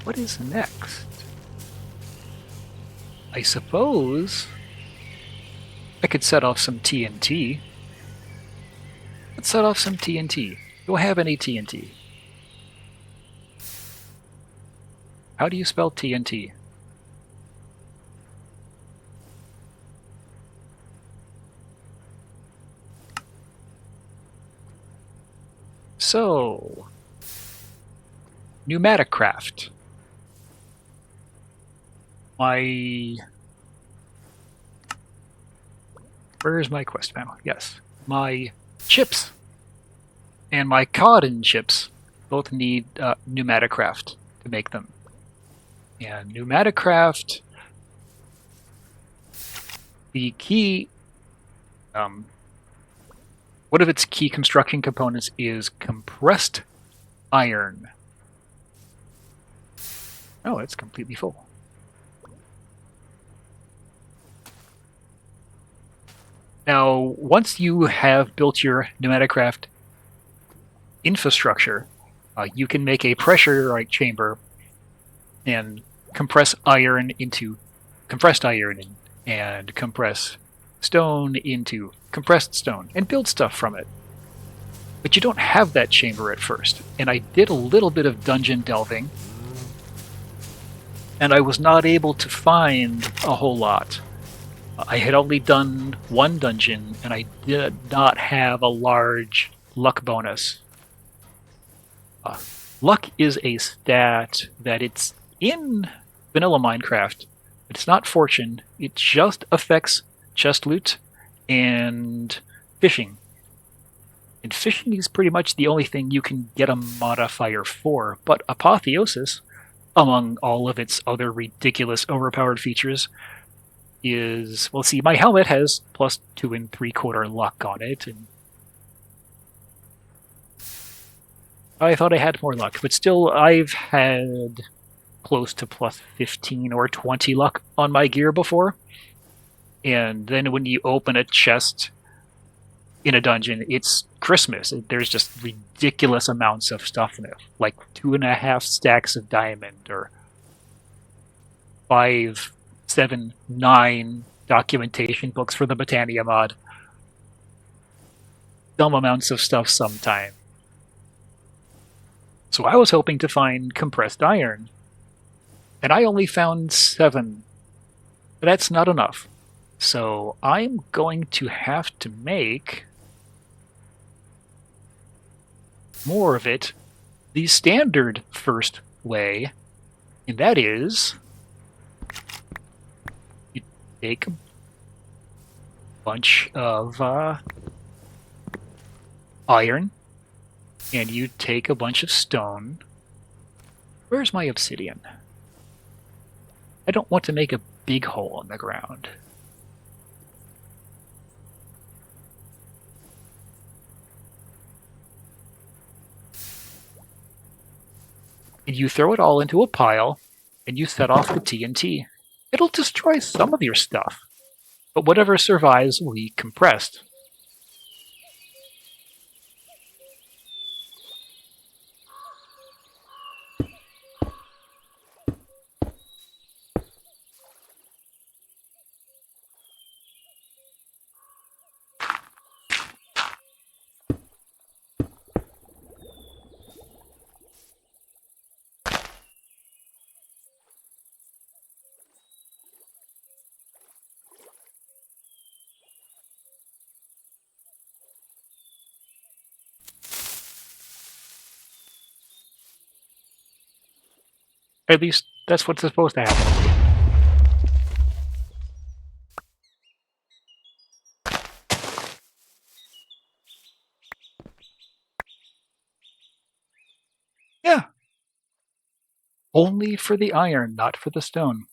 What is next? I suppose I could set off some TNT. Let's set off some TNT. Do I have any TNT? How do you spell TNT? So, PneumaticCraft. Where's my quest panel? Yes. My chips and my cotton chips both need PneumaticCraft to make them. And PneumaticCraft, the key, one of its key construction components is compressed iron. Oh, it's completely full. Now, once you have built your PneumaticCraft infrastructure, you can make a pressure chamber and compress iron into compressed iron and compress stone into compressed stone and build stuff from it. But you don't have that chamber at first. And I did a little bit of dungeon delving, and I was not able to find a whole lot. I had only done one dungeon, and I did not have a large luck bonus. Luck is a stat that it's in vanilla Minecraft. It's not fortune. It just affects chest loot and fishing. And fishing is pretty much the only thing you can get a modifier for, but Apotheosis, among all of its other ridiculous overpowered features, is, well, see, my helmet has plus 2 3/4 luck on it, and I thought I had more luck, but still, I've had close to plus 15 or 20 luck on my gear before. And then when you open a chest in a dungeon, it's Christmas. There's just ridiculous amounts of stuff in it, like 2.5 stacks of diamond, or 5, 7, 9 documentation books for the Botania mod. Dumb amounts of stuff sometime. So I was hoping to find compressed iron, and I only found 7. But that's not enough. So I'm going to have to make more of it the standard first way, and that is you take a bunch of iron, and you take a bunch of stone. Where's my obsidian? I don't want to make a big hole in the ground. And you throw it all into a pile, and you set off the TNT. It'll destroy some of your stuff, but whatever survives will be compressed. At least that's what's supposed to happen. Yeah. Only for the iron, not for the stone.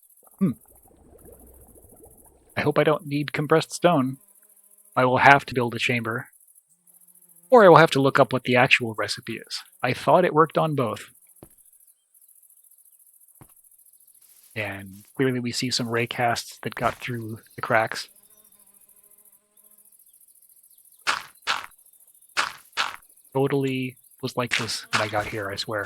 I hope I don't need compressed stone. I will have to build a chamber. Or I will have to look up what the actual recipe is. I thought it worked on both. And clearly we see some ray casts that got through the cracks. Totally was like this when I got here, I swear.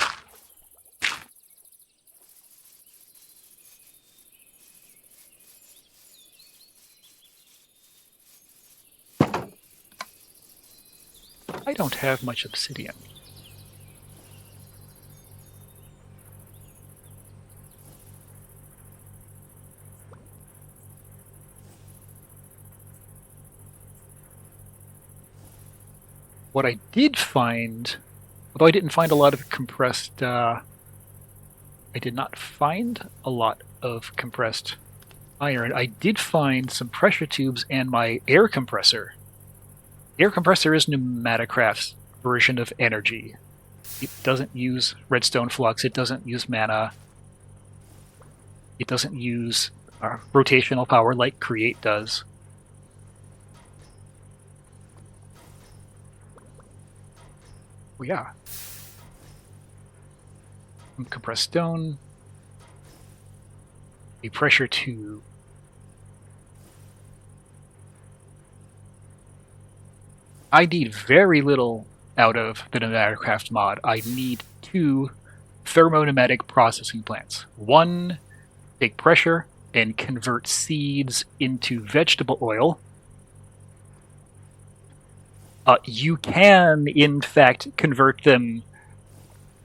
I don't have much obsidian. What I did find, although I didn't find a lot of compressed, I did not find a lot of compressed iron. I did find some pressure tubes and my air compressor. Air compressor is PneumaticCraft's version of energy. It doesn't use redstone flux, it doesn't use mana, it doesn't use rotational power like Create does. Oh yeah. Some compressed stone, a pressure tube. I need very little out of the PneumaticCraft mod. I need 2 thermopneumatic processing plants. One, take pressure and convert seeds into vegetable oil. You can, in fact, convert them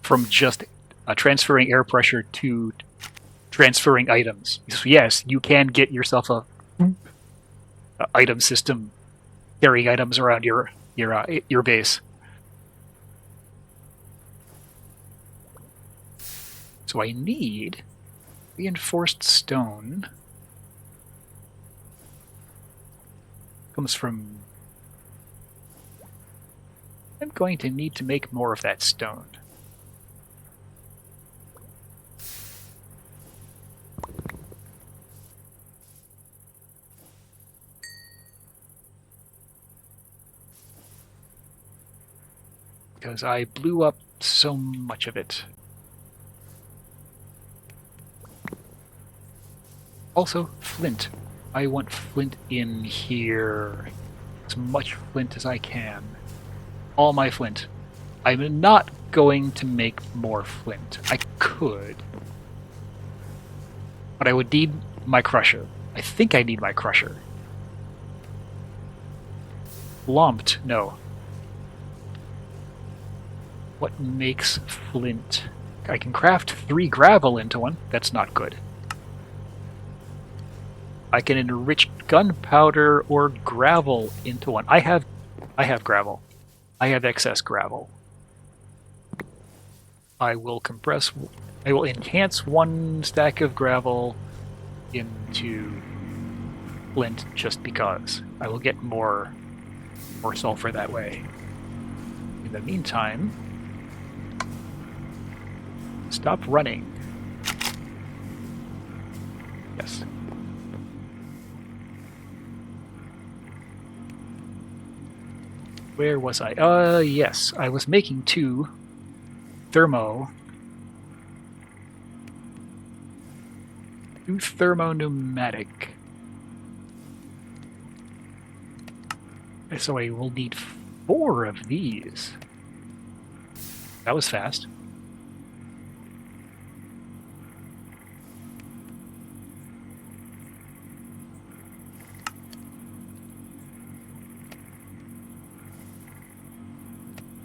from just transferring air pressure to transferring items. So yes, you can get yourself a item system carrying items around your base. So I need reinforced stone. Comes from... I'm going to need to make more of that stone. Because I blew up so much of it. Also, flint. I want flint in here. As much flint as I can. All my flint. I'm not going to make more flint. I could. But I would need my crusher. I think I need my crusher. Lumped? No. What makes flint? I can craft 3 gravel into one. That's not good. I can enrich gunpowder or gravel into one. I have gravel. I have excess gravel. I will enhance 1 stack of gravel into flint just because. I will get more sulfur that way. In the meantime, stop running. Yes. Where was I? Yes, I was making 2 pneumatic. So I will need 4 of these. That was fast.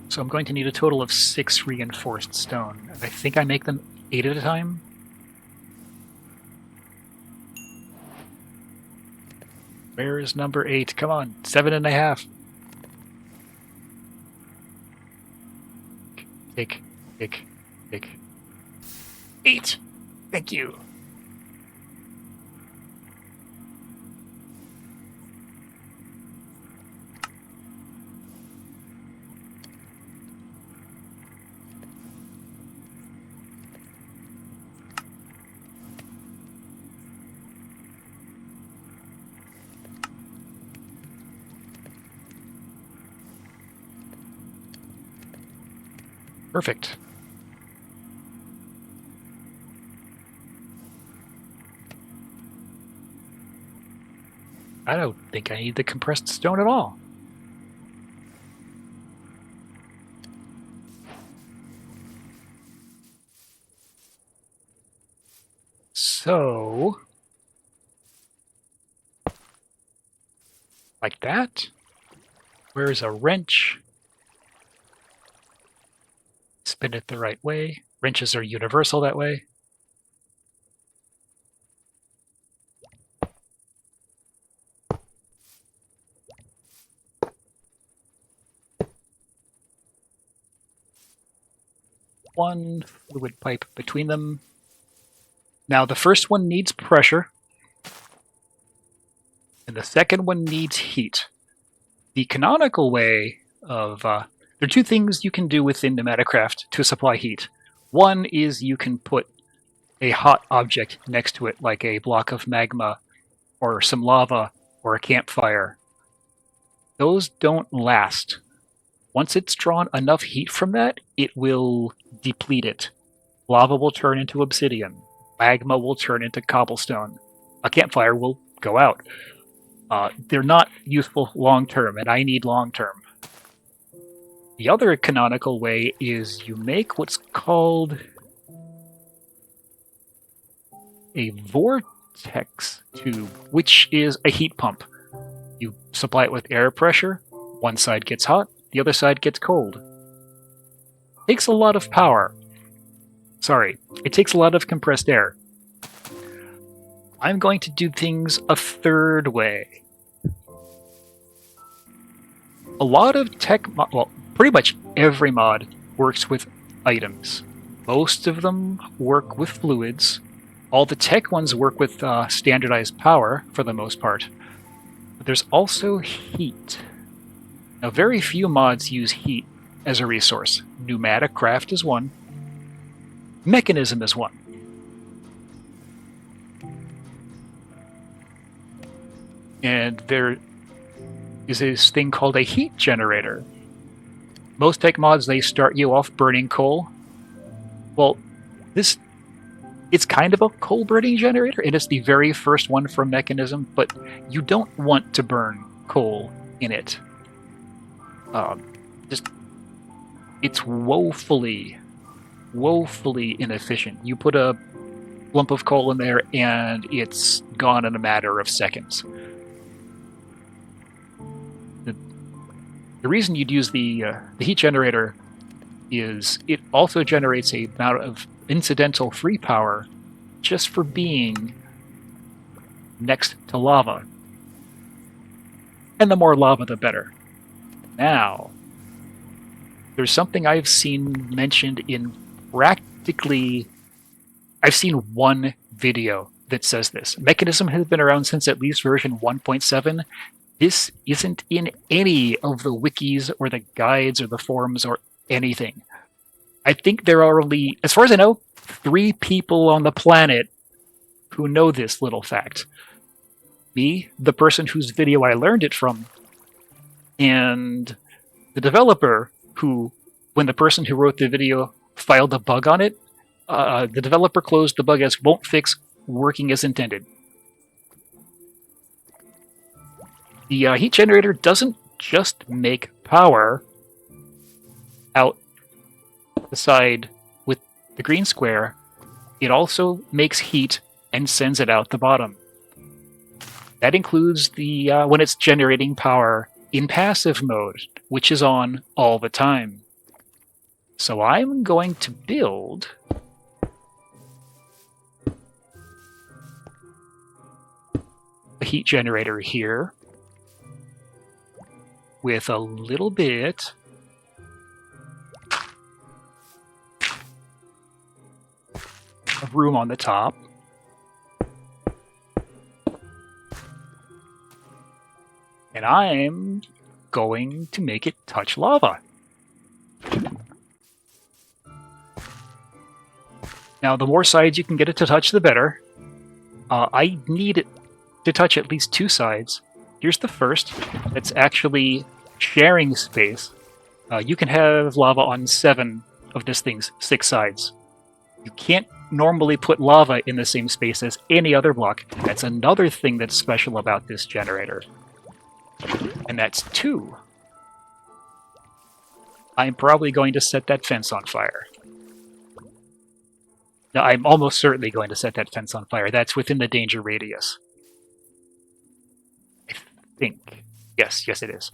So I'm going to need a total of 6 reinforced stone. I think I make them 8 at a time. Where is number 8? Come on, 7.5. Take. 8! Thank you. Perfect. I don't think I need the compressed stone at all. So, like that. Where's a wrench? Spin it the right way. Wrenches are universal that way. One fluid pipe between them. Now the first one needs pressure, and the second one needs heat. The canonical way of... there are 2 things you can do within PneumaticCraft to supply heat. One is you can put a hot object next to it, like a block of magma, or some lava, or a campfire. Those don't last. Once it's drawn enough heat from that, it will deplete it. Lava will turn into obsidian. Magma will turn into cobblestone. A campfire will go out. They're not useful long-term, and I need long-term. The other canonical way is you make what's called a vortex tube, which is a heat pump. You supply it with air pressure, one side gets hot, the other side gets cold. Takes a lot of power. Sorry, it takes a lot of compressed air. I'm going to do things a third way. A lot of well, pretty much every mod works with items. Most of them work with fluids. All the tech ones work with standardized power for the most part. But there's also heat. Now, very few mods use heat as a resource. PneumaticCraft is one. Mechanism is one. And there is this thing called a heat generator. Most tech mods, they start you off burning coal. Well, it's kind of a coal burning generator, and it's the very first one from Mechanism, but you don't want to burn coal in it. It's woefully inefficient. You put a lump of coal in there, and it's gone in a matter of seconds. The reason you'd use the heat generator is it also generates a amount of incidental free power just for being next to lava. And the more lava, the better. Now, there's something I've seen mentioned in practically... I've seen one video that says this. Mechanism has been around since at least version 1.7. This isn't in any of the wikis or the guides or the forums or anything. I think there are only, as far as I know, 3 people on the planet who know this little fact. Me, the person whose video I learned it from, and the developer who, when the person who wrote the video filed a bug on it, the developer closed the bug as won't fix, working as intended. The heat generator doesn't just make power out the side with the green square, it also makes heat and sends it out the bottom. That includes the when it's generating power in passive mode, which is on all the time. So I'm going to build a heat generator here with a little bit of room on the top. And I'm going to make it touch lava. Now, the more sides you can get it to touch, the better. I need it to touch at least 2 sides. Here's the first. That's actually sharing space. You can have lava on 7 of this thing's 6 sides. You can't normally put lava in the same space as any other block. That's another thing that's special about this generator. And that's 2. I'm probably going to set that fence on fire. Now, I'm almost certainly going to set that fence on fire. That's within the danger radius. I think. Yes, it is.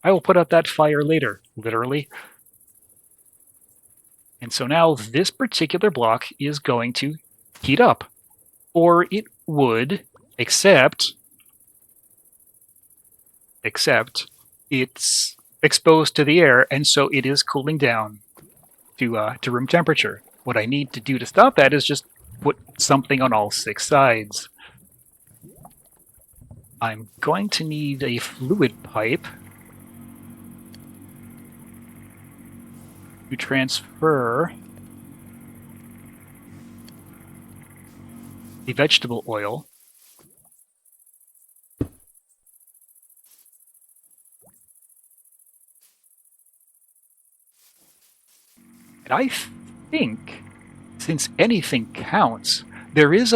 I will put out that fire later, literally. And so now this particular block is going to heat up. Or it would, except it's exposed to the air, and so it is cooling down to room temperature. What I need to do to stop that is just put something on all 6 sides. I'm going to need a fluid pipe to transfer the vegetable oil. And I think, since anything counts, there is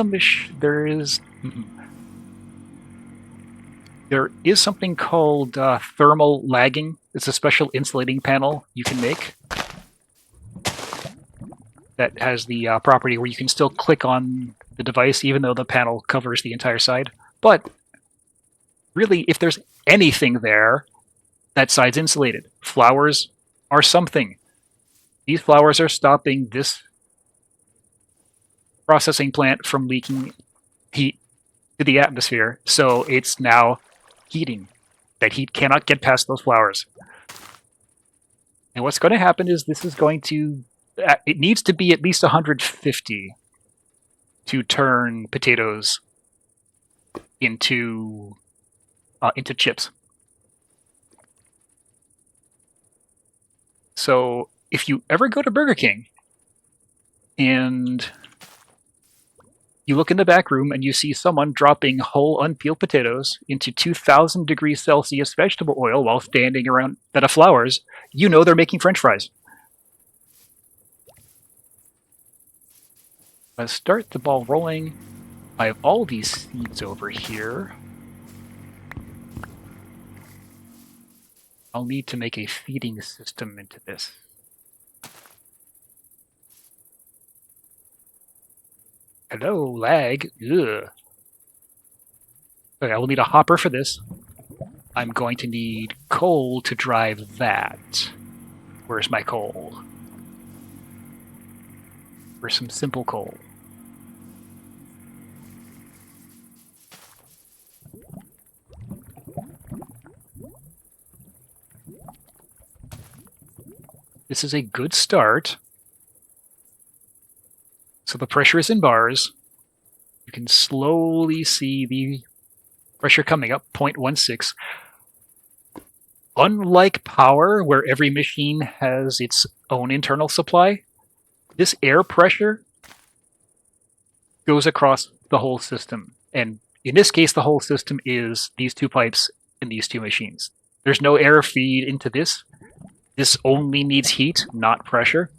something called thermal lagging. It's a special insulating panel you can make that has the property where you can still click on the device even though the panel covers the entire side. But really, if there's anything there, that side's insulated. Flowers are something. These flowers are stopping this processing plant from leaking heat to the atmosphere, so it's now heating. That heat cannot get past those flowers. And what's going to happen is this is going to... it needs to be at least 150 to turn potatoes into chips. So if you ever go to Burger King and you look in the back room and you see someone dropping whole unpeeled potatoes into 2,000 degrees Celsius vegetable oil while standing around a bed of flowers, you know they're making French fries. Let's start the ball rolling. I have all these seeds over here. I'll need to make a feeding system into this. Hello, lag. Ugh. Okay, I will need a hopper for this. I'm going to need coal to drive that. Where's my coal? Where's some simple coal? This is a good start. So the pressure is in bars. You can slowly see the pressure coming up, 0.16. Unlike power, where every machine has its own internal supply, this air pressure goes across the whole system. And in this case, the whole system is these two pipes and these two machines. There's no air feed into this. This only needs heat, not pressure.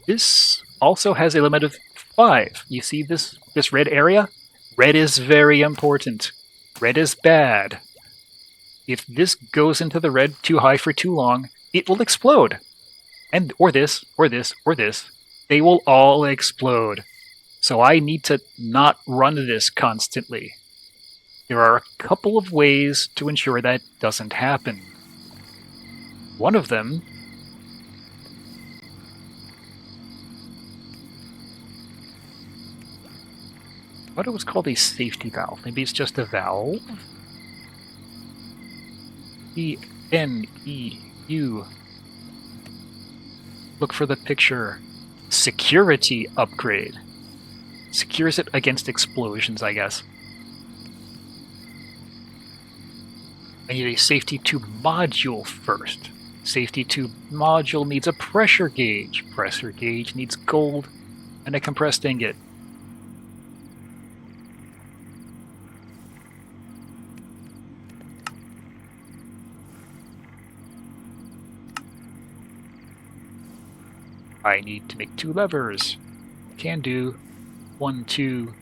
This also has a limit of 5. You see this red area? Red is very important. Red is bad. If this goes into the red too high for too long, it will explode. And or this, or this, or this. They will all explode. So I need to not run this constantly. There are a couple of ways to ensure that doesn't happen. One of them what it was called a safety valve. Maybe it's just a valve. E-N-E-U. Look for the picture. Security upgrade. Secures it against explosions, I guess. I need a safety tube module first. Safety tube module needs a pressure gauge. Pressure gauge needs gold and a compressed ingot. I need to make 2 levers. Can do. 1, 2.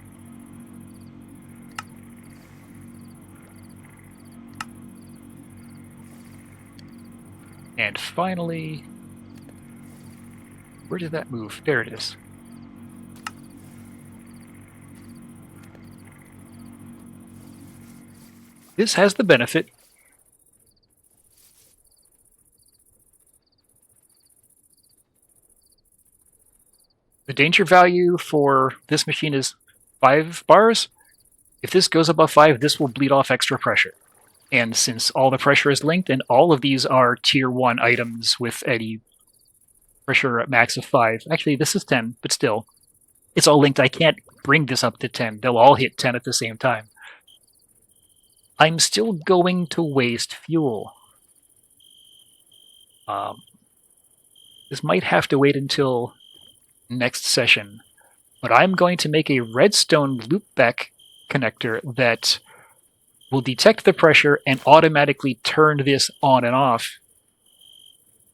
And finally, where did that move? There it is. This has the benefit the danger value for this machine is 5 bars. If this goes above 5, this will bleed off extra pressure. And since all the pressure is linked, and all of these are tier 1 items with any pressure at max of 5. Actually, this is 10, but still. It's all linked. I can't bring this up to 10. They'll all hit 10 at the same time. I'm still going to waste fuel. This might have to wait until next session, but I'm going to make a redstone loopback connector that will detect the pressure and automatically turn this on and off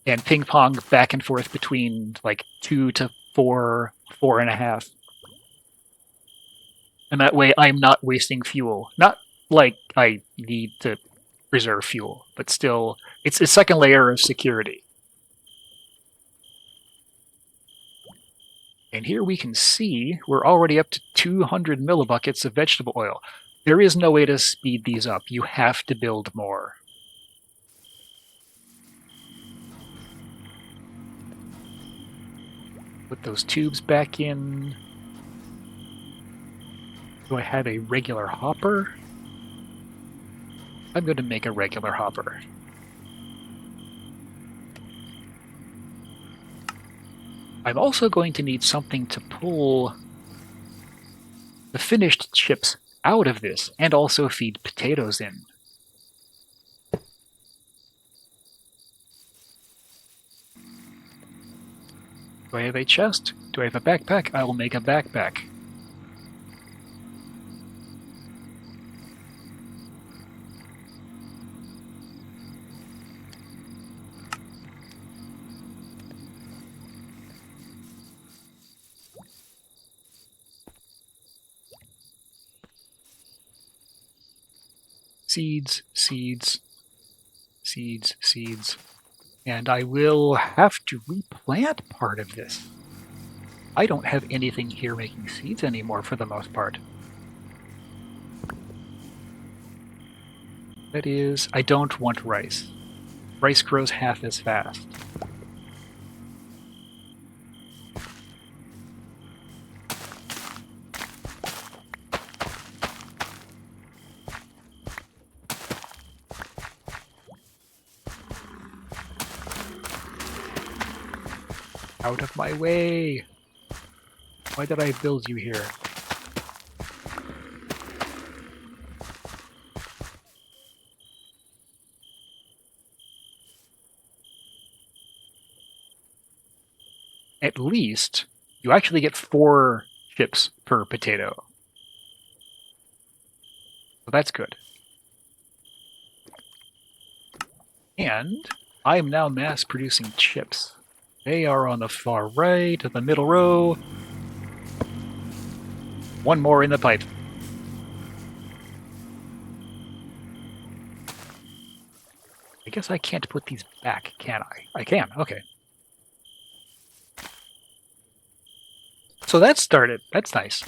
and ping pong back and forth between like 2 to 4, 4.5. And that way I'm not wasting fuel. Not like I need to preserve fuel, but still it's a second layer of security. And here we can see we're already up to 200 millibuckets of vegetable oil. There is no way to speed these up. You have to build more. Put those tubes back in. Do I have a regular hopper? I'm going to make a regular hopper. I'm also going to need something to pull the finished chips out of this and also feed potatoes in. Do I have a chest? Do I have a backpack? I will make a backpack. Seeds, seeds, seeds, seeds. And I will have to replant part of this. I don't have anything here making seeds anymore for the most part. That is, I don't want rice. Rice grows half as fast. Out of my way! Why did I build you here? At least, you actually get 4 chips per potato. So that's good. And I am now mass producing chips. They are on the far right of the middle row. One more in the pipe. I guess I can't put these back, can I? I can, okay. So that started. That's nice.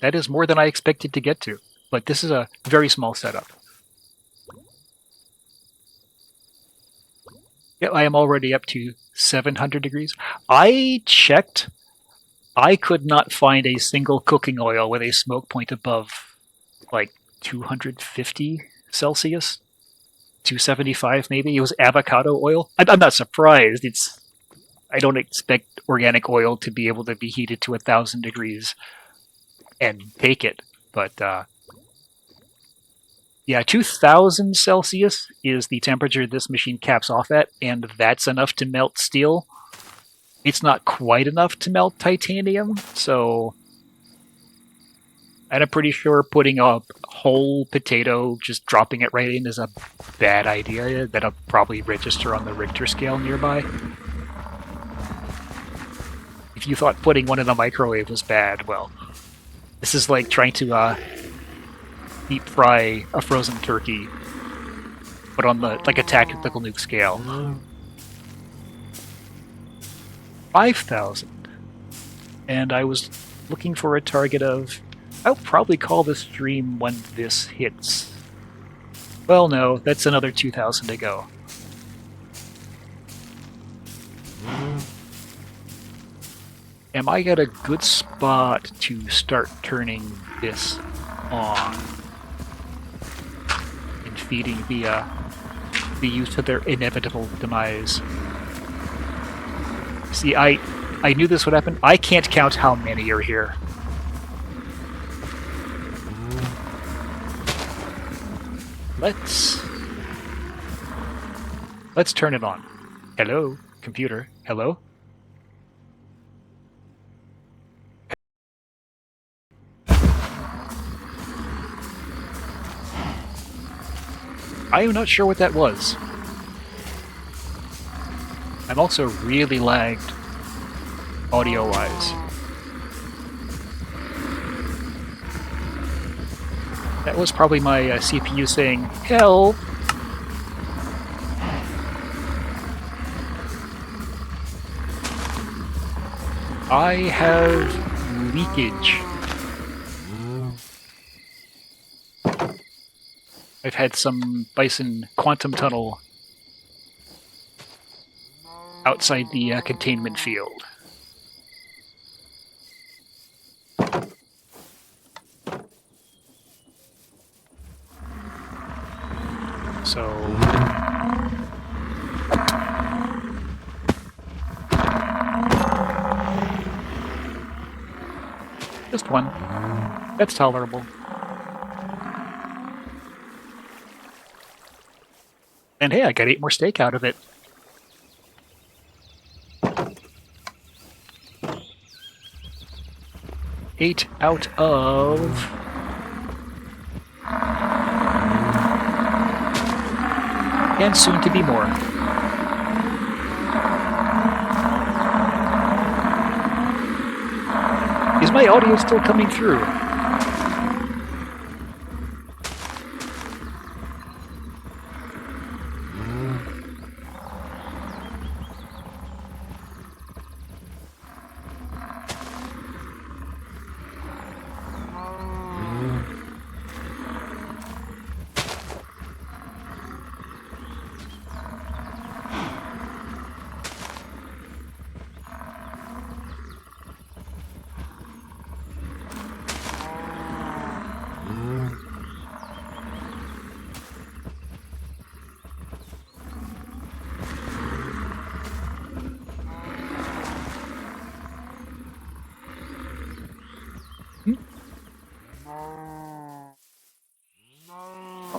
That is more than I expected to get to. But this is a very small setup. Yeah, I am already up to 700 degrees. I checked. I could not find a single cooking oil with a smoke point above like 250 Celsius. 275 maybe. It was avocado oil. I'm not surprised. I don't expect organic oil to be able to be heated to 1,000 degrees and take it. But yeah, 2,000 Celsius is the temperature this machine caps off at, and that's enough to melt steel. It's not quite enough to melt titanium, so and I'm pretty sure putting a whole potato, just dropping it right in, is a bad idea. That'll probably register on the Richter scale nearby. If you thought putting one in the microwave was bad, well, this is like trying to deep fry a frozen turkey, but on the like a tactical nuke scale. 5,000, and I was looking for a target of. I'll probably call the stream when this hits. Well, no, that's another 2,000 to go. Am I at a good spot to start turning this on and feeding the youth to their inevitable demise? See, I knew this would happen. I can't count how many are here. Let's turn it on. Hello, computer. Hello? I am not sure what that was. I'm also really lagged audio-wise. That was probably my CPU saying, help! I have leakage. I've had some bison quantum tunnel outside the containment field. So just one. That's tolerable. And hey, I got 8 more steak out of it. Eight out of... and soon to be more. Is my audio still coming through?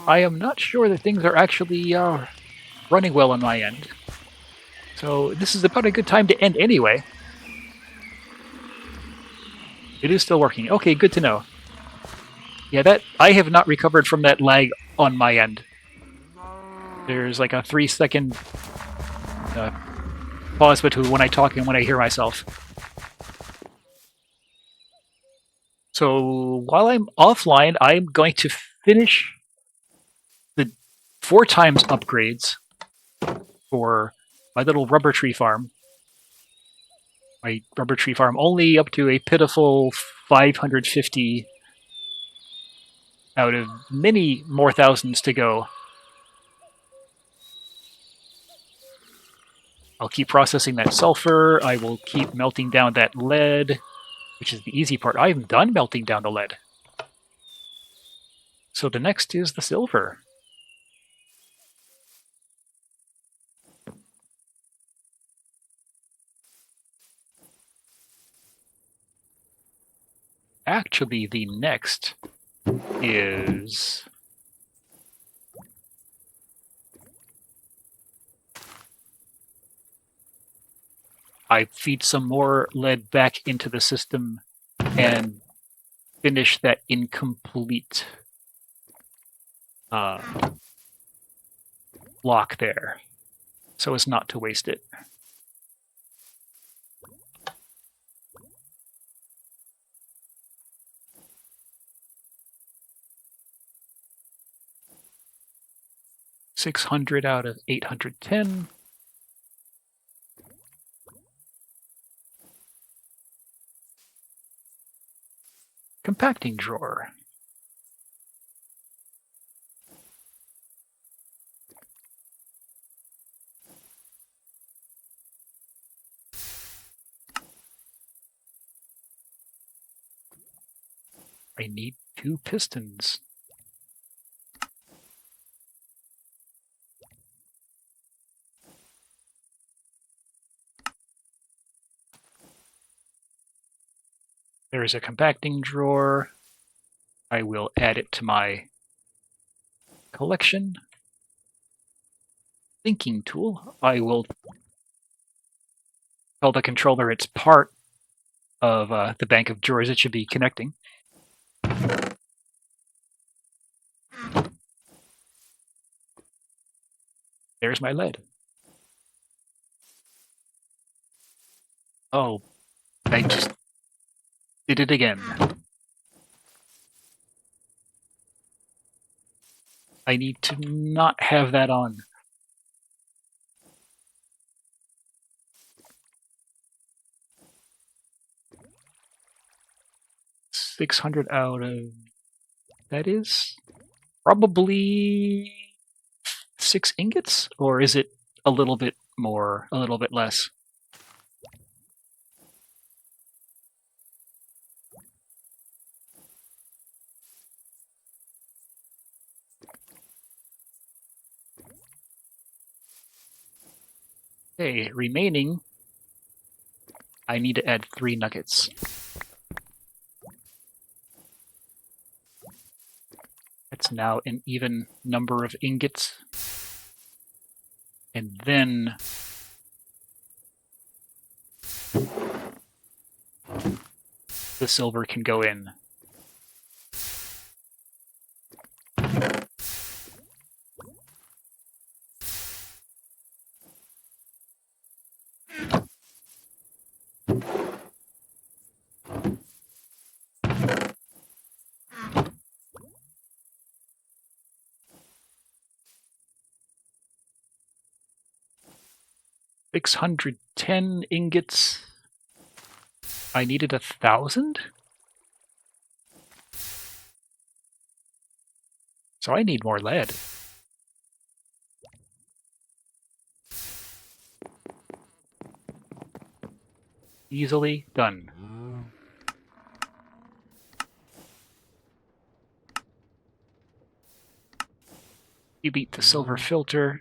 I am not sure that things are actually running well on my end. So this is about a good time to end anyway. It is still working. Okay, good to know. Yeah, that I have not recovered from that lag on my end. There's like a 3-second pause between when I talk and when I hear myself. So while I'm offline, I'm going to finish the 4 times upgrades for my little rubber tree farm. My rubber tree farm only up to a pitiful 550 out of many more thousands to go. I'll keep processing that sulfur. I will keep melting down that lead, which is the easy part. I'm done melting down the lead. So the next is the silver. Actually, the next is... I feed some more lead back into the system and finish that incomplete block there, so as not to waste it. $600 out of 810. Compacting drawer. I need 2 pistons. There is a compacting drawer. I will add it to my collection. Thinking tool. I will tell the controller it's part of the bank of drawers it should be connecting. There's my lead. Oh, I just did it again. I need to not have that on. $600 out of... that is probably 6 ingots? Or is it a little bit more, a little bit less? Okay, remaining, I need to add 3 nuggets. That's now an even number of ingots. And then the silver can go in. $610 ingots. I needed 1,000? So I need more lead. Easily done. You beat the silver filter.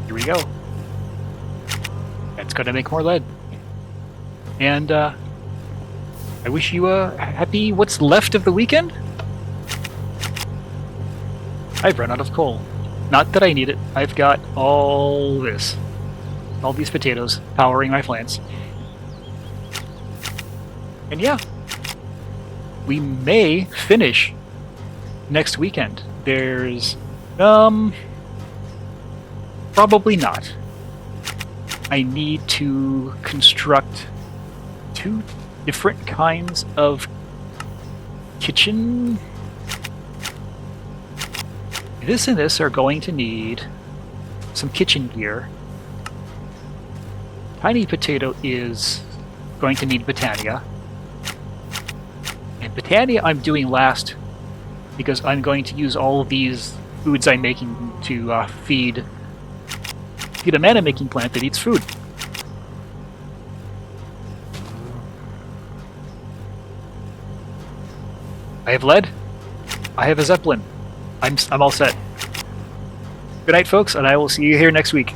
Here we go. That's gonna make more lead. And I wish you a happy what's left of the weekend. I've run out of coal. Not that I need it. I've got all this. All these potatoes powering my plants. And yeah, we may finish next weekend. There's, probably not. I need to construct 2 different kinds of kitchen. This and this are going to need some kitchen gear. Tiny Potato is going to need Britannia. And Britannia I'm doing last because I'm going to use all of these foods I'm making to feed a mana-making plant that eats food. I have lead. I have a Zeppelin. I'm all set. Good night, folks, and I will see you here next week.